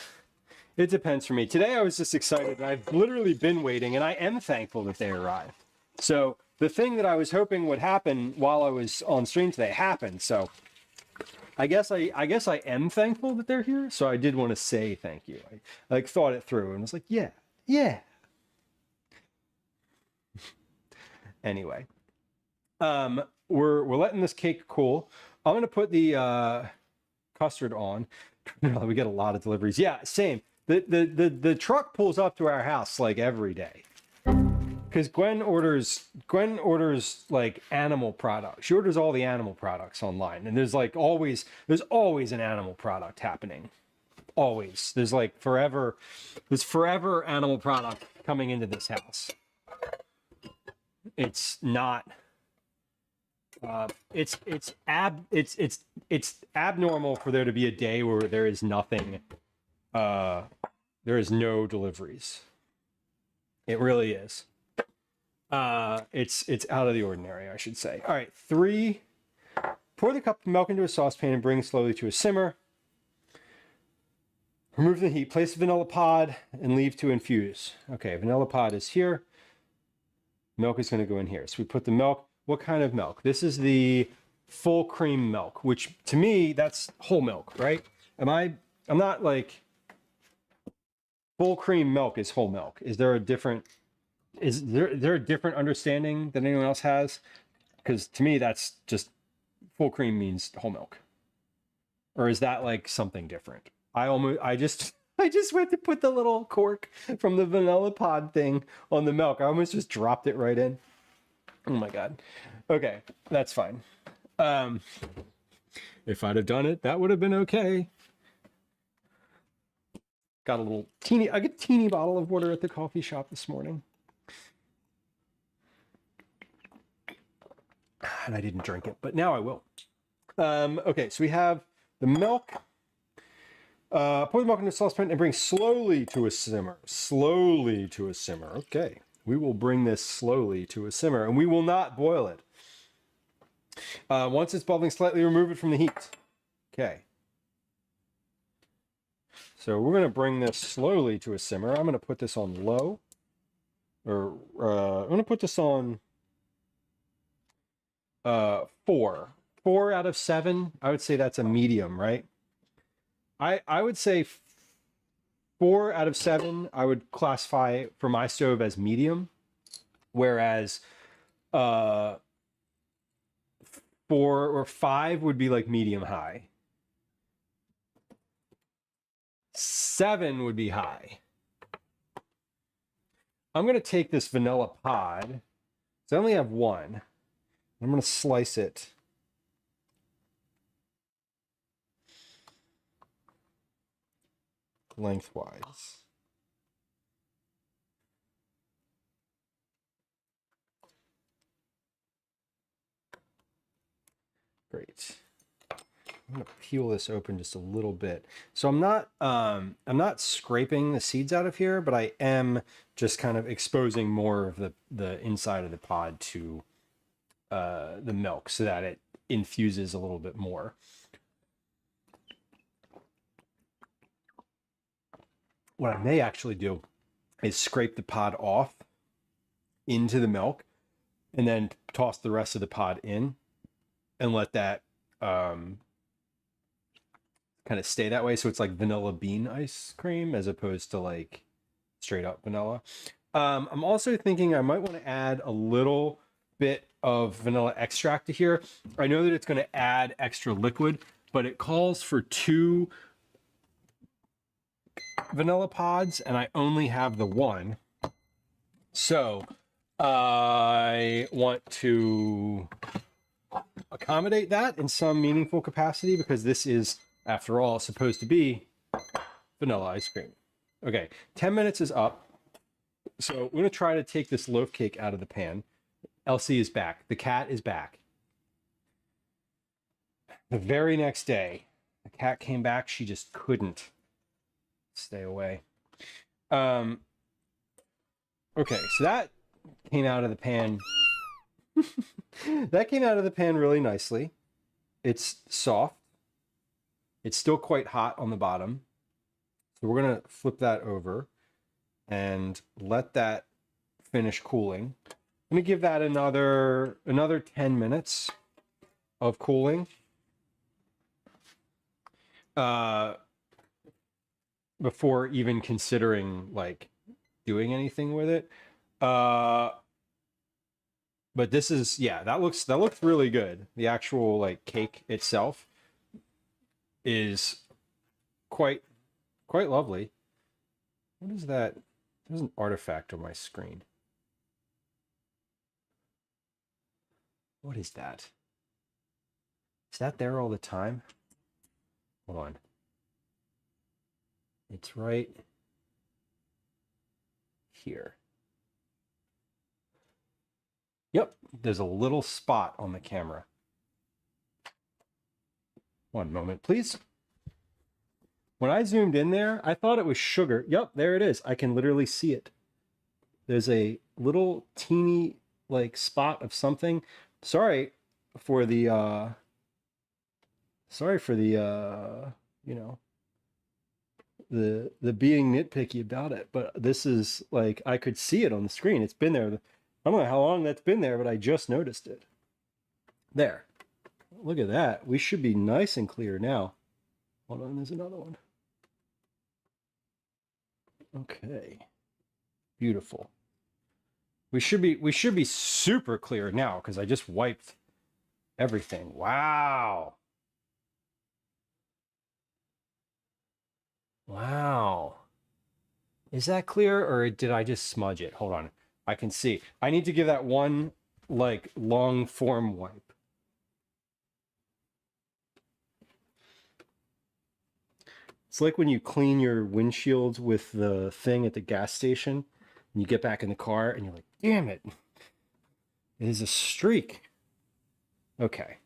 It depends for me. Today I was just excited. I've literally been waiting, and I am thankful that they arrived. So the thing that I was hoping would happen while I was on stream today happened. So I guess I am thankful that they're here. So I did want to say thank you. I like thought it through and was like, yeah. Anyway, we're letting this cake cool. I'm gonna put the custard on. We get a lot of deliveries. Yeah, same. The truck pulls up to our house like every day. Because Gwen orders like animal products. She orders all the animal products online, and there's always an animal product happening. Always. There's forever animal product coming into this house. It's not. It's abnormal for there to be a day where there is nothing. There is no deliveries. It really is. It's out of the ordinary, I should say. All right, 3. Pour the cup of milk into a saucepan and bring slowly to a simmer. Remove the heat. Place the vanilla pod and leave to infuse. Okay, vanilla pod is here. Milk is going to go in here. So we put the milk. What kind of milk? This is the full cream milk, which to me, that's whole milk, right? I'm not like full cream milk is whole milk. Is there a different understanding that anyone else has? Because to me, that's just full cream means whole milk. Or is that like something different? I just went to put the little cork from the vanilla pod thing on the milk. I almost just dropped it right in. Oh my God. Okay, that's fine. If I'd have done it, that would have been okay. Got a little teeny, I got a teeny bottle of water at the coffee shop this morning. And I didn't drink it, but now I will. Okay, so we have the milk. Pour the milk into a saucepan and bring slowly to a simmer. Slowly to a simmer. Okay, we will bring this slowly to a simmer, and we will not boil it. Once it's bubbling slightly, remove it from the heat. Okay. So we're going to bring this slowly to a simmer. I'm going to put this on low. Or I'm going to put this on 4. 4 out of 7. I would say that's a medium, right? I would say 4 out of 7 I would classify for my stove as medium, whereas 4 or 5 would be like medium high. 7 would be high. I'm going to take this vanilla pod. So I only have one. I'm going to slice it. Lengthwise. Great. I'm going to peel this open just a little bit. So I'm not scraping the seeds out of here, but I am just kind of exposing more of the inside of the pod to the milk so that it infuses a little bit more. What I may actually do is scrape the pod off into the milk and then toss the rest of the pod in and let that kind of stay that way. So it's like vanilla bean ice cream as opposed to like straight up vanilla. I'm also thinking I might want to add a little bit of vanilla extract to here. I know that it's going to add extra liquid, but it calls for 2 vanilla pods and I only have the 1. So I want to accommodate that in some meaningful capacity because this is, after all, supposed to be vanilla ice cream. Okay, 10 minutes is up. So I'm going to try to take this loaf cake out of the pan. Elsie is back. The cat is back. The very next day, the cat came back. She just couldn't stay away. Okay, so that came out of the pan. That came out of the pan really nicely. It's soft. It's still quite hot on the bottom. So we're going to flip that over and let that finish cooling. I'm going to give that another 10 minutes of cooling. Before even considering like doing anything with it. But this is, yeah, that looks really good. The actual like cake itself is quite lovely. What is that? There's an artifact on my screen. What is that? Is that there all the time? Hold on. It's right here. Yep, there's a little spot on the camera. One moment, please. When I zoomed in there, I thought it was sugar. Yep, there it is. I can literally see it. There's a little teeny like spot of something. Sorry for the you know, the being nitpicky about it, but this is like, I could see it on the screen. It's been there. I don't know how long that's been there, but I just noticed it. There. Look at that. We should be nice and clear now. Hold on, there's another one. Okay. Beautiful. We should be super clear now because I just wiped everything. Wow. Wow. Is that clear or did I just smudge it? Hold on. I can see. I need to give that one like long form wipe. It's like when you clean your windshield with the thing at the gas station and you get back in the car and you're like, damn it. It is a streak. Okay.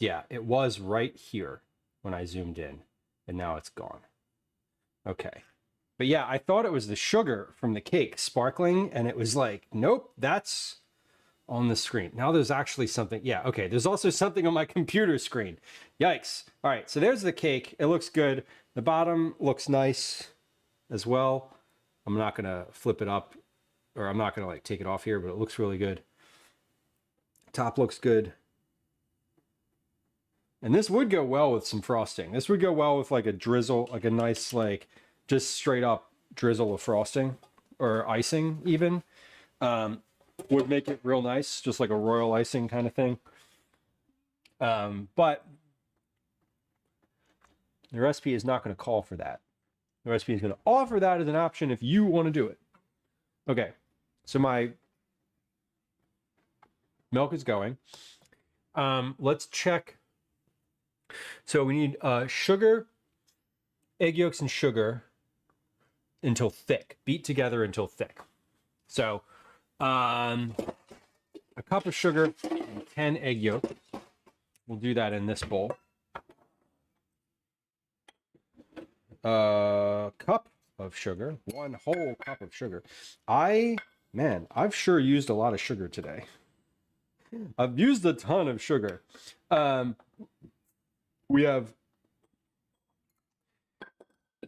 Yeah, it was right here when I zoomed in, and now it's gone. Okay. But yeah, I thought it was the sugar from the cake sparkling, and it was like, nope, that's on the screen. Now there's actually something. Yeah, okay. There's also something on my computer screen. Yikes. All right, so there's the cake. It looks good. The bottom looks nice as well. I'm not going to flip it up, or I'm not going to like take it off here, but it looks really good. Top looks good. And this would go well with some frosting. This would go well with like a drizzle, like a nice, like just straight up drizzle of frosting or icing even. Would make it real nice, just like a royal icing kind of thing. But the recipe is not going to call for that. The recipe is going to offer that as an option if you want to do it. Okay, so my milk is going. Let's check. So we need sugar, egg yolks, and sugar until thick. Beat together until thick. So a cup of sugar and 10 egg yolks. We'll do that in this bowl. A cup of sugar, one whole cup of sugar. I've sure used a lot of sugar today. I've used a ton of sugar.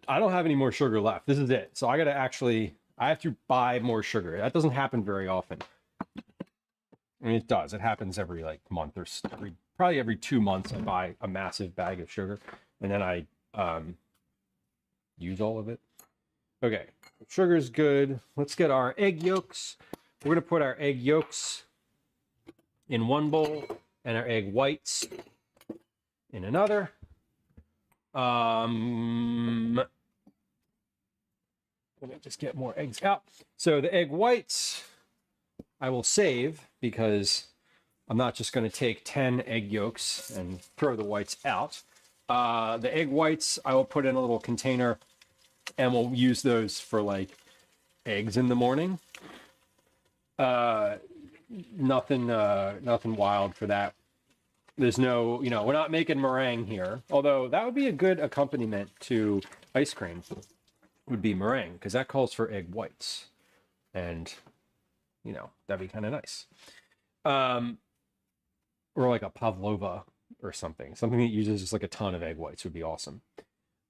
I don't have any more sugar left. This is it. So I have to buy more sugar. That doesn't happen very often. I mean, it does. It happens every like month or probably every 2 months. I buy a massive bag of sugar and then I use all of it. Okay, sugar's good. Let's get our egg yolks. We're gonna put our egg yolks in one bowl and our egg whites in another. Let me just get more eggs out. So the egg whites I will save because I'm not just going to take 10 egg yolks and throw the whites out. The egg whites I will put in a little container and we'll use those for like eggs in the morning. Nothing wild for that. There's no, we're not making meringue here. Although that would be a good accompaniment to ice cream, would be meringue, because that calls for egg whites. And, that'd be kind of nice. Or like a pavlova or something. Something that uses just like a ton of egg whites would be awesome.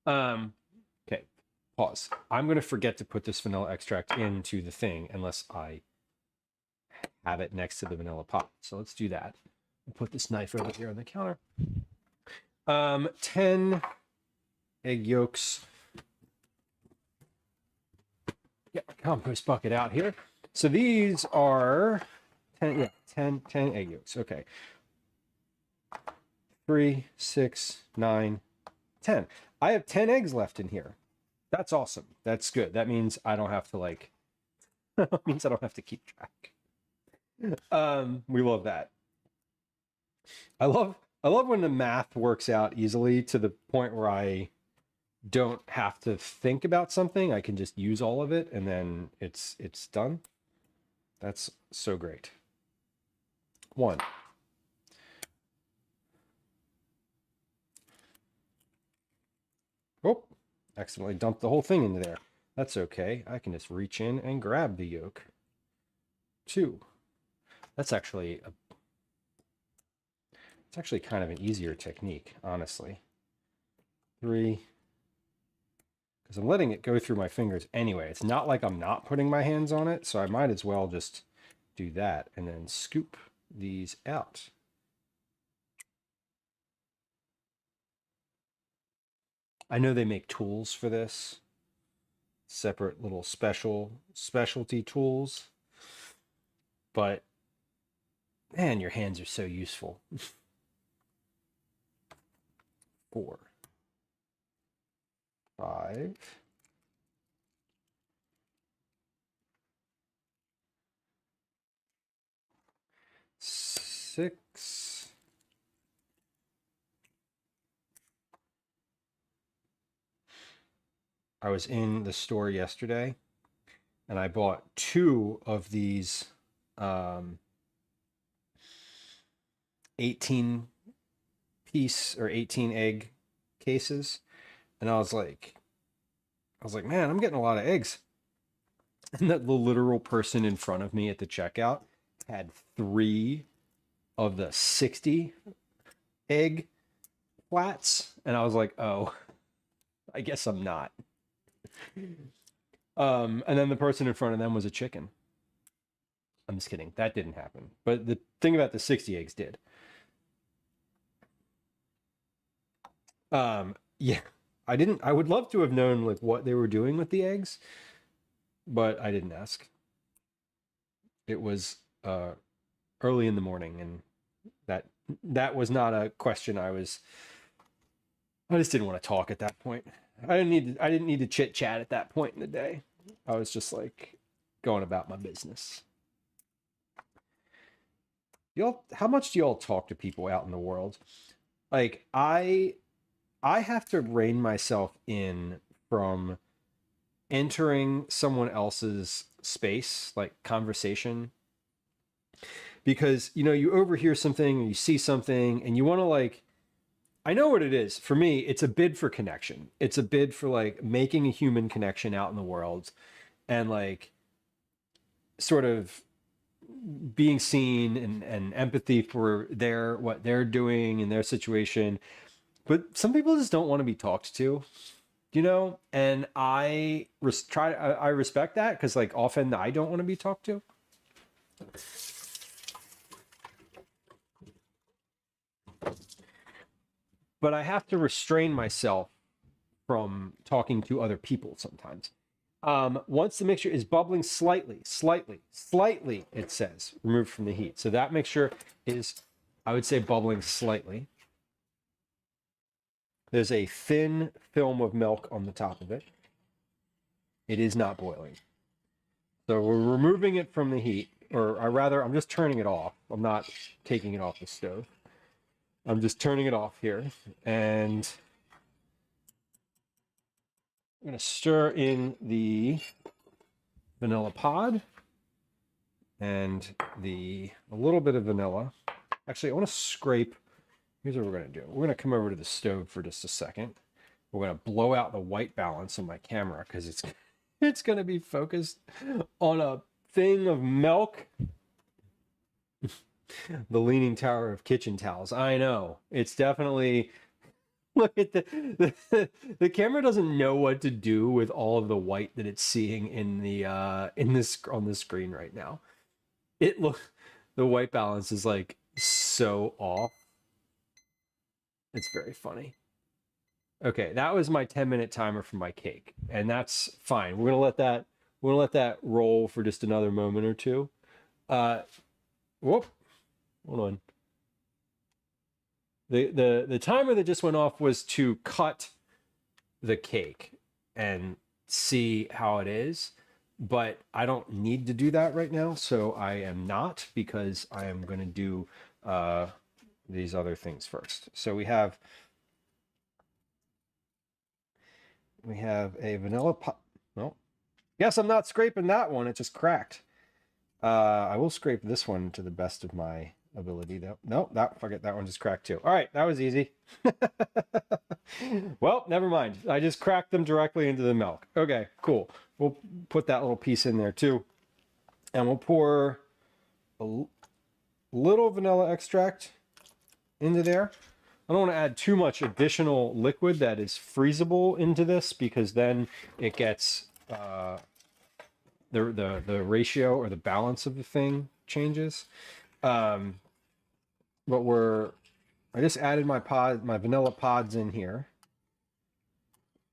Okay, pause. I'm going to forget to put this vanilla extract into the thing unless I have it next to the vanilla pop. So let's do that. I'll put this knife over here on the counter. 10 egg yolks. Get my compost bucket out here. So these are 10 egg yolks. Okay. 3, 6, 9, 10. I have 10 eggs left in here. That's awesome. That's good. That means I don't have to means I don't have to keep track. We love that. I love when the math works out easily to the point where I don't have to think about something. I can just use all of it and then it's done. That's so great. 1. Oh, accidentally dumped the whole thing into there. That's okay. I can just reach in and grab the yolk. 2. That's actually it's actually kind of an easier technique, honestly. 3. Because I'm letting it go through my fingers anyway. It's not like I'm not putting my hands on it, so I might as well just do that and then scoop these out. I know they make tools for this. Separate little specialty tools. But man, your hands are so useful. 4, 5, 6. I was in the store yesterday and I bought 2 of these 18 piece or 18 egg cases. And I was like, man, I'm getting a lot of eggs. And that the literal person in front of me at the checkout had 3 of the 60 egg flats. And I was like, oh, I guess I'm not. And then the person in front of them was a chicken. I'm just kidding. That didn't happen. But the thing about the 60 eggs did. Yeah, I would love to have known like what they were doing with the eggs, but I didn't ask. It was early in the morning, and that was not a question I just didn't want to talk at that point. I didn't need to chit chat at that point in the day. I was just like going about my business. How much do y'all talk to people out in the world? Like I have to rein myself in from entering someone else's space, like conversation, because you overhear something or you see something and you want to like, I know what it is. For me, it's a bid for connection. It's a bid for like making a human connection out in the world and like sort of being seen and empathy for what they're doing in their situation. But some people just don't want to be talked to, and I respect that because like often I don't want to be talked to. But I have to restrain myself from talking to other people sometimes. Once the mixture is bubbling slightly, it says, removed from the heat. So that mixture is, I would say, bubbling slightly. There's a thin film of milk on the top of it. It is not boiling. So we're removing it from the heat, or rather, I'm just turning it off. I'm not taking it off the stove. I'm just turning it off here, and I'm going to stir in the vanilla pod and a little bit of vanilla. Actually, I want to scrape. Here's what we're going to do. We're going to come over to the stove for just a second. We're going to blow out the white balance on my camera because it's going to be focused on a thing of milk. The Leaning Tower of kitchen towels. I know. It's definitely... Look at the camera doesn't know what to do with all of the white that it's seeing on the screen right now. The white balance is like so off. It's very funny. Okay, that was my 10-minute timer for my cake, and that's fine. We're gonna let that roll for just another moment or two. Whoop, hold on. The timer that just went off was to cut the cake and see how it is, but I don't need to do that right now, so I am not, because I am going to do these other things first. So we have a vanilla pop. No, guess I'm not scraping that one. It just cracked. I will scrape this one to the best of my ability though. No, forget that one just cracked too. All right, that was easy. Well, never mind. I just cracked them directly into the milk. Okay, cool. We'll put that little piece in there too. And we'll pour a little vanilla extract into there. I don't want to add too much additional liquid that is freezable into this, because then it gets the ratio or the balance of the thing changes. But I just added my vanilla pods in here,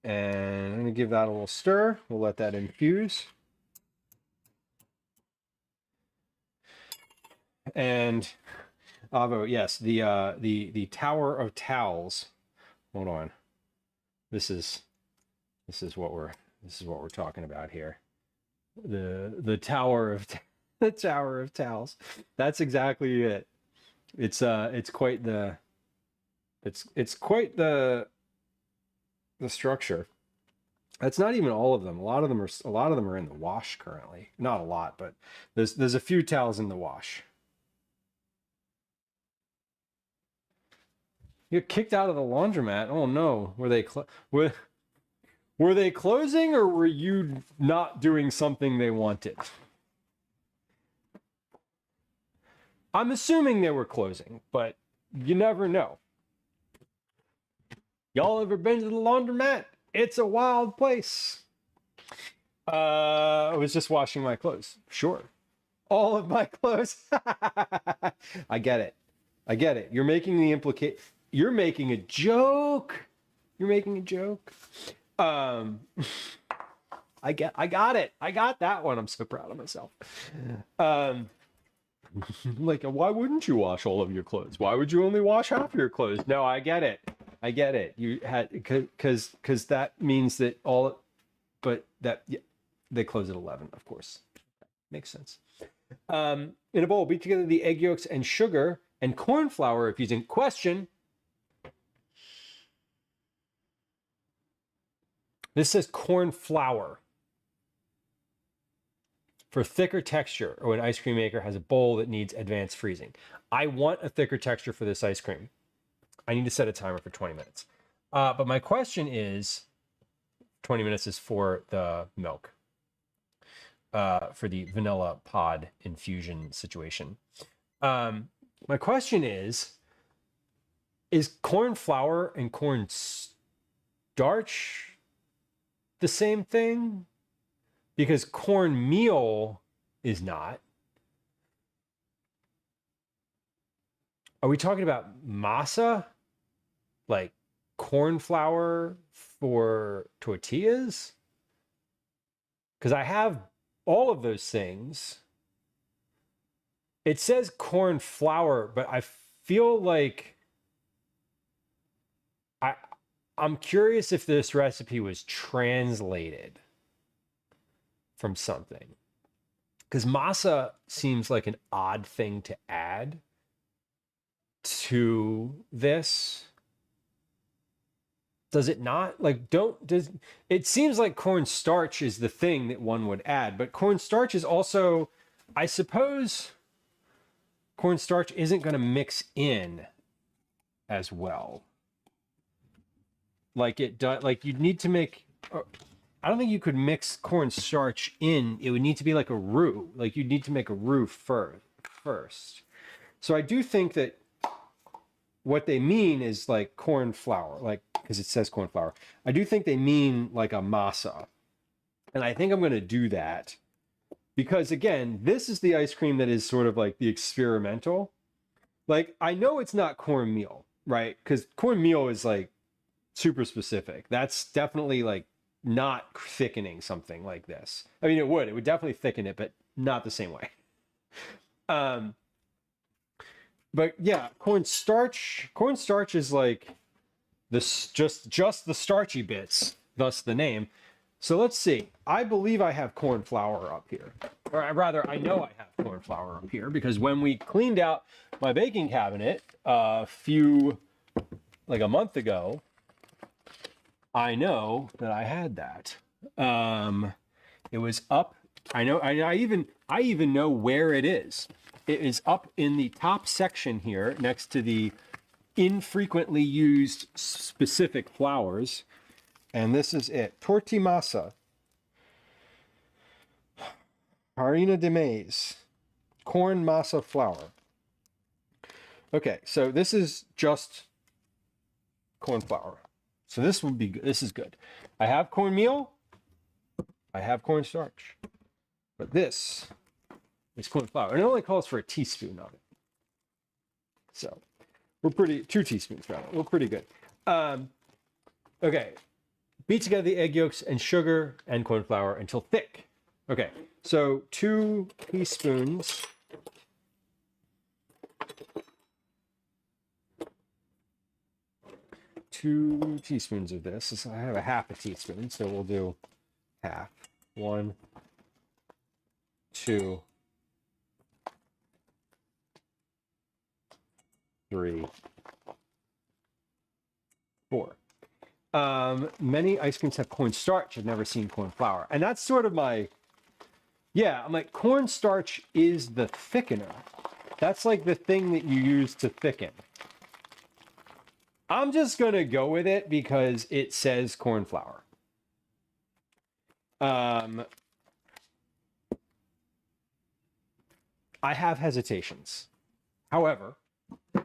and I'm gonna give that a little stir. We'll let that infuse. And Avo, yes, the Tower of Towels. Hold on. This is what we're talking about here. The Tower of the Tower of Towels. That's exactly it. It's quite the structure. That's not even all of them. A lot of them are in the wash currently. Not a lot, but there's a few towels in the wash. You get kicked out of the laundromat. Oh no. Were they closing, or were you not doing something they wanted? I'm assuming they were closing, but you never know. Y'all ever been to the laundromat? It's a wild place. I was just washing my clothes. Sure. All of my clothes. I get it. You're making you're making a joke. I got it. I got that one. I'm so proud of myself. Like, why wouldn't you wash all of your clothes? Why would you only wash half your clothes? No, I get it. You had, because that means that they close at 11, of course. Makes sense. In a bowl, beat together the egg yolks and sugar and corn flour if using question. This says corn flour for thicker texture, or when ice cream maker has a bowl that needs advanced freezing. I want a thicker texture for this ice cream. I need to set a timer for 20 minutes. But my question is, 20 minutes is for the milk, for the vanilla pod infusion situation. My question is corn flour and corn starch the same thing? Because cornmeal is not. Are we talking about masa? Like corn flour for tortillas? Because I have all of those things. It says corn flour, but I feel like I'm curious if this recipe was translated from something, because masa seems like an odd thing to add to this. Does it not? Like, it seems like cornstarch is the thing that one would add, but cornstarch is also, I suppose, cornstarch isn't going to mix in as well. Like it does, like you'd need to make, I don't think you could mix cornstarch in. It would need to be like a roux. Like you'd need to make a roux first. So I do think that what they mean is like corn flour, like, because it says corn flour. I do think they mean like a masa. And I think I'm going to do that because, again, this is the ice cream that is sort of like the experimental. Like, I know it's not cornmeal, right? Because cornmeal is like super specific. That's definitely like not thickening something like this. I mean, it would definitely thicken it, but not the same way. But yeah, cornstarch is like this, just the starchy bits, thus the name. So let's see. I believe I have corn flour up here, or rather, I know I have corn flour up here because when we cleaned out my baking cabinet like a month ago, I know that I had that. It was up. I know. I even know where it is. It is up in the top section here, next to the infrequently used specific flours, and this is it. Tortimasa, harina de maize, corn masa flour. Okay, so this is just corn flour. So this would be good. This is good. I have cornmeal. I have cornstarch. But this is corn flour. And it only calls for a teaspoon of it. So we're 2 teaspoons rather. We're pretty good. Okay. Beat together the egg yolks and sugar and corn flour until thick. Okay. So 2 teaspoons 2 teaspoons of this. I have a half a teaspoon, so we'll do half. 1, 2, 3, 4. Many ice creams have cornstarch. I've never seen corn flour. And that's sort of my, I'm like, cornstarch is the thickener. That's like the thing that you use to thicken. I'm just going to go with it because it says corn flour. I have hesitations. However,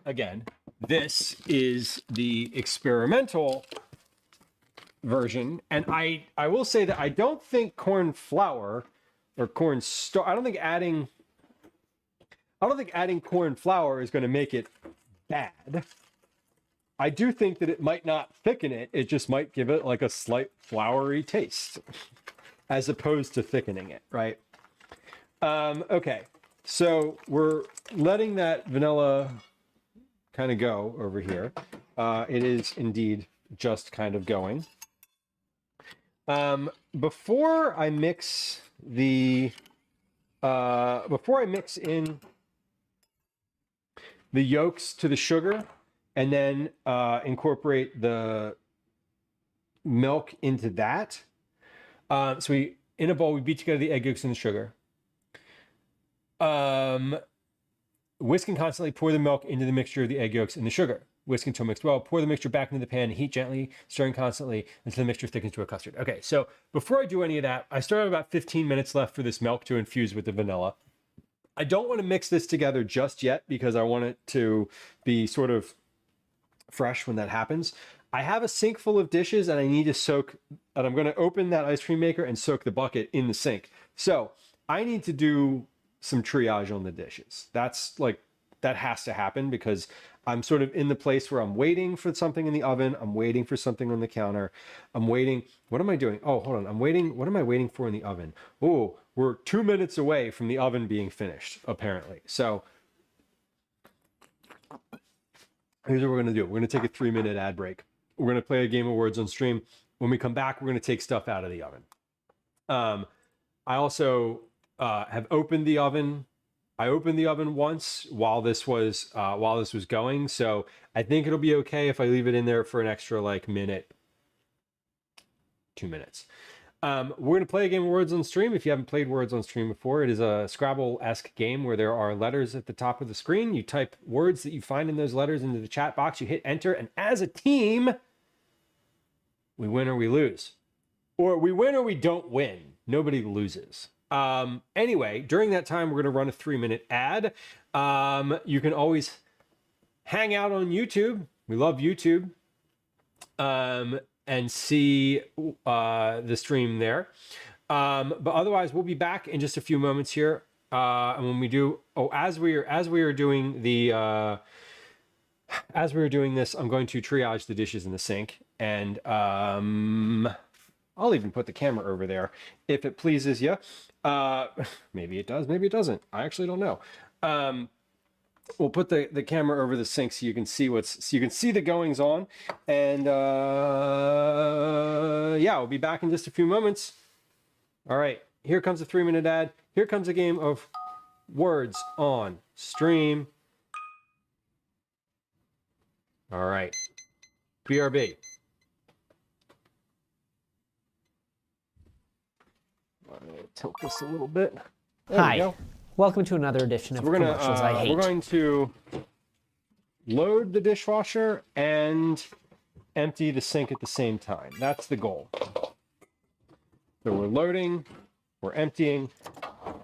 again, this is the experimental version, and I will say that I don't think corn flour or corn starch, I don't think adding corn flour is going to make it bad. I do think that it might not thicken it. It just might give it like a slight floury taste as opposed to thickening it, right? Okay, so we're letting that vanilla kind of go over here. It is indeed just kind of going. Before I mix in the yolks to the sugar and then incorporate the milk into that. So in a bowl, we beat together the egg yolks and the sugar. Whisk and constantly pour the milk into the mixture of the egg yolks and the sugar. Whisk until mixed well. Pour the mixture back into the pan. Heat gently, stirring constantly until the mixture thickens to a custard. Okay, so before I do any of that, I still have about 15 minutes left for this milk to infuse with the vanilla. I don't want to mix this together just yet because I want it to be sort of fresh when that happens. I have a sink full of dishes and I need to soak, and I'm going to open that ice cream maker and soak the bucket in the sink. So I need to do some triage on the dishes. That has to happen because I'm sort of in the place where I'm waiting for something in the oven. I'm waiting for something on the counter. I'm waiting. What am I doing? Oh, hold on. I'm waiting. What am I waiting for in the oven? Oh, we're 2 minutes away from the oven being finished, apparently. So here's what we're going to do. We're going to take a 3-minute ad break. We're going to play a game of words on stream. When we come back, we're going to take stuff out of the oven. I also have opened the oven. I opened the oven once while this was going, so I think it'll be okay if I leave it in there for an extra minute, 2 minutes. We're going to play a game of words on stream. If you haven't played words on stream before, it is a Scrabble-esque game where there are letters at the top of the screen. You type words that you find in those letters into the chat box. You hit enter, and as a team, we win or we lose, or we win or we don't win. Nobody loses. Anyway, during that time, we're going to run a 3-minute ad. You can always hang out on YouTube. We love YouTube. And see the stream there. But otherwise, we'll be back in just a few moments here. And when we do, as we are doing this, I'm going to triage the dishes in the sink, and I'll even put the camera over there if it pleases you. Maybe it does, maybe it doesn't. I actually don't know. We'll put the camera over the sink so you can see the goings on. And we'll be back in just a few moments. All right, here comes a 3-minute ad. Here comes a game of words on stream. All right, BRB. Tilt this a little bit. There we go. Welcome to another edition of Commercials I Hate. We're going to load the dishwasher and empty the sink at the same time. That's the goal. So we're loading, we're emptying,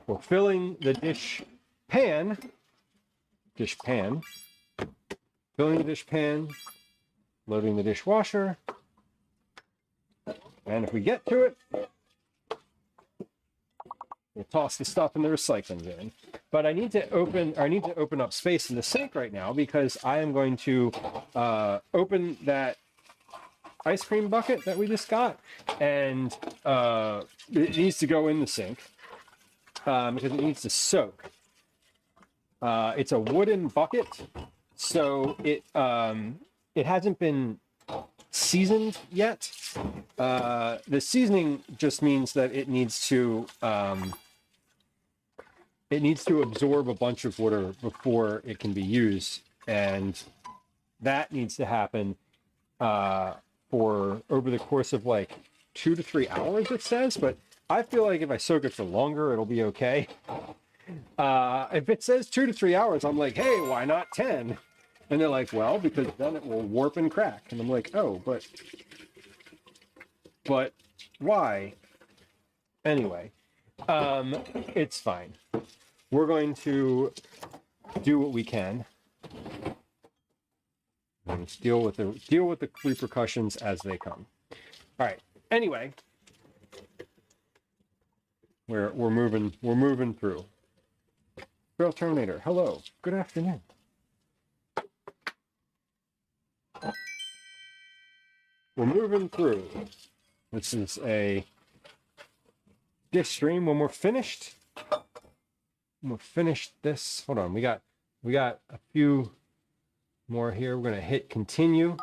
we're filling the dish pan, filling the dish pan, loading the dishwasher, and if we get to it, we'll toss the stuff in the recycling bin. But I need to open up space in the sink right now because I am going to open that ice cream bucket that we just got, and it needs to go in the sink because it needs to soak. It's a wooden bucket, so it hasn't been seasoned yet. The seasoning just means that it needs to absorb a bunch of water before it can be used, and that needs to happen for over the course of like 2 to 3 hours, it says. But I feel like if I soak it for longer, it'll be okay. If it says 2 to 3 hours, I'm like, hey, why not 10? And they're like, well, because then it will warp and crack. And I'm like, oh, but why? Anyway, it's fine. We're going to do what we can and deal with the repercussions as they come. All right. Anyway, we're moving through. Trail Terminator, hello. Good afternoon. We're moving through. This is a dish stream. When we're finished this, hold on, we got a few more here. We're gonna hit continue.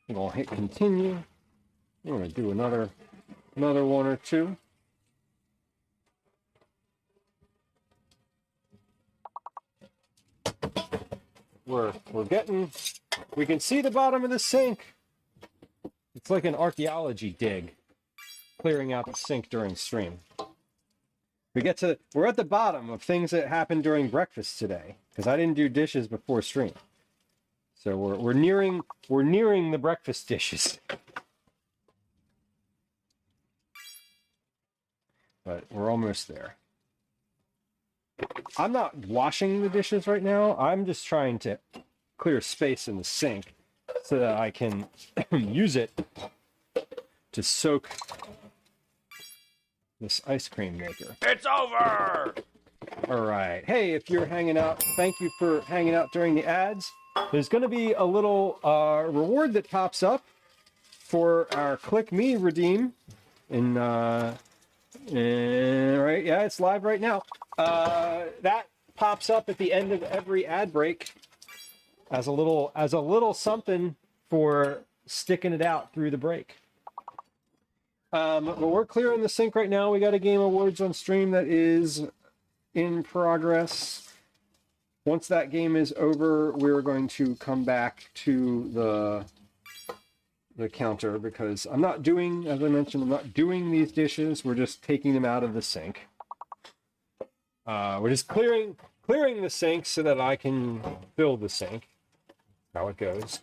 We're gonna hit continue. We're gonna do another one or two. We're getting, we can see the bottom of the sink. It's like an archaeology dig, clearing out the sink during stream. We're at the bottom of things that happened during breakfast today, because I didn't do dishes before stream. So we're nearing the breakfast dishes. But we're almost there. I'm not washing the dishes right now. I'm just trying to clear space in the sink so that I can use it to soak this ice cream maker. It's over! All right. Hey, if you're hanging out, thank you for hanging out during the ads. There's going to be a little reward that pops up for our Click Me redeem. Right, yeah, it's live right now. That pops up at the end of every ad break as a little something for sticking it out through the break. But we're clearing the sink right now. We got a Game Awards on stream that is in progress. Once that game is over, we're going to come back to the counter, because I'm not doing, as I mentioned, I'm not doing these dishes. We're just taking them out of the sink. We're just clearing the sink so that I can fill the sink. How it goes.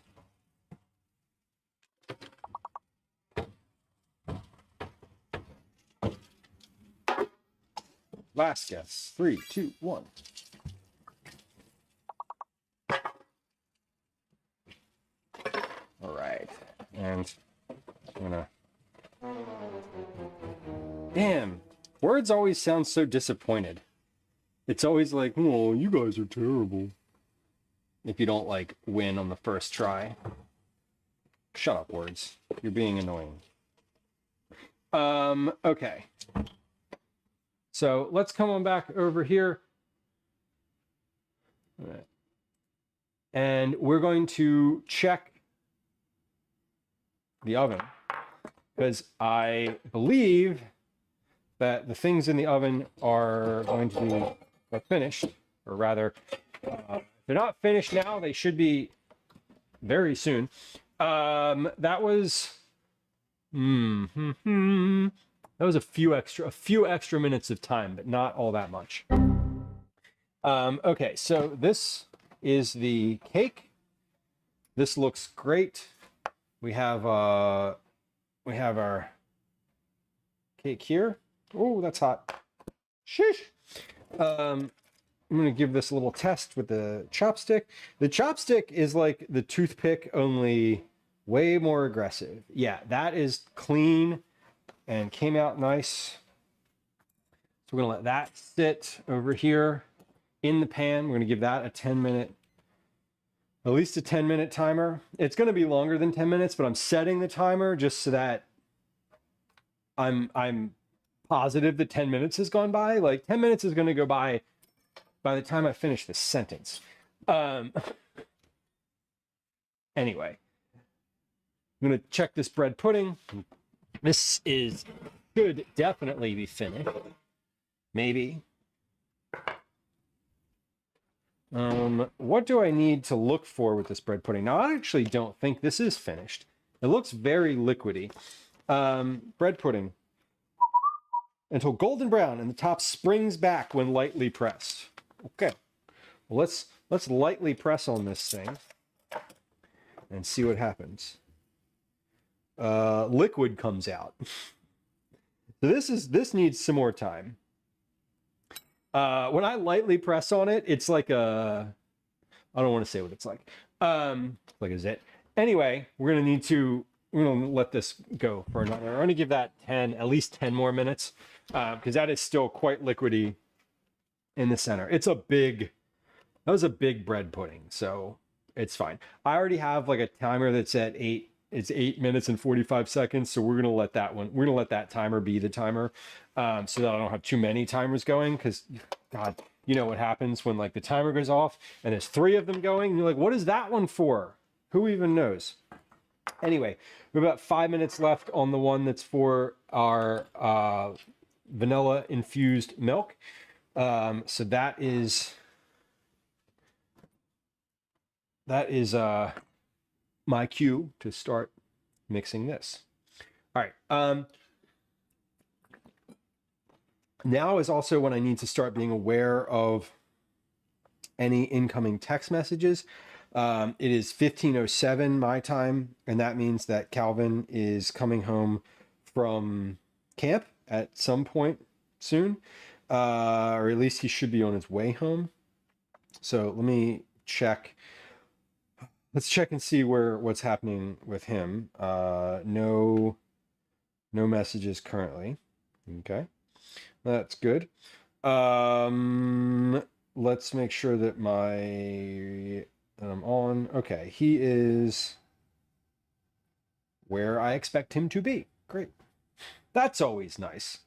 Last guess. 3, 2, 1. All right. And I'm gonna... Damn. Words always sound so disappointed. It's always like, oh, you guys are terrible. If you don't, like, win on the first try. Shut up, words. You're being annoying. Okay. So let's come on back over here. All right. And we're going to check the oven, because I believe that the things in the oven are going to be finished, or rather, if they're not finished now, they should be very soon. That was a few extra minutes of time, but not all that much. Okay, so this is the cake. This looks great. We have our cake here. Oh, that's hot. Sheesh. I'm gonna give this a little test with the chopstick. The chopstick is like the toothpick, only way more aggressive. Yeah, that is clean and came out nice. So we're gonna let that sit over here in the pan. We're gonna give that a 10-minute, at least a 10-minute timer. It's gonna be longer than 10 minutes, but I'm setting the timer just so that I'm positive that 10 minutes has gone by. Like 10 minutes is gonna go by the time I finish this sentence. Anyway, I'm going to check this bread pudding. This should definitely be finished. Maybe. What do I need to look for with this bread pudding? Now, I actually don't think this is finished. It looks very liquidy. Bread pudding. Until golden brown and the top springs back when lightly pressed. Okay. Well, let's lightly press on this thing and see what happens. Liquid comes out. So this needs some more time. When I lightly press on it, it's like I don't want to say what it's like. Like a zit. Anyway, we're gonna let this go for another. I'm gonna give that at least 10 more minutes, because that is still quite liquidy in the center. That was a big bread pudding, so it's fine. I already have like a timer that's at 8. It's 8 minutes and 45 seconds. So we're gonna let that timer be the timer, so that I don't have too many timers going. Because, God, you know what happens when like the timer goes off and there's 3 of them going, and you're like, what is that one for? Who even knows? Anyway, we have about 5 minutes left on the one that's for our vanilla infused milk. So that is my cue to start mixing this. All right. Now is also when I need to start being aware of any incoming text messages. It is 15:07 my time, and that means that Calvin is coming home from camp at some point soon, or at least he should be on his way home. So let me check. Let's check and see what's happening with him. No messages currently. Okay, that's good. Let's make sure that I'm on. Okay, he is where I expect him to be. Great. That's always nice.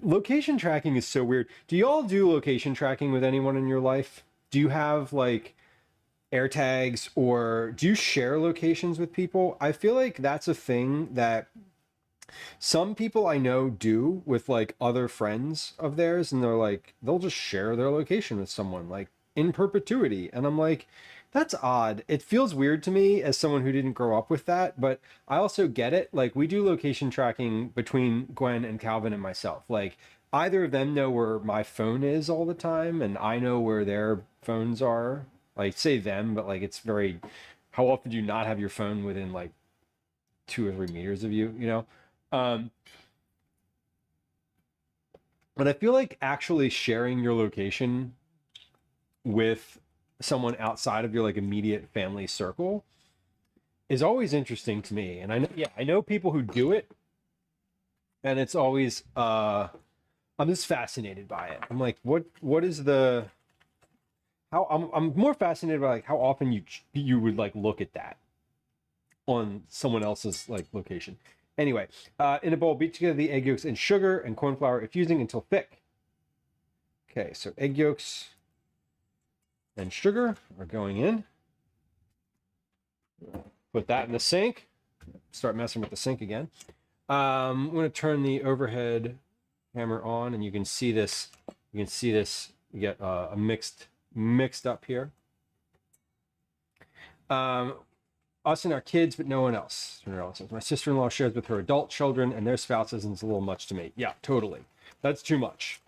Location tracking is so weird. Do y'all do location tracking with anyone in your life? Do you have like air tags, or do you share locations with people? I feel like that's a thing that some people I know do with like other friends of theirs, and they'll just share their location with someone like in perpetuity. And I'm like, that's odd. It feels weird to me as someone who didn't grow up with that, but I also get it. Like, we do location tracking between Gwen and Calvin and myself. Like, either of them know where my phone is all the time, and I know where their phones are. Like, say them, but like, it's very, how often do you not have your phone within like 2 or 3 meters of you, you know? But I feel like actually sharing your location with someone outside of your like immediate family circle is always interesting to me. And I know people who do it, and it's always I'm just fascinated by it. I'm like, what is the I'm more fascinated by like how often you would like look at that on someone else's like location. Anyway, in a bowl, beat together the egg yolks and sugar and corn flour, infusing until thick. Okay, so egg yolks and sugar are going in. Put that in the sink. Start messing with the sink again. I'm going to turn the overhead hammer on, and you can see this. You can see this. You get a mixed up here. Us and our kids, but no one else. My sister-in-law shares with her adult children and their spouses, and it's a little much to me. Yeah, totally. That's too much.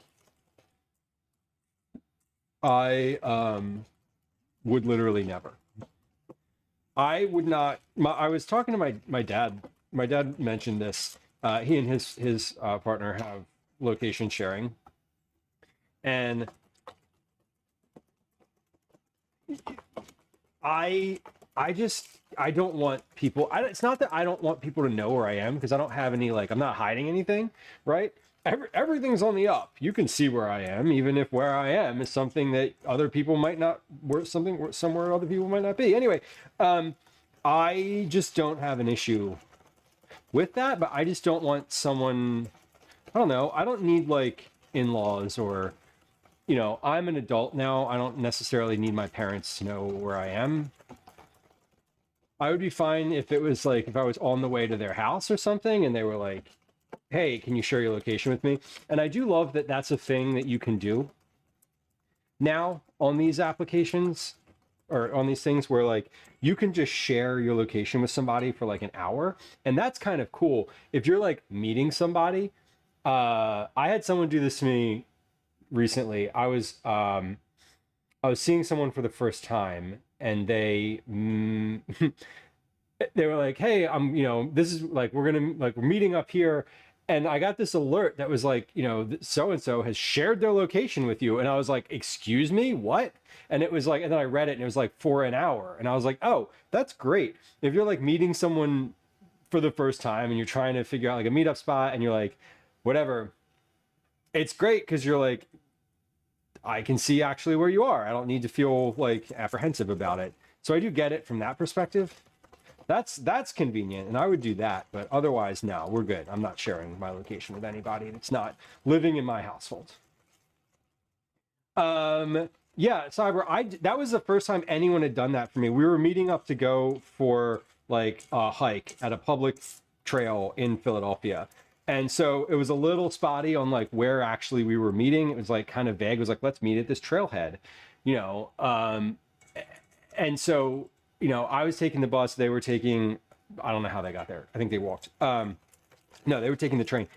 I would literally never. I would not. I was talking to my dad. My dad mentioned this. He and his partner have location sharing, and I don't want people. It's not that I don't want people to know where I am, because I don't have any, like, I'm not hiding anything, right? Everything's on the up. You can see where I am, even if where I am is something that other people might not, somewhere other people might not be. Anyway, I just don't have an issue with that, but I just don't want someone, I don't know, I don't need like in-laws, or, you know, I'm an adult now. I don't necessarily need my parents to know where I am. I would be fine if it was like if I was on the way to their house or something and they were like, hey, can you share your location with me? And I do love that that's a thing that you can do now on these applications or on these things where like you can just share your location with somebody for like an hour. And that's kind of cool. If you're like meeting somebody, I had someone do this to me recently. I was seeing someone for the first time and they they were like, hey, this is like we're meeting up here, and I got this alert that was like, so and so has shared their location with you, and I was like, excuse me, what? And it was like, and then I read it and it was like for an hour, and I was like, oh, that's great. If you're like meeting someone for the first time and you're trying to figure out like a meetup spot and you're like, whatever, it's great because you're like, I can see actually where you are. I don't need to feel like apprehensive about it. So I do get it from that perspective. That's convenient, and I would do that. But otherwise, no, we're good. I'm not sharing my location with anybody that's not living in my household. Yeah, Cyber, that was the first time anyone had done that for me. We were meeting up to go for like a hike at a public trail in Philadelphia. And so it was a little spotty on like where actually we were meeting. It was like kind of vague. It was like, let's meet at this trailhead, and so, I was taking the bus. They were taking, I don't know how they got there. I think they walked. No, they were taking the train.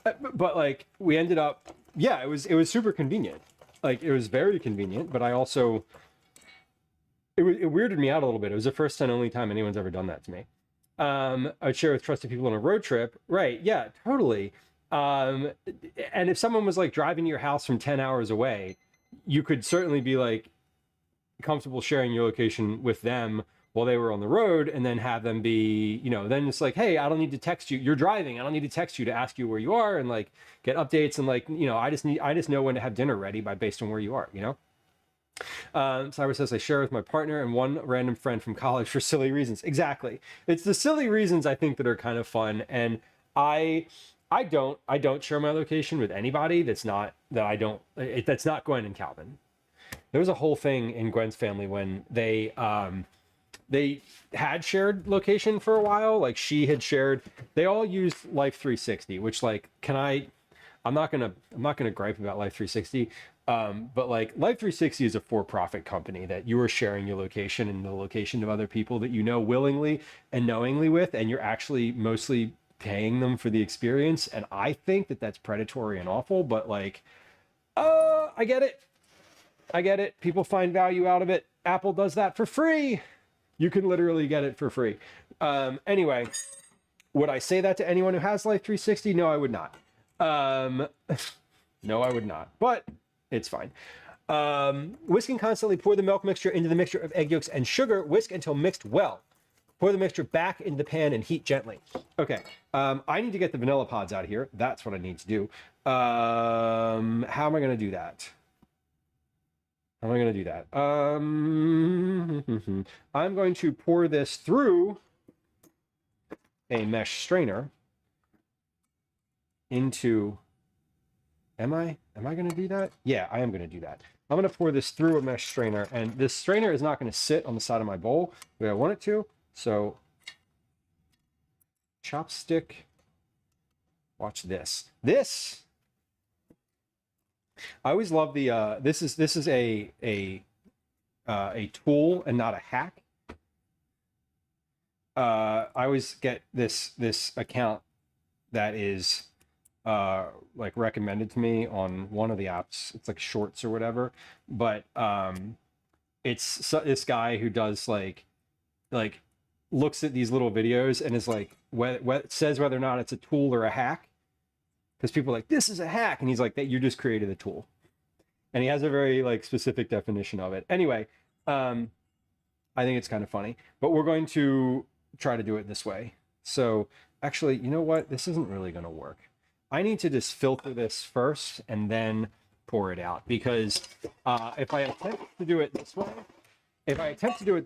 But like we ended up, yeah, it was super convenient. Like it was very convenient, but I also, it weirded me out a little bit. It was the first and only time anyone's ever done that to me. I would share with trusted people on a road trip. Right. Yeah, totally. And if someone was like driving to your house from 10 hours away, you could certainly be like comfortable sharing your location with them while they were on the road, and then have them be, then it's like, hey, I don't need to text you. You're driving. I don't need to text you to ask you where you are and like get updates. And like, I just know when to have dinner ready based on where you are, Cyber says, I share with my partner and one random friend from college for silly reasons. Exactly. It's the silly reasons I think that are kind of fun. And I don't share my location with anybody that's not Gwen and Calvin. There was a whole thing in Gwen's family when they had shared location for a while. Like she had shared, they all used Life 360, which like, I'm not gonna gripe about Life 360. But like Life 360 is a for-profit company that you are sharing your location and the location of other people that willingly and knowingly with, and you're actually mostly paying them for the experience. And I think that that's predatory and awful, but like, I get it. People find value out of it. Apple does that for free. You can literally get it for free. Anyway, would I say that to anyone who has Life 360? No, I would not. No, I would not. But it's fine. Whisk and constantly pour the milk mixture into the mixture of egg yolks and sugar. Whisk until mixed well. Pour the mixture back into the pan and heat gently. Okay. I need to get the vanilla pods out of here. That's what I need to do. How am I going to do that? I'm going to pour this through a mesh strainer into, am I going to do that? Yeah, I am going to do that. I'm going to pour this through a mesh strainer, and this strainer is not going to sit on the side of my bowl the way I want it to. So chopstick, watch this. I always love the this is a tool and not a hack. I always get this account that is like recommended to me on one of the apps. It's like Shorts or whatever, but it's this guy who does like looks at these little videos and is like says whether or not it's a tool or a hack. Because people are like, this is a hack. And he's like, that you just created a tool. And he has a very like specific definition of it. Anyway, I think it's kind of funny. But we're going to try to do it this way. So actually, you know what? This isn't really going to work. I need to just filter this first and then pour it out. Because if I attempt to do it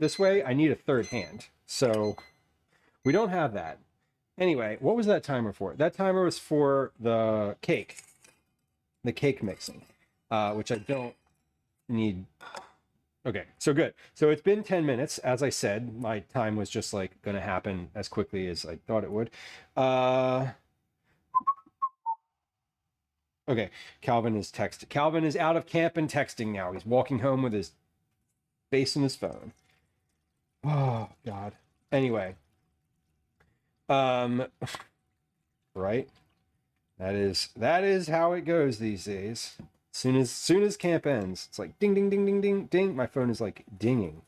this way, I need a third hand. So we don't have that. Anyway, what was that timer for? That timer was for the cake mixing, which I don't need Okay, so good. So it's been 10 minutes. As I said, my time was just like going to happen as quickly as I thought it would. Okay, Calvin is texting. Calvin is out of camp and texting now. He's walking home with his face in his phone. Oh, God. Anyway. Right? That is how it goes these days. Soon as camp ends, it's like ding, ding, ding, ding, ding, ding. My phone is like dinging,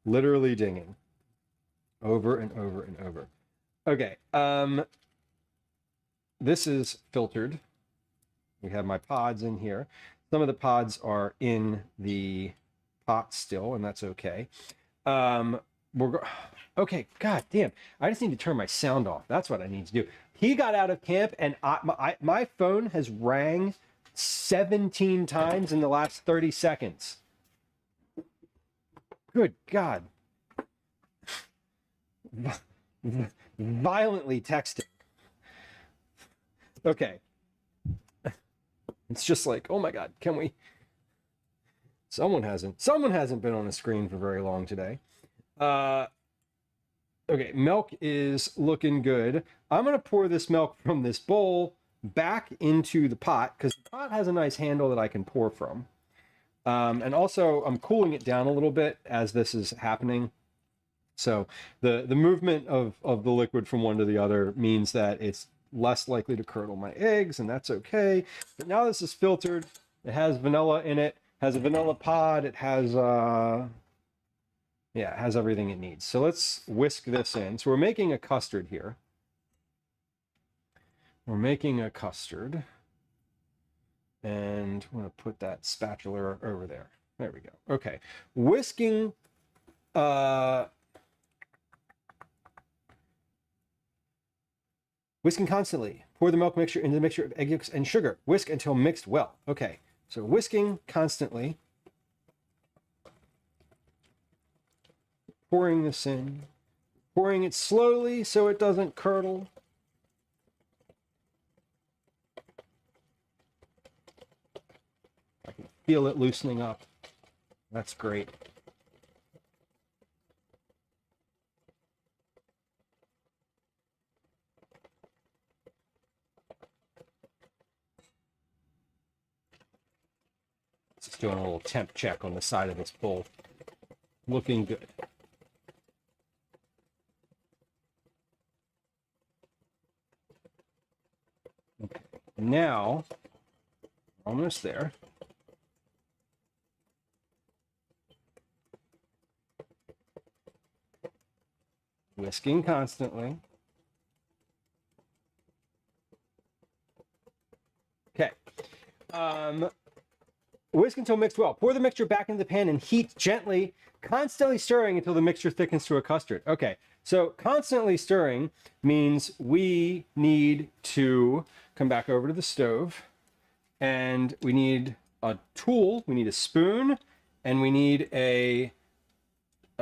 literally dinging, over and over and over. Okay, this is filtered. We have my pods in here. Some of the pods are in the pot still, and that's okay. Okay, god damn. I just need to turn my sound off. That's what I need to do. He got out of camp, and my phone has rang 17 times in the last 30 seconds. Good God. Violently texting. Okay. It's just like, oh my God, can we? Someone hasn't been on a screen for very long today. Okay, milk is looking good. I'm gonna pour this milk from this bowl back into the pot because the pot has a nice handle that I can pour from. And also I'm cooling it down a little bit as this is happening. So the movement of the liquid from one to the other means that it's less likely to curdle my eggs, and that's okay. But now this is filtered. It has vanilla in it, has a vanilla pod. It has, yeah, it has everything it needs. So let's whisk this in. So we're making a custard here. We're making a custard. And I'm going to put that spatula over there. There we go. Okay. Whisking, whisking constantly. Pour the milk mixture into the mixture of egg yolks and sugar. Whisk until mixed well. Okay. So whisking constantly. Pouring this in. Pouring it slowly so it doesn't curdle. I can feel it loosening up. That's great. Just doing a little temp check on the side of this bowl. Looking good. Okay, now, almost there. Whisking constantly. Okay. Whisk until mixed well. Pour the mixture back into the pan and heat gently, constantly stirring until the mixture thickens to a custard. Okay, so constantly stirring means we need to come back over to the stove, and we need a tool, we need a spoon, and we need a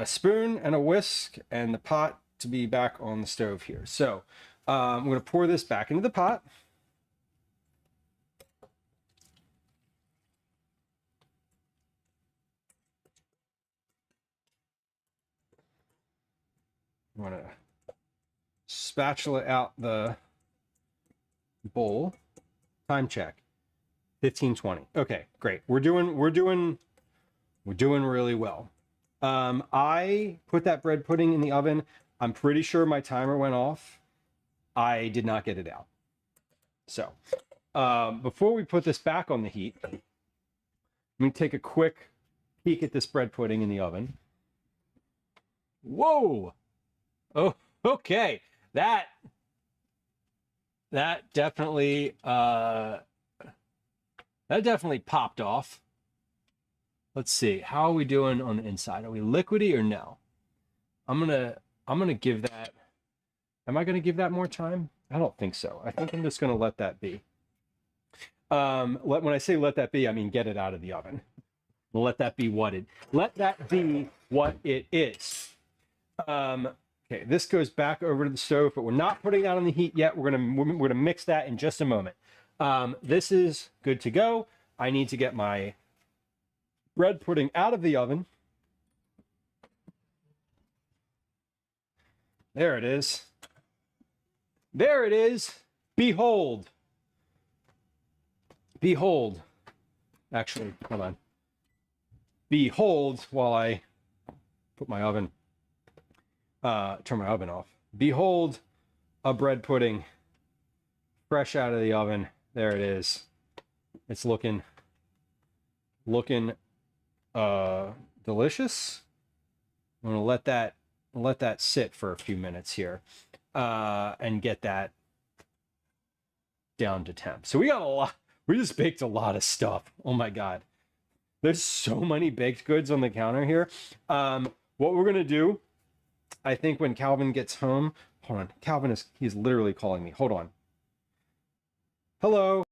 spoon and a whisk and the pot to be back on the stove here. So I'm going to pour this back into the pot. I'm going to spatula out the bowl. Time check. 15:20. Okay, great. We're doing really well. I put that bread pudding in the oven. I'm pretty sure my timer went off. I did not get it out. So, before we put this back on the heat, let me take a quick peek at this bread pudding in the oven. Whoa! Oh, okay. That definitely popped off. Let's see. How are we doing on the inside? Are we liquidy or no? I'm gonna give that. Am I gonna give that more time? I don't think so. I think I'm just gonna let that be. When I say let that be, I mean get it out of the oven. Let that be what it is. Okay, this goes back over to the stove, but we're not putting that on the heat yet. We're gonna mix that in just a moment. This is good to go. I need to get my bread pudding out of the oven. There it is. There it is. Behold. Behold. Actually, hold on. Behold, while I put my oven, turn my oven off. Behold a bread pudding fresh out of the oven. There it is. It's looking delicious. I'm gonna let that sit for a few minutes here, and get that down to temp. So we got a lot. We just baked a lot of stuff. Oh my god, there's so many baked goods on the counter here. What we're gonna do, I think, when Calvin gets home. Hold on, Calvin he's literally calling me. Hold on. Hello.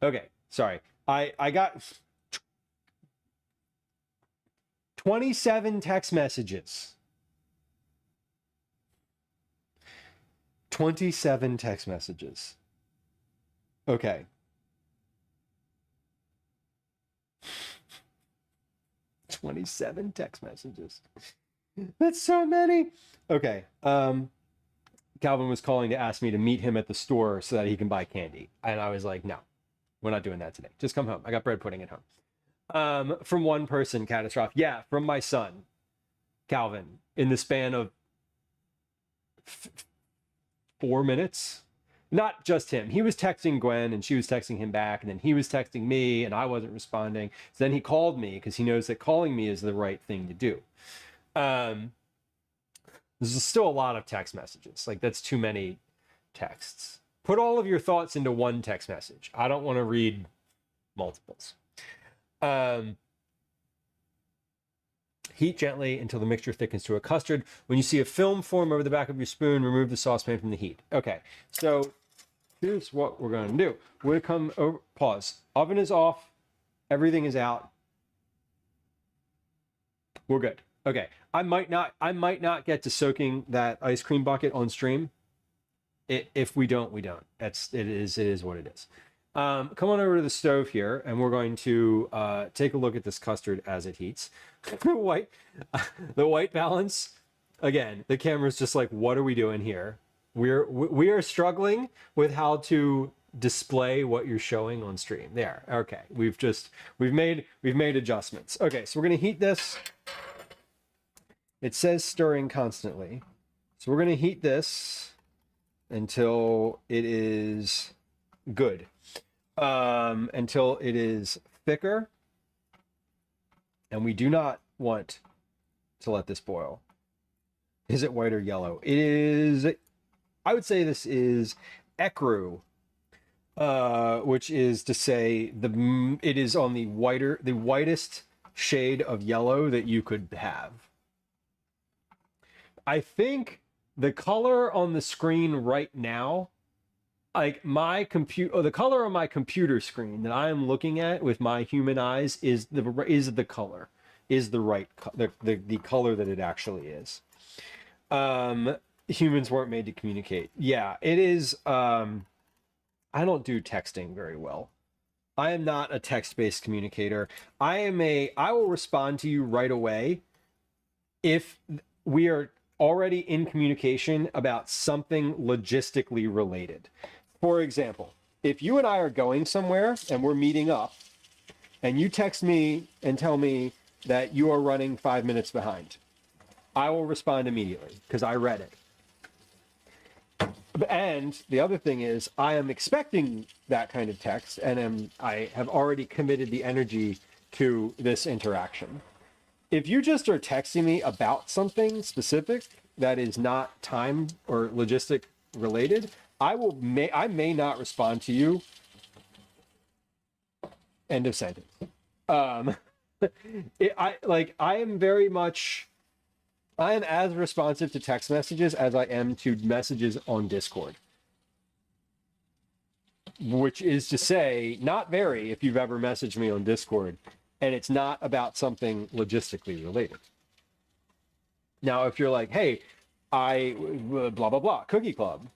Okay, sorry. I got 27 text messages. 27 text messages. Okay. "27 text messages. That's so many. Okay. Calvin was calling to ask me to meet him at the store so that he can buy candy. And I was like, no, we're not doing that today. Just come home. I got bread pudding at home. From one person, catastrophic. Yeah, from my son, Calvin, in the span of 4 minutes. Not just him. He was texting Gwen and she was texting him back, and then he was texting me and I wasn't responding. So then he called me because he knows that calling me is the right thing to do. There's still a lot of text messages. Like, that's too many texts. Put all of your thoughts into one text message. I don't want to read multiples. Heat gently until the mixture thickens to a custard. When you see a film form over the back of your spoon, remove the saucepan from the heat. Okay, so here's what we're going to do. We're going to come over, pause. Oven is off. Everything is out. We're good. Okay, I might not get to soaking that ice cream bucket on stream. If we don't, we don't. It is what it is. Come on over to the stove here, and we're going to take a look at this custard as it heats. the white balance. Again, the camera's just like, what are we doing here? We are struggling with how to display what you're showing on stream. There. Okay. We've made adjustments. Okay, so we're gonna heat this. It says stirring constantly. So we're gonna heat this until it is good. Until it is thicker. And we do not want to let this boil. Is it white or yellow? It is, I would say this is ecru, which is to say it is on the whitest shade of yellow that you could have. I think the color on the screen right now, like the color on my computer screen that I am looking at with my human eyes is the color, is the right the color that it actually is. Humans weren't made to communicate. Yeah, it is. I don't do texting very well. I am not a text-based communicator. I will respond to you right away if we are already in communication about something logistically related. For example, if you and I are going somewhere and we're meeting up, and you text me and tell me that you are running 5 minutes behind, I will respond immediately because I read it. And the other thing is, I am expecting that kind of text, and I have already committed the energy to this interaction. If you just are texting me about something specific that is not time or logistic related, I may not respond to you. End of sentence. I am as responsive to text messages as I am to messages on Discord. Which is to say, not very if you've ever messaged me on Discord, and it's not about something logistically related. Now, if you're like, hey, I blah, blah, blah, cookie club,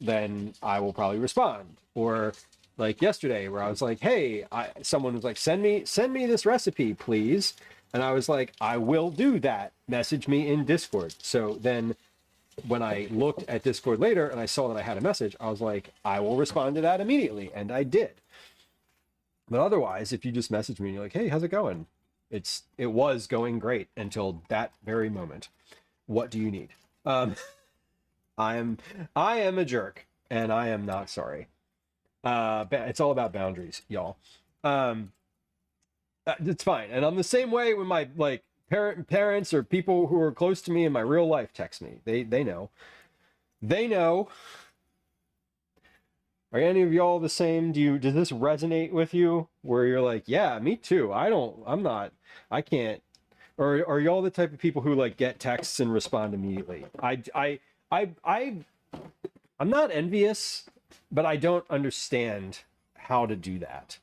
then I will probably respond. Or like yesterday where I was like, hey, someone was like, send me this recipe, please. And I was like, I will do that. Message me in Discord. So then when I looked at Discord later and I saw that I had a message, I was like, I will respond to that immediately. And I did. But otherwise, if you just message me and you're like, hey, how's it going? It was going great until that very moment. What do you need? I am a jerk, and I am not sorry. It's all about boundaries, y'all. It's fine. And I'm the same way when my like parents or people who are close to me in my real life text me. They know. They know. Are any of y'all the same? Does this resonate with you? Where you're like, yeah, me too. I can't. Or are y'all the type of people who like get texts and respond immediately? I'm not envious, but I don't understand how to do that.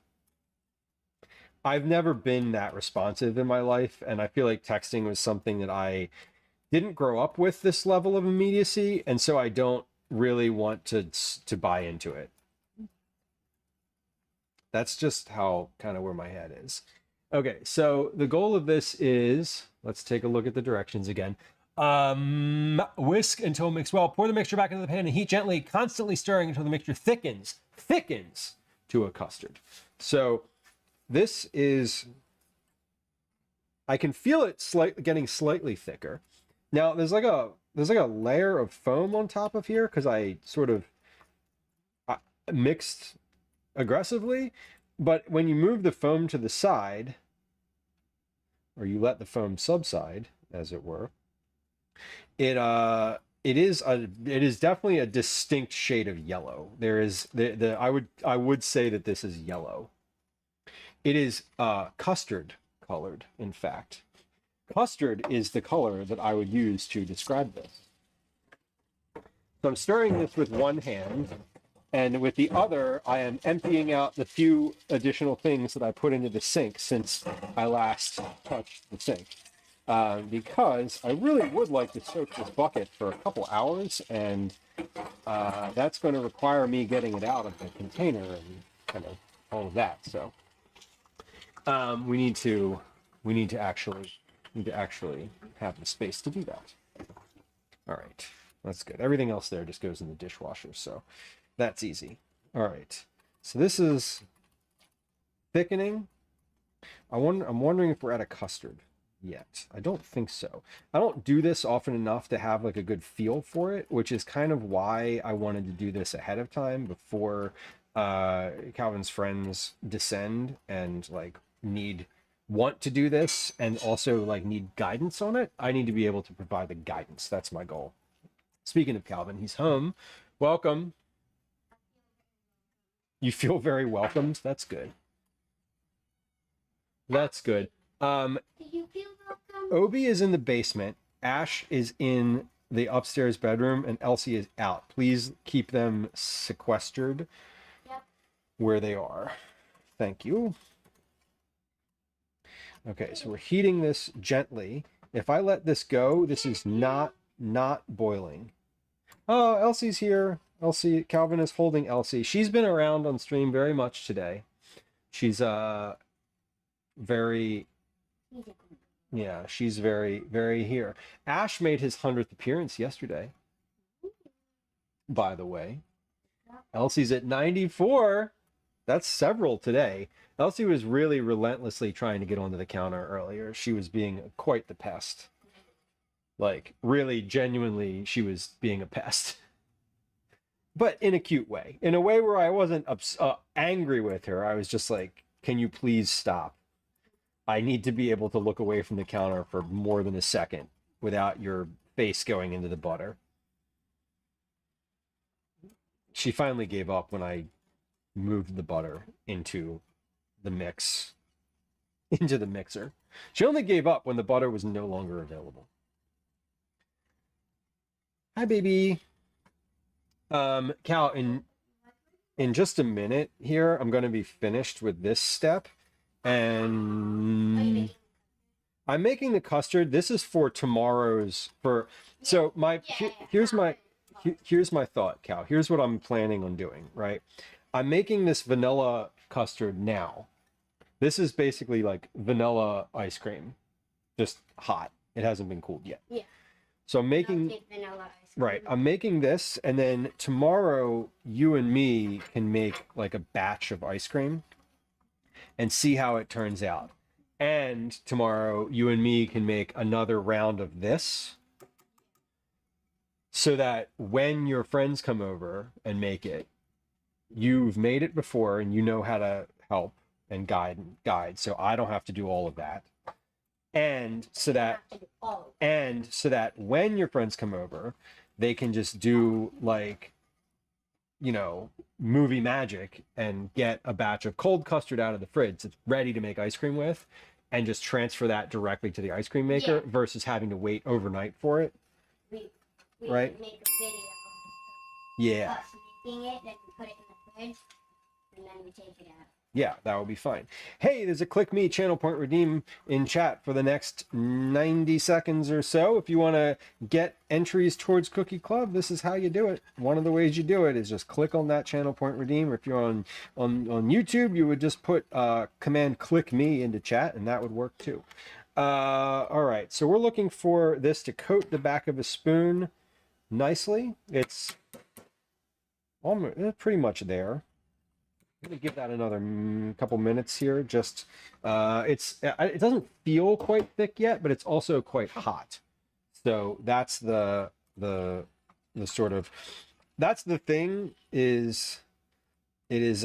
I've never been that responsive in my life, and I feel like texting was something that I didn't grow up with, this level of immediacy, and so I don't really want to buy into it. That's just how kind of where my head is. Okay, so the goal of this is, let's take a look at the directions again. Whisk until mixed well. Pour the mixture back into the pan and heat gently, constantly stirring until the mixture thickens to a custard. So this is, I can feel it getting slightly thicker. Now there's like a layer of foam on top of here because I sort of mixed aggressively, but when you move the foam to the side, or you let the foam subside, as it were, it is definitely a distinct shade of yellow. There is I would say that this is yellow. It is custard colored, in fact. Custard is the color that I would use to describe this. So I'm stirring this with one hand, and with the other, I am emptying out the few additional things that I put into the sink since I last touched the sink. Because I really would like to soak this bucket for a couple hours, and that's going to require me getting it out of the container and kind of all of that. So we need to actually have the space to do that. All right, that's good. Everything else there just goes in the dishwasher, so that's easy. All right, so this is thickening. I'm wondering if we're at a custard yet. I don't think so. I don't do this often enough to have like a good feel for it, which is kind of why I wanted to do this ahead of time before Calvin's friends descend and like want to do this and also like need guidance on it. I need to be able to provide the guidance. That's my goal. Speaking of Calvin, he's home. Welcome. You feel very welcomed. That's good. That's good. Do you feel welcome? Obi is in the basement. Ash is in the upstairs bedroom, and Elsie is out. Please keep them sequestered. Yep. Where they are. Thank you. Okay, so we're heating this gently. If I let this go, this is not boiling. Oh, Elsie's here. Elsie, Calvin is holding Elsie. She's been around on stream very much today. She's very, yeah, she's very, very here. Ash made his 100th appearance yesterday, by the way. Elsie's at 94. That's several today. Elsie was really relentlessly trying to get onto the counter earlier. She was being quite the pest. Like, really, genuinely, she was being a pest. but in a cute way, in a way where I wasn't angry with her. I was just like, can you please stop? I need to be able to look away from the counter for more than a second without your face going into the butter. She finally gave up when I moved the butter into the mixer. She only gave up when the butter was no longer available. Hi, baby. Cal, in just a minute here, I'm going to be finished with this step, and I'm making the custard. This is for tomorrow's so here's my thought, Cal. Here's what I'm planning on doing, right? I'm making this vanilla custard now. This is basically like vanilla ice cream, just hot. It hasn't been cooled yet. Yeah. So I'm making Vanilla ice cream. right. I'm making this, and then tomorrow you and me can make like a batch of ice cream and see how it turns out. And tomorrow you and me can make another round of this, so that when your friends come over and make it, you've made it before and you know how to help and guide, so I don't have to do all of that. And so that when your friends come over, they can just do like, you know, movie magic and get a batch of cold custard out of the fridge that's ready to make ice cream with, and just transfer that directly to the ice cream maker versus having to wait overnight for it. We Right? make a video Yeah. of us making it, then we put it in the fridge, and then we take it out. Yeah, that will be fine. Hey, there's a Click Me channel point redeem in chat for the next 90 seconds or so. If you want to get entries towards Cookie Club, this is how you do it. One of the ways you do it is just click on that channel point redeem. Or if you're on YouTube, you would just put command click me into chat, and that would work too. All right, so we're looking for this to coat the back of a spoon nicely. It's almost pretty much there. I'm gonna give that another couple minutes here. Just it doesn't feel quite thick yet, but it's also quite hot. So that's the sort of, that's the thing, is it is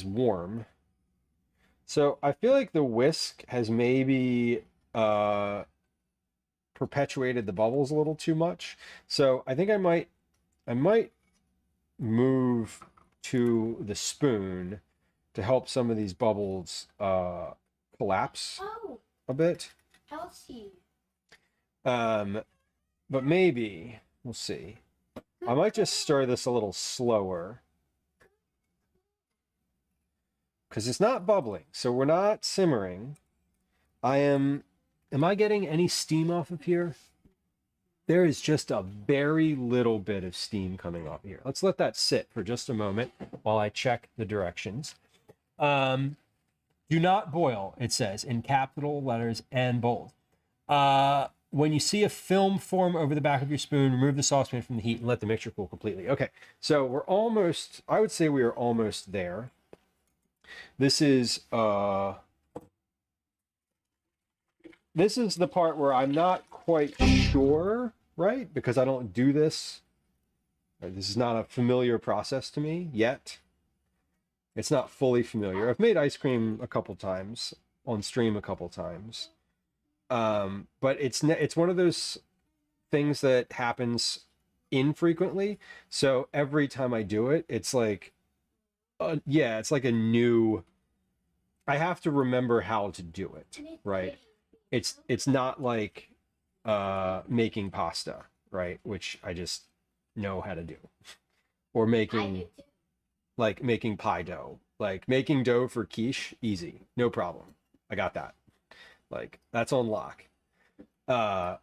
warm. So I feel like the whisk has maybe perpetuated the bubbles a little too much. So I think I might move to the spoon to help some of these bubbles collapse Oh, a bit. Elsie. But maybe we'll see. I might just stir this a little slower, because it's not bubbling, so we're not simmering. Am I getting any steam off of here? There is just a very little bit of steam coming off here. Let's let that sit for just a moment while I check the directions. Do not boil, it says in capital letters and bold. When you see a film form over the back of your spoon, remove the saucepan from the heat and let the mixture cool completely. Okay, so we're almost, I would say we are almost there. This is the part where I'm not quite sure, right? Because I don't do this. This is not a familiar process to me yet. It's not fully familiar. I've made ice cream a couple times, on stream a couple times. But it's one of those things that happens infrequently. So every time I do it, it's like, it's like a new, I have to remember how to do it, right? It's not like making pasta, right? Which I just know how to do. Or making pie dough. Like making dough for quiche, easy, no problem. I got that. Like that's on lock. Pasta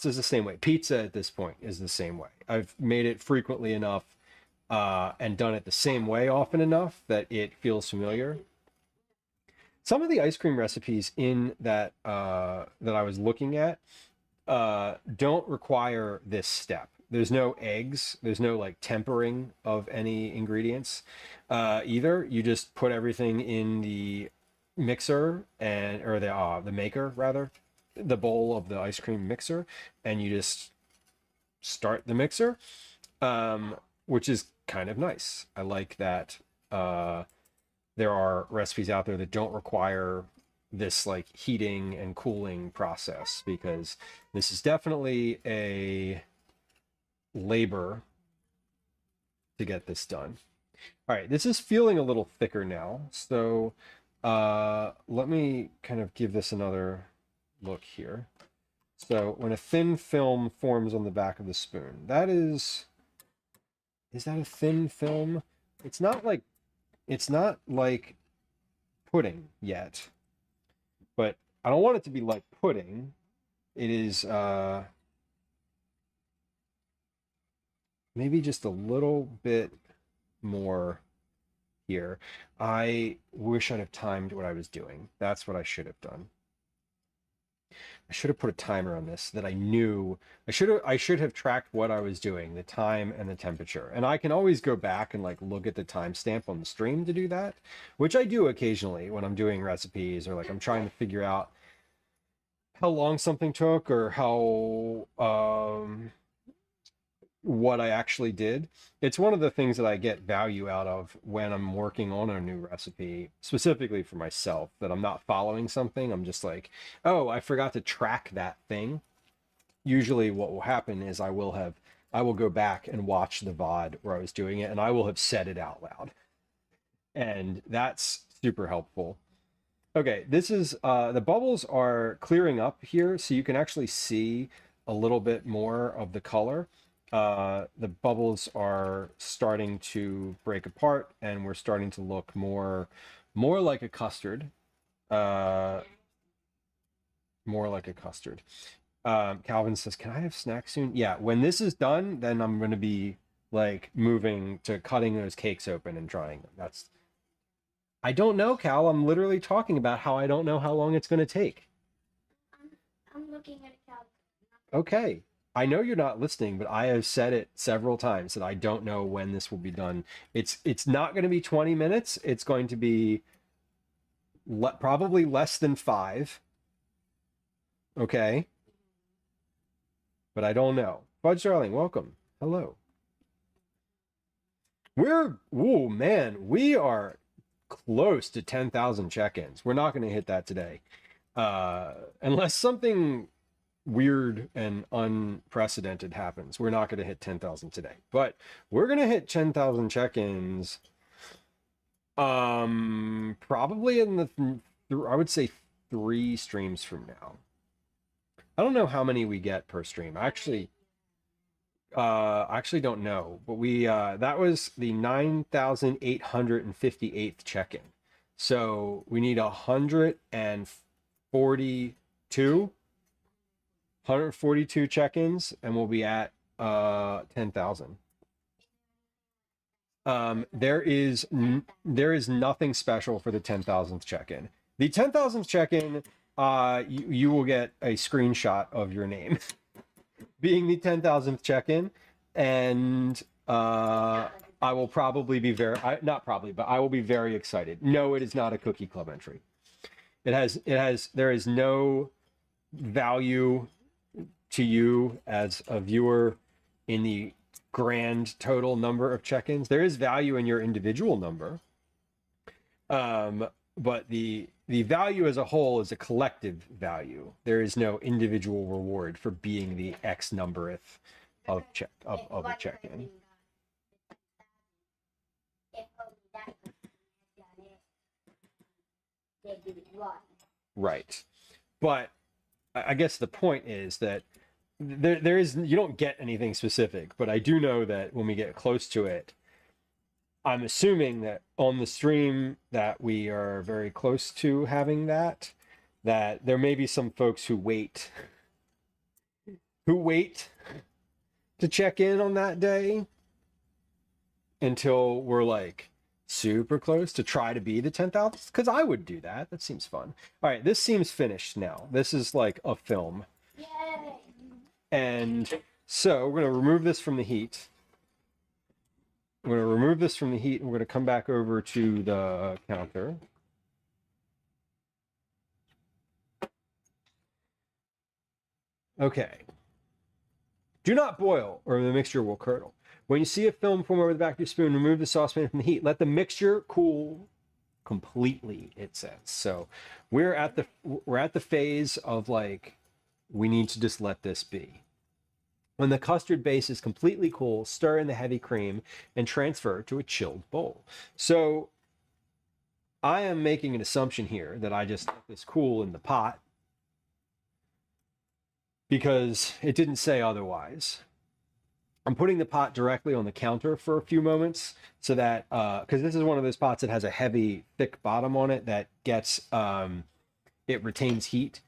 is the same way. Pizza at this point is the same way. I've made it frequently enough and done it the same way often enough that it feels familiar. Some of the ice cream recipes in that that I was looking at don't require this step. There's no eggs. There's no like tempering of any ingredients either. You just put everything in the mixer or the maker rather, the bowl of the ice cream mixer, and you just start the mixer, which is kind of nice. I like that there are recipes out there that don't require this like heating and cooling process, because this is definitely a labor to get this done. All right, this is feeling a little thicker now, so let me kind of give this another look here. So when a thin film forms on the back of the spoon, that is that a thin film? It's not like pudding yet, but I don't want it to be like pudding. It is maybe just a little bit more here. I wish I'd have timed what I was doing. That's what I should have done. I should have put a timer on this, that I knew I should have tracked what I was doing, the time and the temperature. And I can always go back and like look at the timestamp on the stream to do that, which I do occasionally when I'm doing recipes, or like I'm trying to figure out how long something took, or how what I actually did. It's one of the things that I get value out of when I'm working on a new recipe, specifically for myself, that I'm not following something. I'm just like, oh, I forgot to track that thing. Usually what will happen is I will go back and watch the VOD where I was doing it, and I will have said it out loud. And that's super helpful. Okay, this is, the bubbles are clearing up here, so you can actually see a little bit more of the color. The bubbles are starting to break apart, and we're starting to look more like a custard. More like a custard. Calvin says, can I have snacks soon? Yeah, when this is done, then I'm going to be like moving to cutting those cakes open and trying them. I don't know, Cal. I'm literally talking about how I don't know how long it's going to take. I'm looking at a calendar. Okay. I know you're not listening, but I have said it several times that I don't know when this will be done. It's not going to be 20 minutes. It's going to be probably less than 5. Okay. But I don't know. Fudge Darling, welcome. Hello. Oh man, we are close to 10,000 check-ins. We're not going to hit that today. Unless something weird and unprecedented happens. We're not going to hit 10,000 today, but we're going to hit 10,000 check-ins probably in I would say 3 streams from now. I don't know how many we get per stream. I actually don't know, but we that was the 9,858th check-in. So we need 142 check-ins, and we'll be at 10,000. There is nothing special for the 10,000th check-in. The 10,000th check-in, you will get a screenshot of your name being the 10,000th check-in, and I will probably be I will be very excited. No, it is not a Cookie Club entry. There is no value to you as a viewer in the grand total number of check-ins. There is value in your individual number, but the value as a whole is a collective value. There is no individual reward for being the X numbereth of a check-in. Right, but I guess the point is that there is, you don't get anything specific, but I do know that when we get close to it, I'm assuming that on the stream that we are very close to having that there may be some folks who wait to check in on that day until we're like super close to try to be the 10,000th, because I would do that. That seems fun. All right, this seems finished now. This is like a film. Yay! And so we're going to remove this from the heat. We're going to remove this from the heat, and we're going to come back over to the counter. Okay. Do not boil or the mixture will curdle. When you see a film form over the back of your spoon, remove the saucepan from the heat. Let the mixture cool completely, it says. So we're at the phase of like, we need to just let this be. When the custard base is completely cool, stir in the heavy cream and transfer to a chilled bowl. So I am making an assumption here that I just let this cool in the pot because it didn't say otherwise. I'm putting the pot directly on the counter for a few moments so that, because this is one of those pots that has a heavy, thick bottom on it that gets, it retains heat.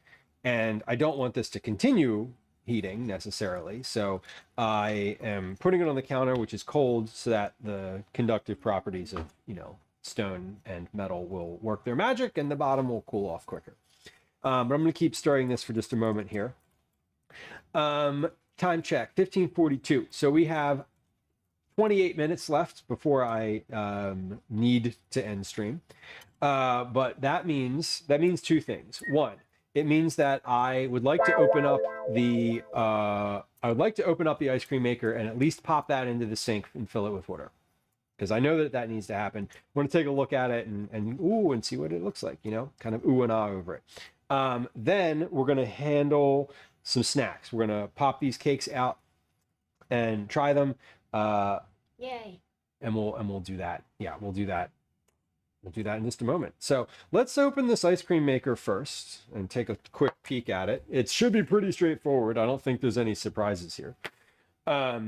And I don't want this to continue heating necessarily. So I am putting it on the counter, which is cold, so that the conductive properties of, stone and metal will work their magic and the bottom will cool off quicker. But I'm going to keep stirring this for just a moment here. Time check, 15:42. So we have 28 minutes left before I need to end stream. But that means two things. One, it means that I would like to open up the ice cream maker and at least pop that into the sink and fill it with water, because I know that needs to happen. I want to take a look at it and see what it looks like, kind of ooh and ah over it. Then we're going to handle some snacks. We're going to pop these cakes out and try them. Yay. And we'll do that. Yeah, we'll do that. We'll do that in just a moment. So let's open this ice cream maker first and take a quick peek at it. It should be pretty straightforward. I don't think there's any surprises here. I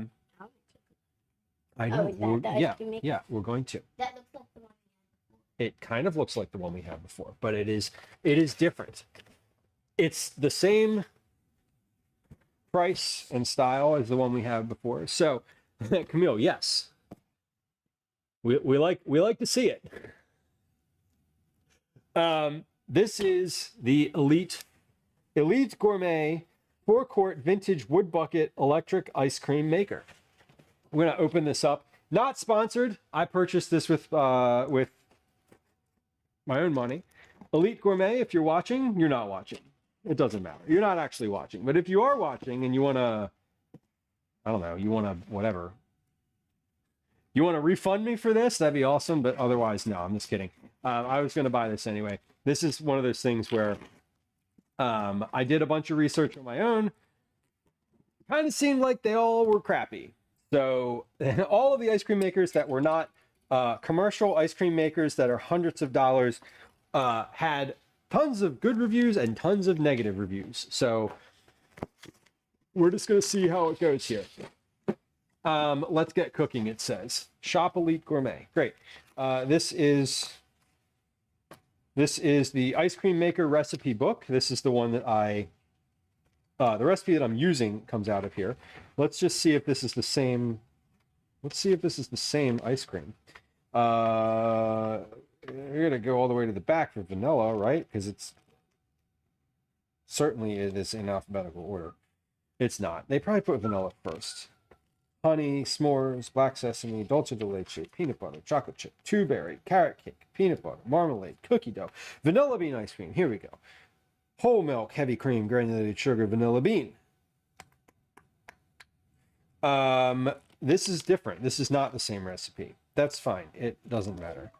know. Is that the ice cream maker? Yeah, we're going to. That looks like the one. It kind of looks like the one we had before, but it is different. It's the same price and style as the one we had before. So, Camille, yes, we like to see it. This is the Elite Gourmet 4-quart vintage wood bucket electric ice cream maker. We're gonna open this up. Not sponsored. I purchased this with my own money. Elite Gourmet, if you're watching, you're not watching. It doesn't matter. You're not actually watching. But if you are watching and you wanna, I don't know, you wanna whatever. You want to refund me for this? That'd be awesome. But otherwise, no, I'm just kidding. I was going to buy this anyway. This is one of those things where I did a bunch of research on my own. Kind of seemed like they all were crappy. So all of the ice cream makers that were not commercial ice cream makers that are hundreds of dollars had tons of good reviews and tons of negative reviews. So we're just going to see how it goes here. Let's get cooking, it says. Shop Elite Gourmet. Great. This is the ice cream maker recipe book. This is the one that the recipe that I'm using comes out of here. Let's just see if this is the same. Let's see if this is the same ice cream. You're going to go all the way to the back for vanilla, right? Because it is in alphabetical order. It's not. They probably put vanilla first. Honey, s'mores, black sesame, dulce de leche, peanut butter, chocolate chip, two-berry, carrot cake, peanut butter, marmalade, cookie dough, vanilla bean ice cream. Here we go. Whole milk, heavy cream, granulated sugar, vanilla bean. This is different. This is not the same recipe. That's fine. It doesn't matter.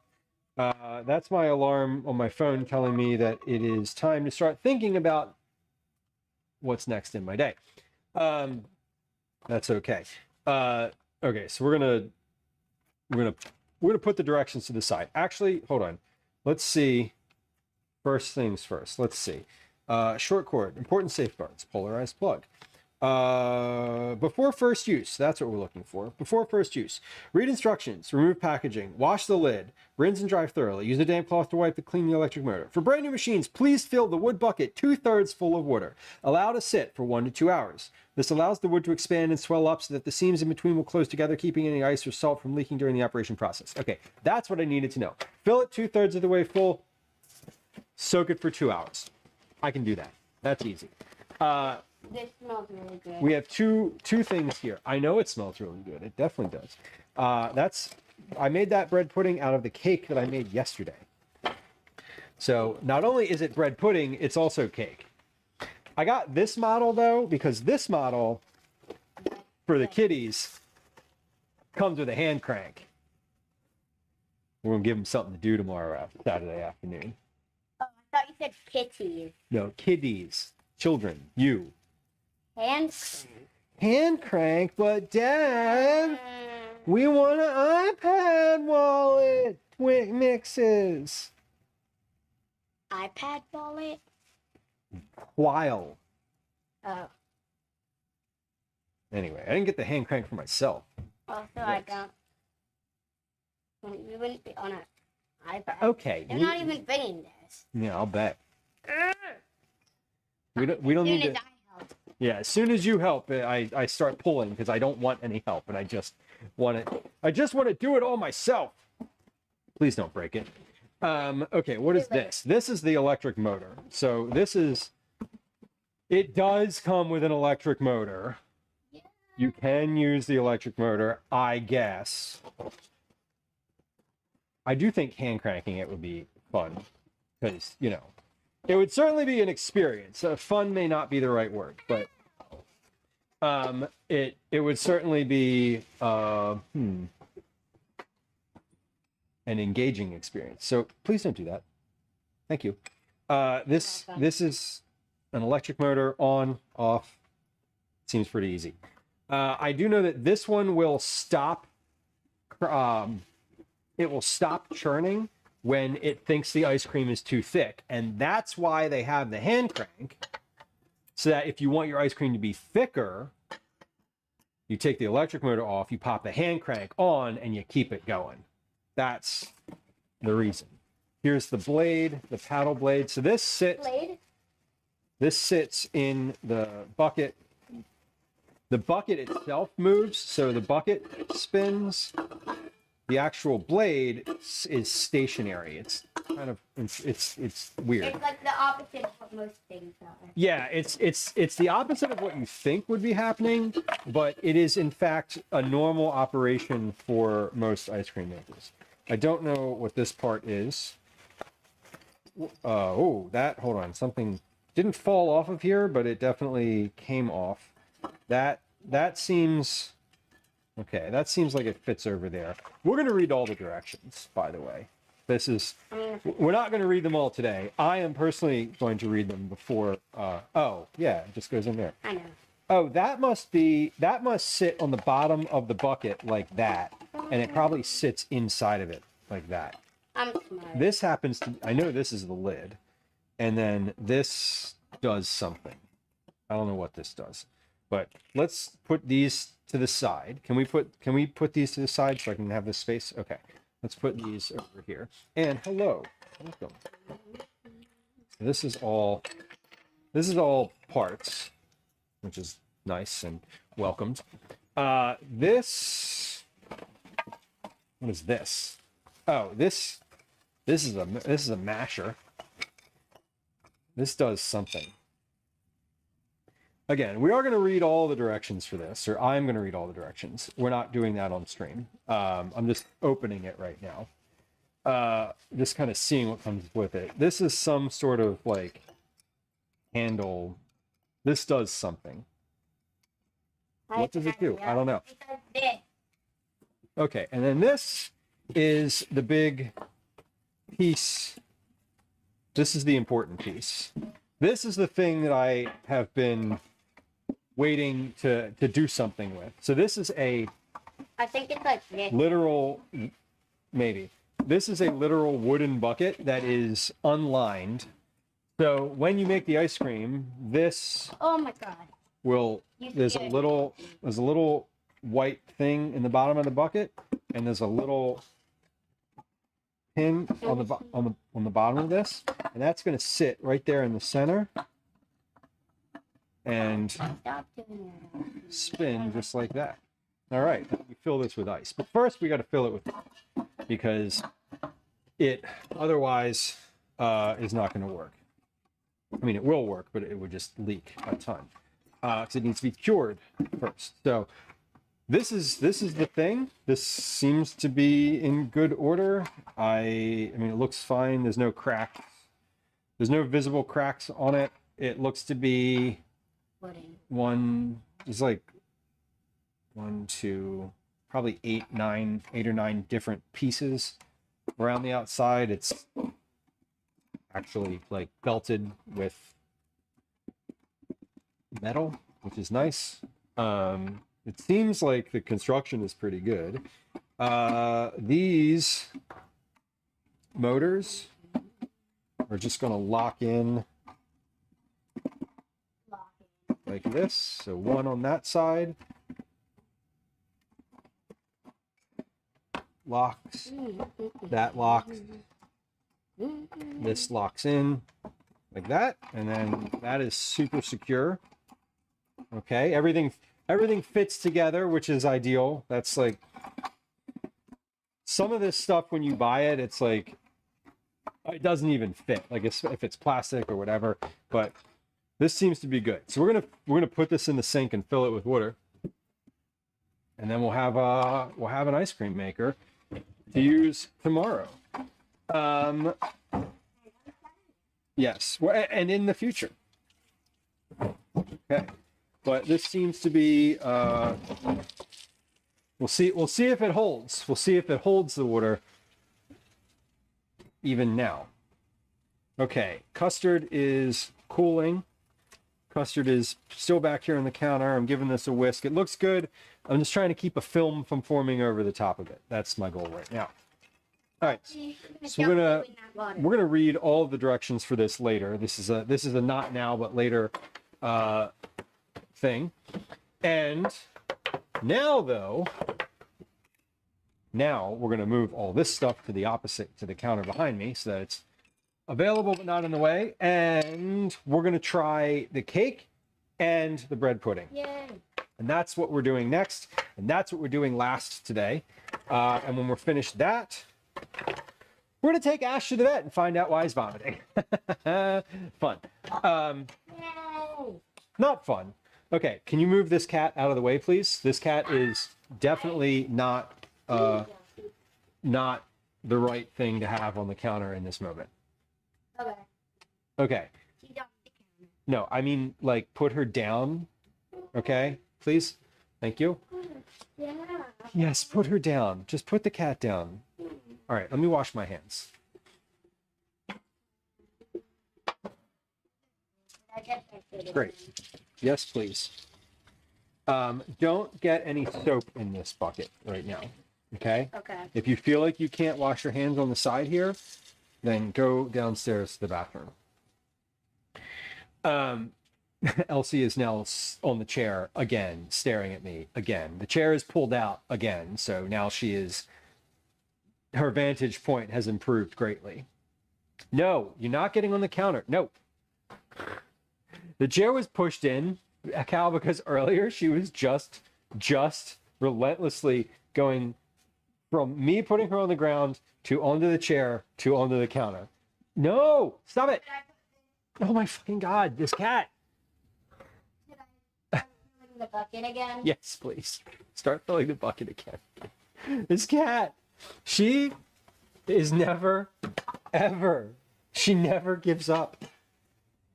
That's my alarm on my phone telling me that it is time to start thinking about what's next in my day. That's okay. Okay, so we're gonna put the directions to the side. Actually, hold on. Let's see. First things first. Let's see. Short cord, important safeguards, polarized plug. Before first use, that's what we're looking for. Before first use, read instructions, remove packaging, wash the lid, rinse and dry thoroughly. Use a damp cloth to wipe to clean the electric motor. For brand new machines, please fill the wood bucket 2/3 full of water. Allow to sit for 1 to 2 hours. This allows the wood to expand and swell up so that the seams in between will close together, keeping any ice or salt from leaking during the operation process. Okay, that's what I needed to know. Fill it 2/3 of the way full. Soak it for 2 hours. I can do that. That's easy. This smells really good. We have two things here. I know it smells really good. It definitely does. I made that bread pudding out of the cake that I made yesterday. So not only is it bread pudding, it's also cake. I got this model though, because this model for the kiddies comes with a hand crank. We're gonna give them something to do tomorrow after Saturday afternoon. Oh, I thought you said kitties. No, kiddies, children, you. Hand Hand crank, but Dad, we want an iPad wallet. Twig mixes. iPad wallet. While. Oh, Anyway, I didn't get the hand crank for myself. also I don't. We wouldn't be on an iPad. Okay. They're not even bringing this. Yeah, I'll bet. We don't As need soon to. as I help. Yeah, as soon as you help, I start pulling because I don't want any help, and I just want to do it all myself. Please don't break it. Okay, what is this? This is the electric motor. So it does come with an electric motor. You can use the electric motor, I guess. I do think hand cranking it would be fun because, it would certainly be an experience. Fun may not be the right word, but it would certainly be an engaging experience. So please don't do that. Thank you. This is an electric motor, on, off. Seems pretty easy. I do know that this one will stop. It will stop churning when it thinks the ice cream is too thick, and that's why they have the hand crank. So that if you want your ice cream to be thicker, you take the electric motor off, you pop the hand crank on, and you keep it going. That's the reason. Here's the blade, the paddle blade. So this sits in the bucket. The bucket itself moves, so the bucket spins. The actual blade is stationary. It's kind of it's weird. It's like the opposite of what most things are. Yeah, it's the opposite of what you think would be happening, but it is in fact a normal operation for most ice cream makers. I don't know what this part is. Hold on, something didn't fall off of here, but it definitely came off. That seems okay. That seems like it fits over there. We're going to read all the directions, by the way. We're not going to read them all today. I am personally going to read them before. Oh, yeah, it just goes in there. I know. Oh, that must sit on the bottom of the bucket like that, and it probably sits inside of it like that. I'm smart. This happens to, I know this is the lid, and then this does something. I don't know what this does, but let's put these to the side. Can we put these to the side so I can have this space? Okay, let's put these over here. And hello, welcome. This is all parts, which is nice and welcomed. This, what is this? Oh, this is a masher. This does something. Again, we are going to read all the directions for this, or I'm going to read all the directions. We're not doing that on stream. I'm just opening it right now. Just kind of seeing what comes with it. This is some sort of like handle. This does something. What does it do? I don't know. It does this. Okay, and then this is the big piece. This is the important piece. This is the thing that I have been waiting to do something with. So this is a I think it's like this. literal, maybe. This is a literal wooden bucket that is unlined. So when you make the ice cream, this Oh my god. will, there's a little white thing in the bottom of the bucket, and there's a little pin on the bottom of this, and that's going to sit right there in the center and Stop doing that. spin just like that. All right, we fill this with ice, but first we got to fill it with ice because it otherwise is not going to work. I mean, it will work, but it would just leak a ton because it needs to be cured first. So this is the thing. This seems to be in good order. I mean, it looks fine. There's no cracks. There's no visible cracks on it. It looks to be Wooden. one. It's like one, two, probably eight or nine different pieces around the outside. It's actually like belted with metal, which is nice. It seems like the construction is pretty good. These motors are just going to lock in like this. So one on that side locks, that locks, this locks in like that, and then that is super secure. Okay, everything fits together, which is ideal. That's like some of this stuff when you buy it, it's like it doesn't even fit, like if it's plastic or whatever, but this seems to be good. So we're gonna put this in the sink and fill it with water, and then we'll have an ice cream maker to use tomorrow. Yes, and in the future. Okay, but this seems to be. We'll see if it holds. We'll see if it holds the water even now. Okay, custard is cooling. Custard is still back here on the counter. I'm giving this a whisk. It looks good. I'm just trying to keep a film from forming over the top of it. That's my goal right now. All right, so we're gonna read all of the directions for this later. This is a not now but later thing. And now though, we're gonna move all this stuff to the opposite, to the counter behind me, so that it's available but not in the way. And we're gonna try the cake and the bread pudding. Yay. And that's what we're doing next, and that's what we're doing last today. And when we're finished that, we're gonna take Ash to the vet and find out why he's vomiting. Fun. Not fun. Okay, can you move this cat out of the way, please? This cat is definitely not the right thing to have on the counter in this moment. Okay. Okay. She's off the counter. No, I mean, like, put her down. Okay, please. Thank you. Yeah. Yes, put her down. Just put the cat down. All right, let me wash my hands. Great. Yes, please. Don't get any soap in this bucket right now. Okay? Okay. If you feel like you can't wash your hands on the side here, then go downstairs to the bathroom. Elsie is now on the chair again, staring at me again. The chair is pulled out again, so now her vantage point has improved greatly. No, you're not getting on the counter. No. The chair was pushed in, Cal, because earlier she was just relentlessly going from me putting her on the ground to onto the chair to onto the counter. No, stop it. Oh my fucking God, this cat. Should I start filling the bucket again? Yes, please. Start filling the bucket again. This cat, she is never, ever, she never gives up.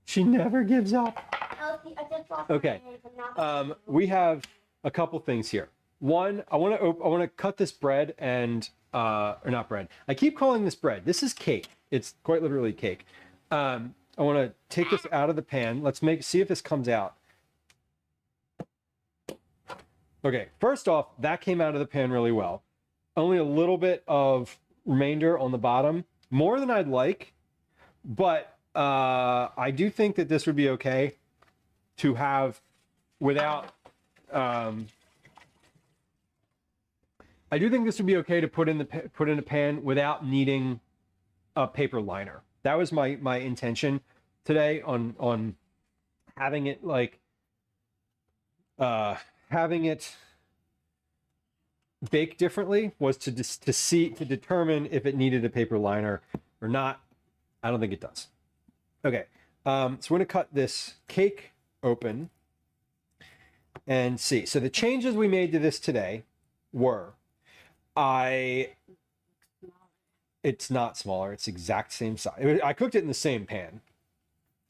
She never gives up. Elsie, I just lost my Okay. hands. I'm not- We have a couple things here. One, I want to cut this bread and or not bread. I keep calling this bread. This is cake. It's quite literally cake. I want to take this out of the pan. Let's see if this comes out. Okay, first off, that came out of the pan really well. Only a little bit of remainder on the bottom, more than I'd like, but I do think that this would be okay to have without. I do think this would be okay to put in a pan without needing a paper liner. That was my intention today on having it like having it baked differently, was to determine if it needed a paper liner or not. I don't think it does. Okay, so we're gonna cut this cake open and see. So the changes we made to this today were, it's not smaller, it's exact same size. I cooked it in the same pan,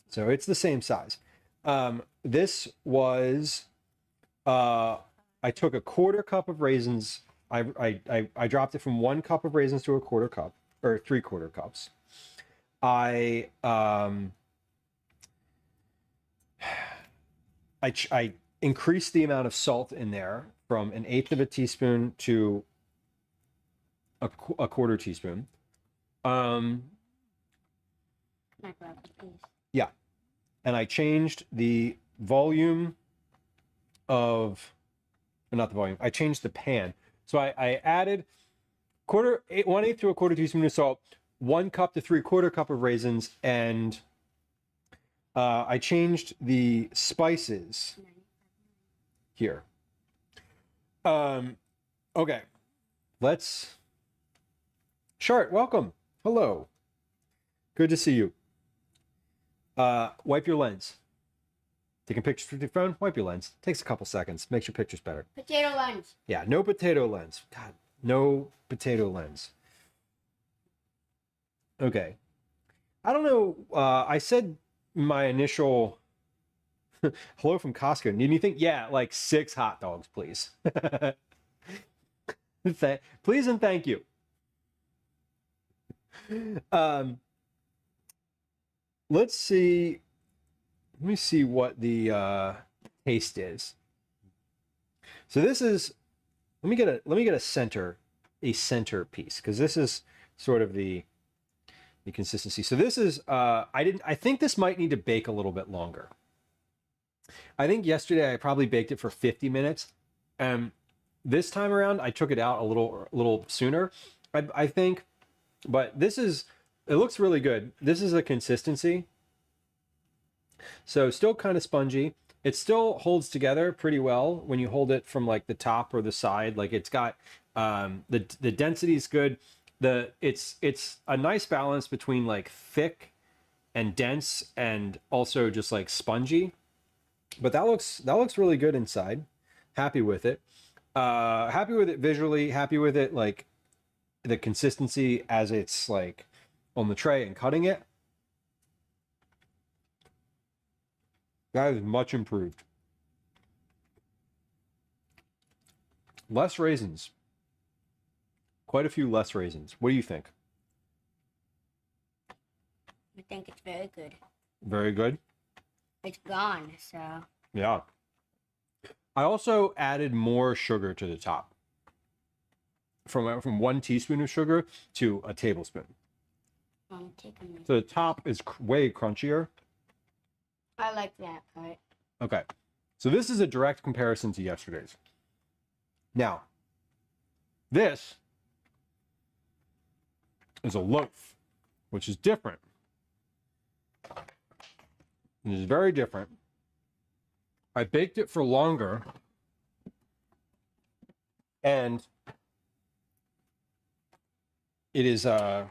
so it's the same size. This was, I I took a quarter cup of raisins. I dropped it from 1 cup of raisins to a quarter cup, or 3/4 cups. I increased the amount of salt in there from 1/8 of a teaspoon to a 1/4 teaspoon. Yeah, and I changed the volume of, not the volume. I changed the pan. So I added 1/8 to a 1/4 teaspoon of salt, 1 cup to 3/4 cup of raisins, and I changed the spices here. Okay, let's. Shart, welcome. Hello. Good to see you. Wipe your lens. Taking pictures with your phone, wipe your lens. Takes a couple seconds. Makes your pictures better. Potato lens. Yeah, no potato lens. God, no potato lens. Okay. I don't know. I said my initial hello from Costco. Need anything? Yeah, like 6 hot dogs, please. Please and thank you. Let's see. Let me see what the taste is. So this is. Let me get a center piece, because this is sort of the consistency. So this is. I think this might need to bake a little bit longer. I think yesterday I probably baked it for 50 minutes. This time around I took it out a little sooner. I think, but this is. It looks really good. This is a consistency. So still kind of spongy. It still holds together pretty well when you hold it from like the top or the side. Like it's got the density is good. It's a nice balance between like thick and dense and also just like spongy. But that looks really good inside. Happy with it. Happy with it visually. Happy with it like the consistency as it's like on the tray and cutting it. That is much improved. Less raisins. Quite a few less raisins. What do you think? I think it's very good. Very good? It's gone, so. Yeah. I also added more sugar to the top. From 1 teaspoon of sugar to a tablespoon. So the top is way crunchier. I like that part. Okay. So this is a direct comparison to yesterday's. Now, this is a loaf, which is different. It is very different. I baked it for longer, and it is a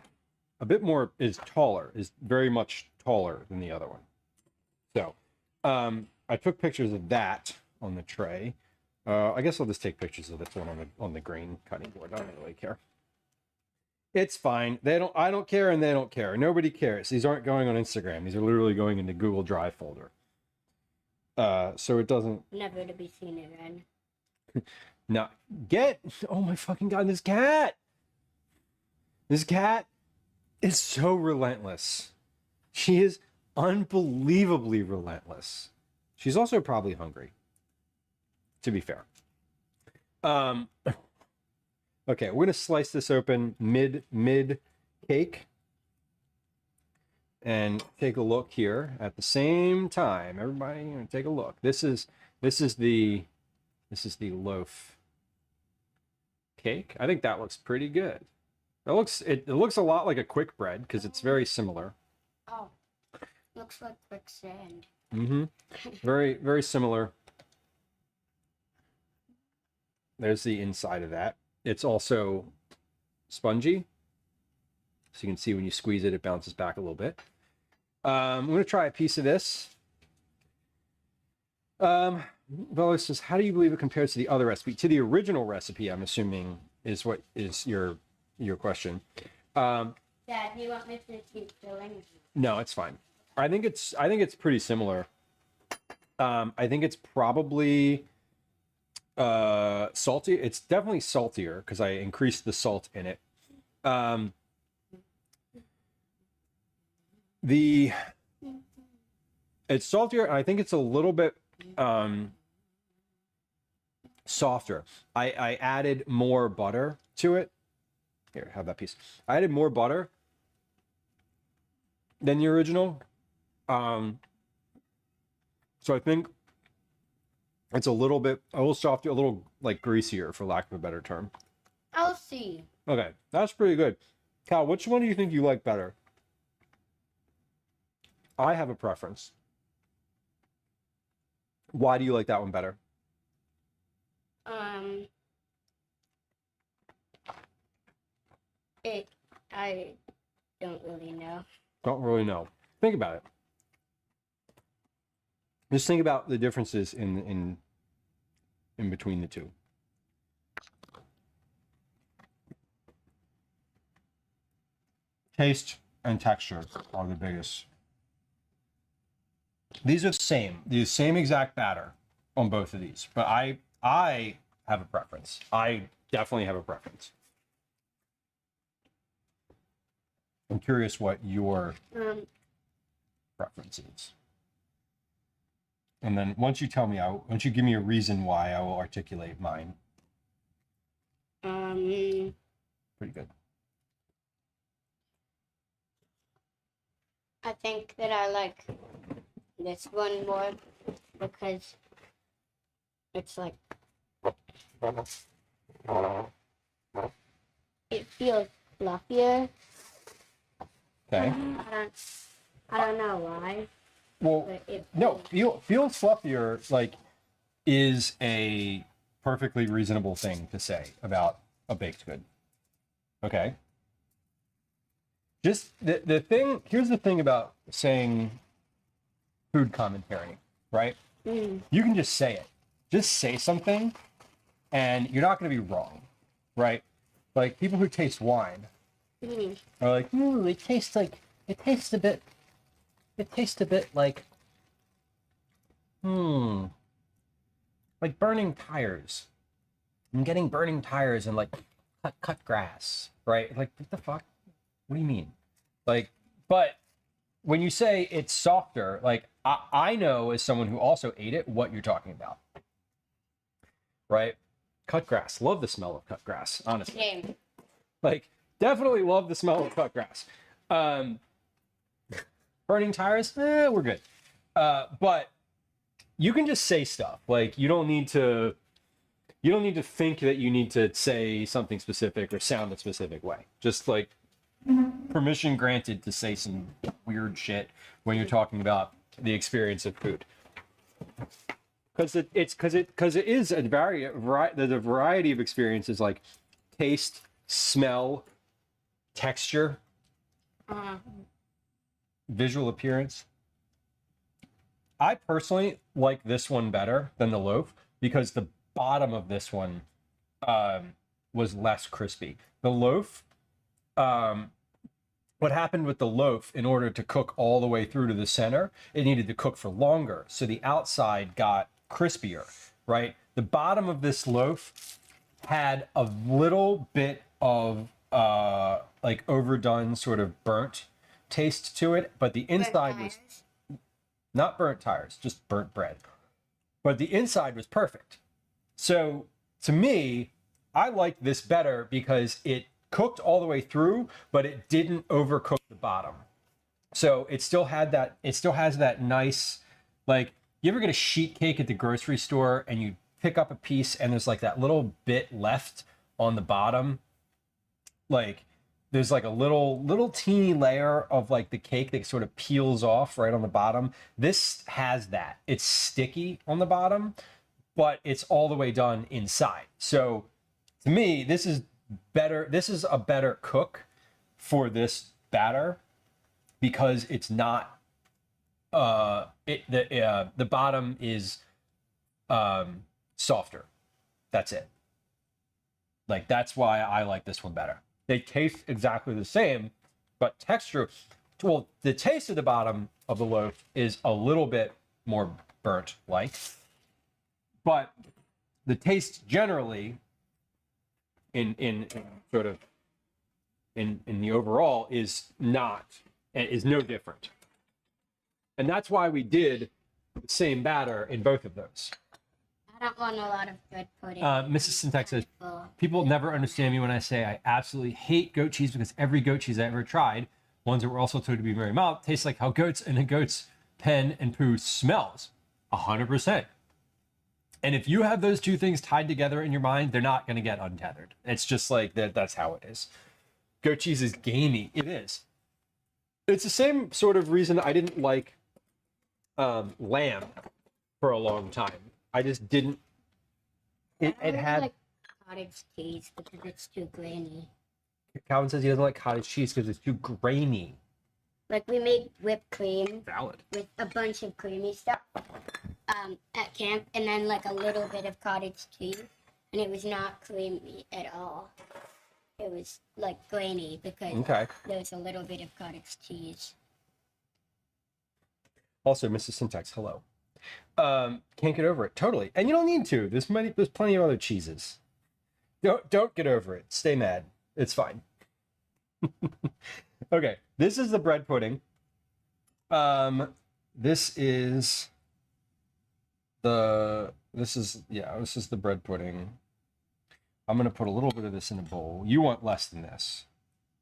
bit more, is taller, is very much taller than the other one. So I took pictures of that on the tray. I guess I'll just take pictures of this one on the green cutting board. I don't really care. It's fine. I don't care, and they don't care. Nobody cares. These aren't going on Instagram. These are literally going into Google Drive folder. So it doesn't. Never to be seen again. Now oh my fucking God, this cat is so relentless. She is unbelievably relentless. She's also probably hungry, to be fair. Okay, we're gonna slice this open mid cake and take a look here at the same time. Everybody, take a look. This is the loaf cake. I think that looks pretty good. It looks a lot like a quick bread because it's very similar. Oh, looks like quicksand. Mm-hmm. Very, very similar. There's the inside of that. It's also spongy. So you can see when you squeeze it, it bounces back a little bit. I'm going to try a piece of this. Bella says, how do you believe it compares to the other recipe? To the original recipe, I'm assuming, is what is your question. Dad, do you want me to keep filling? No, it's fine. I think it's pretty similar. I think it's probably salty. It's definitely saltier because I increased the salt in it. It's saltier, and I think it's a little bit softer. I added more butter to it. Here, have that piece. I added more butter than the original. So I think it's a little softer, a little like greasier, for lack of a better term. I'll see. Okay, that's pretty good. Cal, which one do you think you like better? I have a preference. Why do you like that one better? I don't really know. Don't really know. Think about it. Just think about the differences in between the two. Taste and texture are the biggest. These are the same exact batter on both of these, but I have a preference. I definitely have a preference. I'm curious what your preference is. And then once you tell me, once you give me a reason why, I will articulate mine. Pretty good. I think that I like this one more because it's like it feels fluffier. Okay. I don't know why. Well, no, feels fluffier, like, is a perfectly reasonable thing to say about a baked good. Okay. Just the thing, here's the thing about saying food commentary, right? You can just say it. Just say something and you're not going to be wrong, right? Like people who taste wine are like, ooh, it tastes a bit like, like burning tires. I'm getting burning tires and like cut grass, right? Like, what the fuck? What do you mean? Like, but when you say it's softer, like I know as someone who also ate it, what you're talking about, right? Cut grass. Love the smell of cut grass, honestly. Same. Like, definitely love the smell of cut grass. Burning tires, we're good. But you can just say stuff. Like, you don't need to think that you need to say something specific or sound a specific way. Just like permission granted to say some weird shit when you're talking about the experience of food. Because it is a variety of experiences like taste, smell, texture, visual appearance. I personally like this one better than the loaf because the bottom of this one was less crispy. The loaf, what happened with the loaf, in order to cook all the way through to the center, it needed to cook for longer. So the outside got crispier, right? The bottom of this loaf had a little bit of like overdone sort of burnt taste to it, but the inside was not burnt tires, just burnt bread. But the inside was perfect. So to me, I like this better because it cooked all the way through, but it didn't overcook the bottom. So it still has that nice, like, you ever get a sheet cake at the grocery store and you pick up a piece and there's like that little bit left on the bottom? Like, there's like a little teeny layer of like the cake that sort of peels off right on the bottom. This has that. It's sticky on the bottom, but it's all the way done inside. So to me, this is better. This is a better cook for this batter because it's not the bottom is softer. That's it. Like, that's why I like this one better. They taste exactly the same, but texture, well, the taste of the bottom of the loaf is a little bit more burnt like, but the taste generally in sort of in the overall is no different. And that's why we did the same batter in both of those. I don't want a lot of bread pudding. Mrs. Syntax says, people never understand me when I say I absolutely hate goat cheese because every goat cheese I ever tried, ones that were also told to be very mild, tastes like how goats and a goat's pen and poo smells. 100%. And if you have those two things tied together in your mind, they're not going to get untethered. It's just like that's how it is. Goat cheese is gamey. It is. It's the same sort of reason I didn't like lamb for a long time. I just didn't. It had like cottage cheese because it's too grainy. Calvin says he doesn't like cottage cheese because it's too grainy. Like we made whipped cream Valid. with a bunch of creamy stuff at camp, and then like a little bit of cottage cheese, and it was not creamy at all. It was like grainy because there was a little bit of cottage cheese. Also, Mrs. Syntax, hello. Can't get over it. Totally. And you don't need to. There's plenty of other cheeses. Don't get over it. Stay mad. It's fine. Okay, this is the bread pudding. This is the bread pudding. I'm gonna put a little bit of this in a bowl. You want less than this.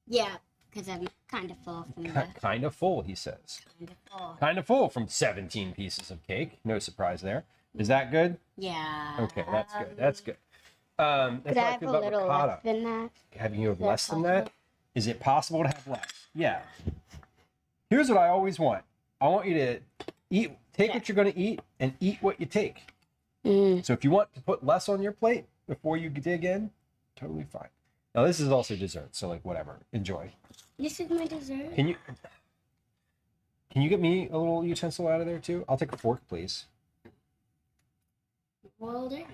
Yeah, because I'm kind of full from that. Kind of full, he says. Kind of full. Kind of full from 17 pieces of cake. No surprise there. Is that good? Yeah. Okay, that's good. That's good. That's Could how I I have feel a about little ricotta. less than that? Have you have that less than possible? that? Is it possible to have less? Yeah. Here's what I always want. I want you to take what you're going to eat and eat what you take. So if you want to put less on your plate before you dig in, totally fine. Now this is also dessert, so like whatever. Enjoy. This is my dessert. Can you get me a little utensil out of there too? I'll take a fork, please. Well, there.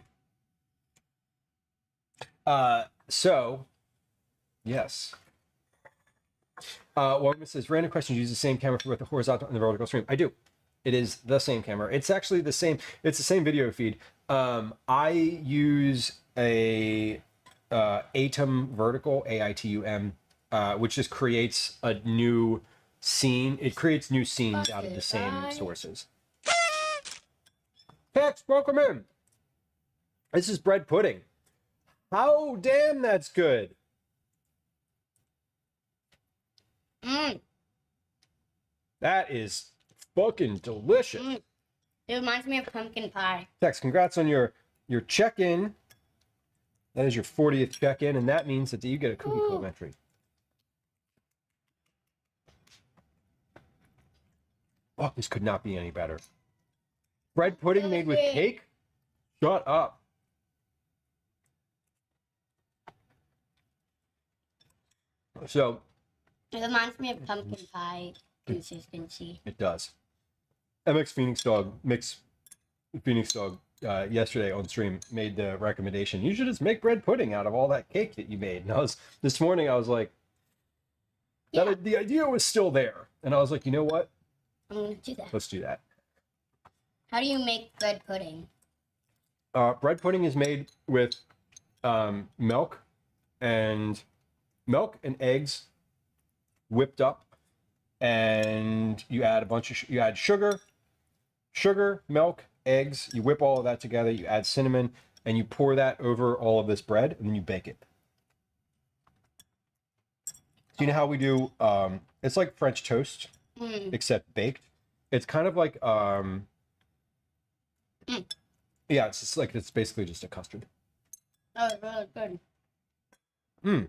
So, yes. Woman says, random question, use the same camera for both the horizontal and the vertical stream. I do. It is the same camera. It's actually the same. It's the same video feed. I use a AITUM vertical, AITUM, which just creates a new scene. It creates new scenes out of the same sources. Tex, welcome in. This is bread pudding. How damn that's good. That is fucking delicious. It reminds me of pumpkin pie. Tex, congrats on your check-in. That is your 40th check-in, and that means that you get a cookie complimentary. Oh, this could not be any better. Bread pudding made with cake? Shut up. So, It reminds me of pumpkin pie consistency. it does. MX Phoenix Dog yesterday on stream made the recommendation. You should just make bread pudding out of all that cake that you made. And this morning I was like, the idea was still there. And I was like, you know what? I'm gonna do that. Let's do that. How do you make bread pudding? Bread pudding is made with milk and eggs whipped up, and you add you add sugar, milk, eggs. You whip all of that together. You add cinnamon, and you pour that over all of this bread, and then you bake it. So you know how we do? It's like French toast, except baked. It's kind of like yeah, it's just like it's basically just a custard. Oh, it's really good.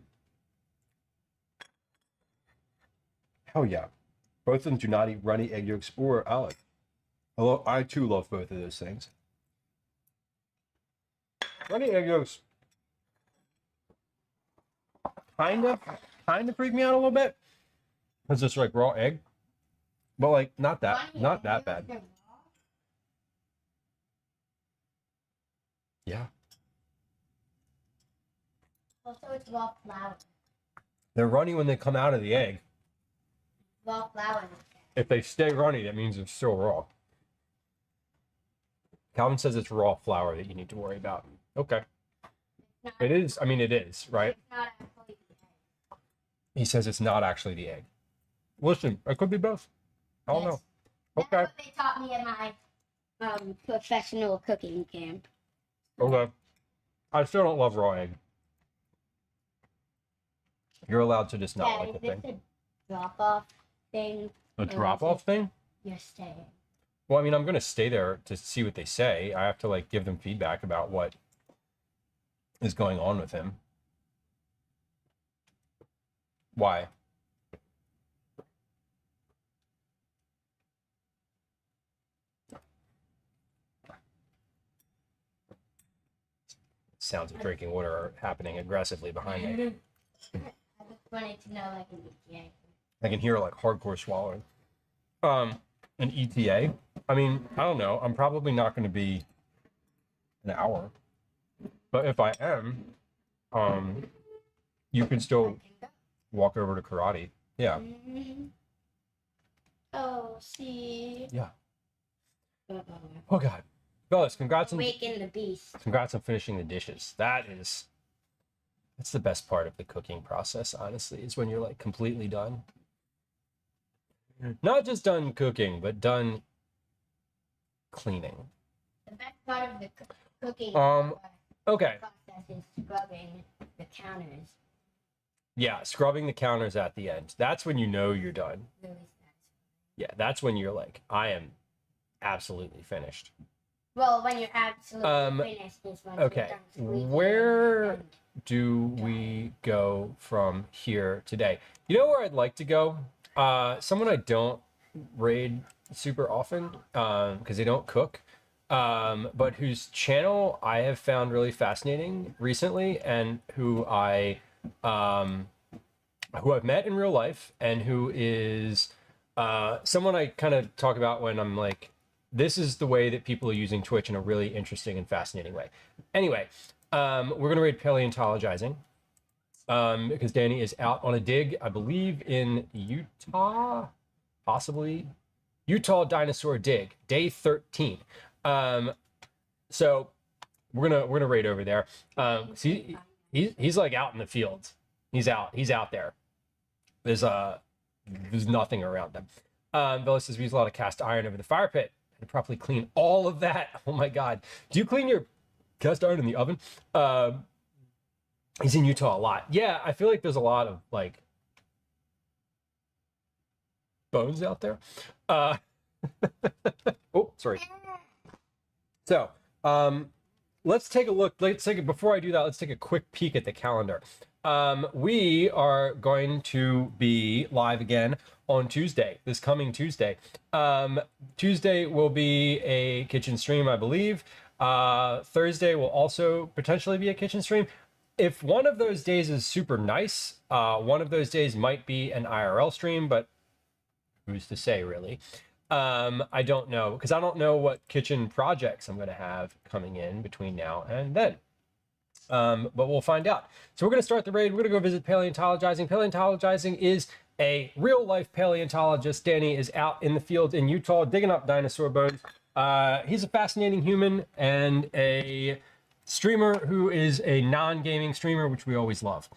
Hell yeah. Both of them do not eat runny egg yolks or olive. Although I too love both of those things. Runny egg yolks kind of freak me out a little bit. Because it's like raw egg. But like not that bad. Yeah. Also, it's raw flour. They're runny when they come out of the egg. Raw flour. If they stay runny, that means it's still raw. Calvin says it's raw flour that you need to worry about. Okay. It is. I mean, it is, right? It's not actually the egg. He says it's not actually the egg. Listen, it could be both. I don't Yes. know. That's Okay. what they taught me at my professional cooking camp. Okay. I still don't love raw egg. You're allowed to just not Dad, like is a this thing. a drop-off thing? A or is drop-off it thing? You're staying. Well, I mean, I'm going to stay there to see what they say. I have to like give them feedback about what is going on with him. Why? Sounds of drinking water are happening aggressively behind me. I just wanted to know like an ETA. I can hear like hardcore swallowing. An ETA. I mean, I don't know. I'm probably not going to be an hour, but if I am, you can still walk over to karate. Yeah. Mm-hmm. Oh, see. Yeah. Uh-oh. Oh God, fellas, congrats on Awaken the beast. finishing the dishes. That's the best part of the cooking process. Honestly, is when you're like completely done. Not just done cooking, but done cleaning. The best part of the cooking Okay. process is scrubbing the counters. Yeah, scrubbing the counters at the end. That's when you know you're done. Really satisfying. Yeah, that's when you're like, I am absolutely finished. Well, when you're absolutely finished is when Okay, you're done squeezing where and do we go from here today? You know where I'd like to go? Someone I don't raid super often because they don't cook, but whose channel I have found really fascinating recently, and who I've met in real life, and who is someone I kind of talk about when I'm like, this is the way that people are using Twitch in a really interesting and fascinating way. Anyway, we're gonna raid paleontologizing. Because Danny is out on a dig, I believe in Utah, possibly Utah dinosaur dig, day 13. So we're gonna raid over there. He's like out in the field. He's out there. There's nothing around them. Villa says we use a lot of cast iron over the fire pit and properly clean all of that. Oh my God, do you clean your cast iron in the oven? He's in Utah a lot. Yeah, I feel like there's a lot of like bones out there. Oh, sorry. So, let's take a look. Before I do that, let's take a quick peek at the calendar. We are going to be live again on Tuesday, this coming Tuesday. Tuesday will be a kitchen stream, I believe. Thursday will also potentially be a kitchen stream. If one of those days is super nice, one of those days might be an IRL stream, but who's to say, really? I don't know, because I don't know what kitchen projects I'm going to have coming in between now and then. But we'll find out. So we're going to start the raid. We're going to go visit paleontologizing. Paleontologizing is a real-life paleontologist. Danny is out in the field in Utah digging up dinosaur bones. He's a fascinating human and a streamer who is a non-gaming streamer, which we always love.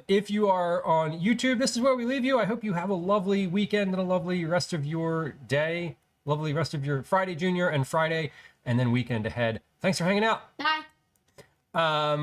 If you are on YouTube, this is where we leave you. I hope you have a lovely weekend and a lovely rest of your day, lovely rest of your Friday, Junior, and Friday, and then weekend ahead. Thanks for hanging out. Bye.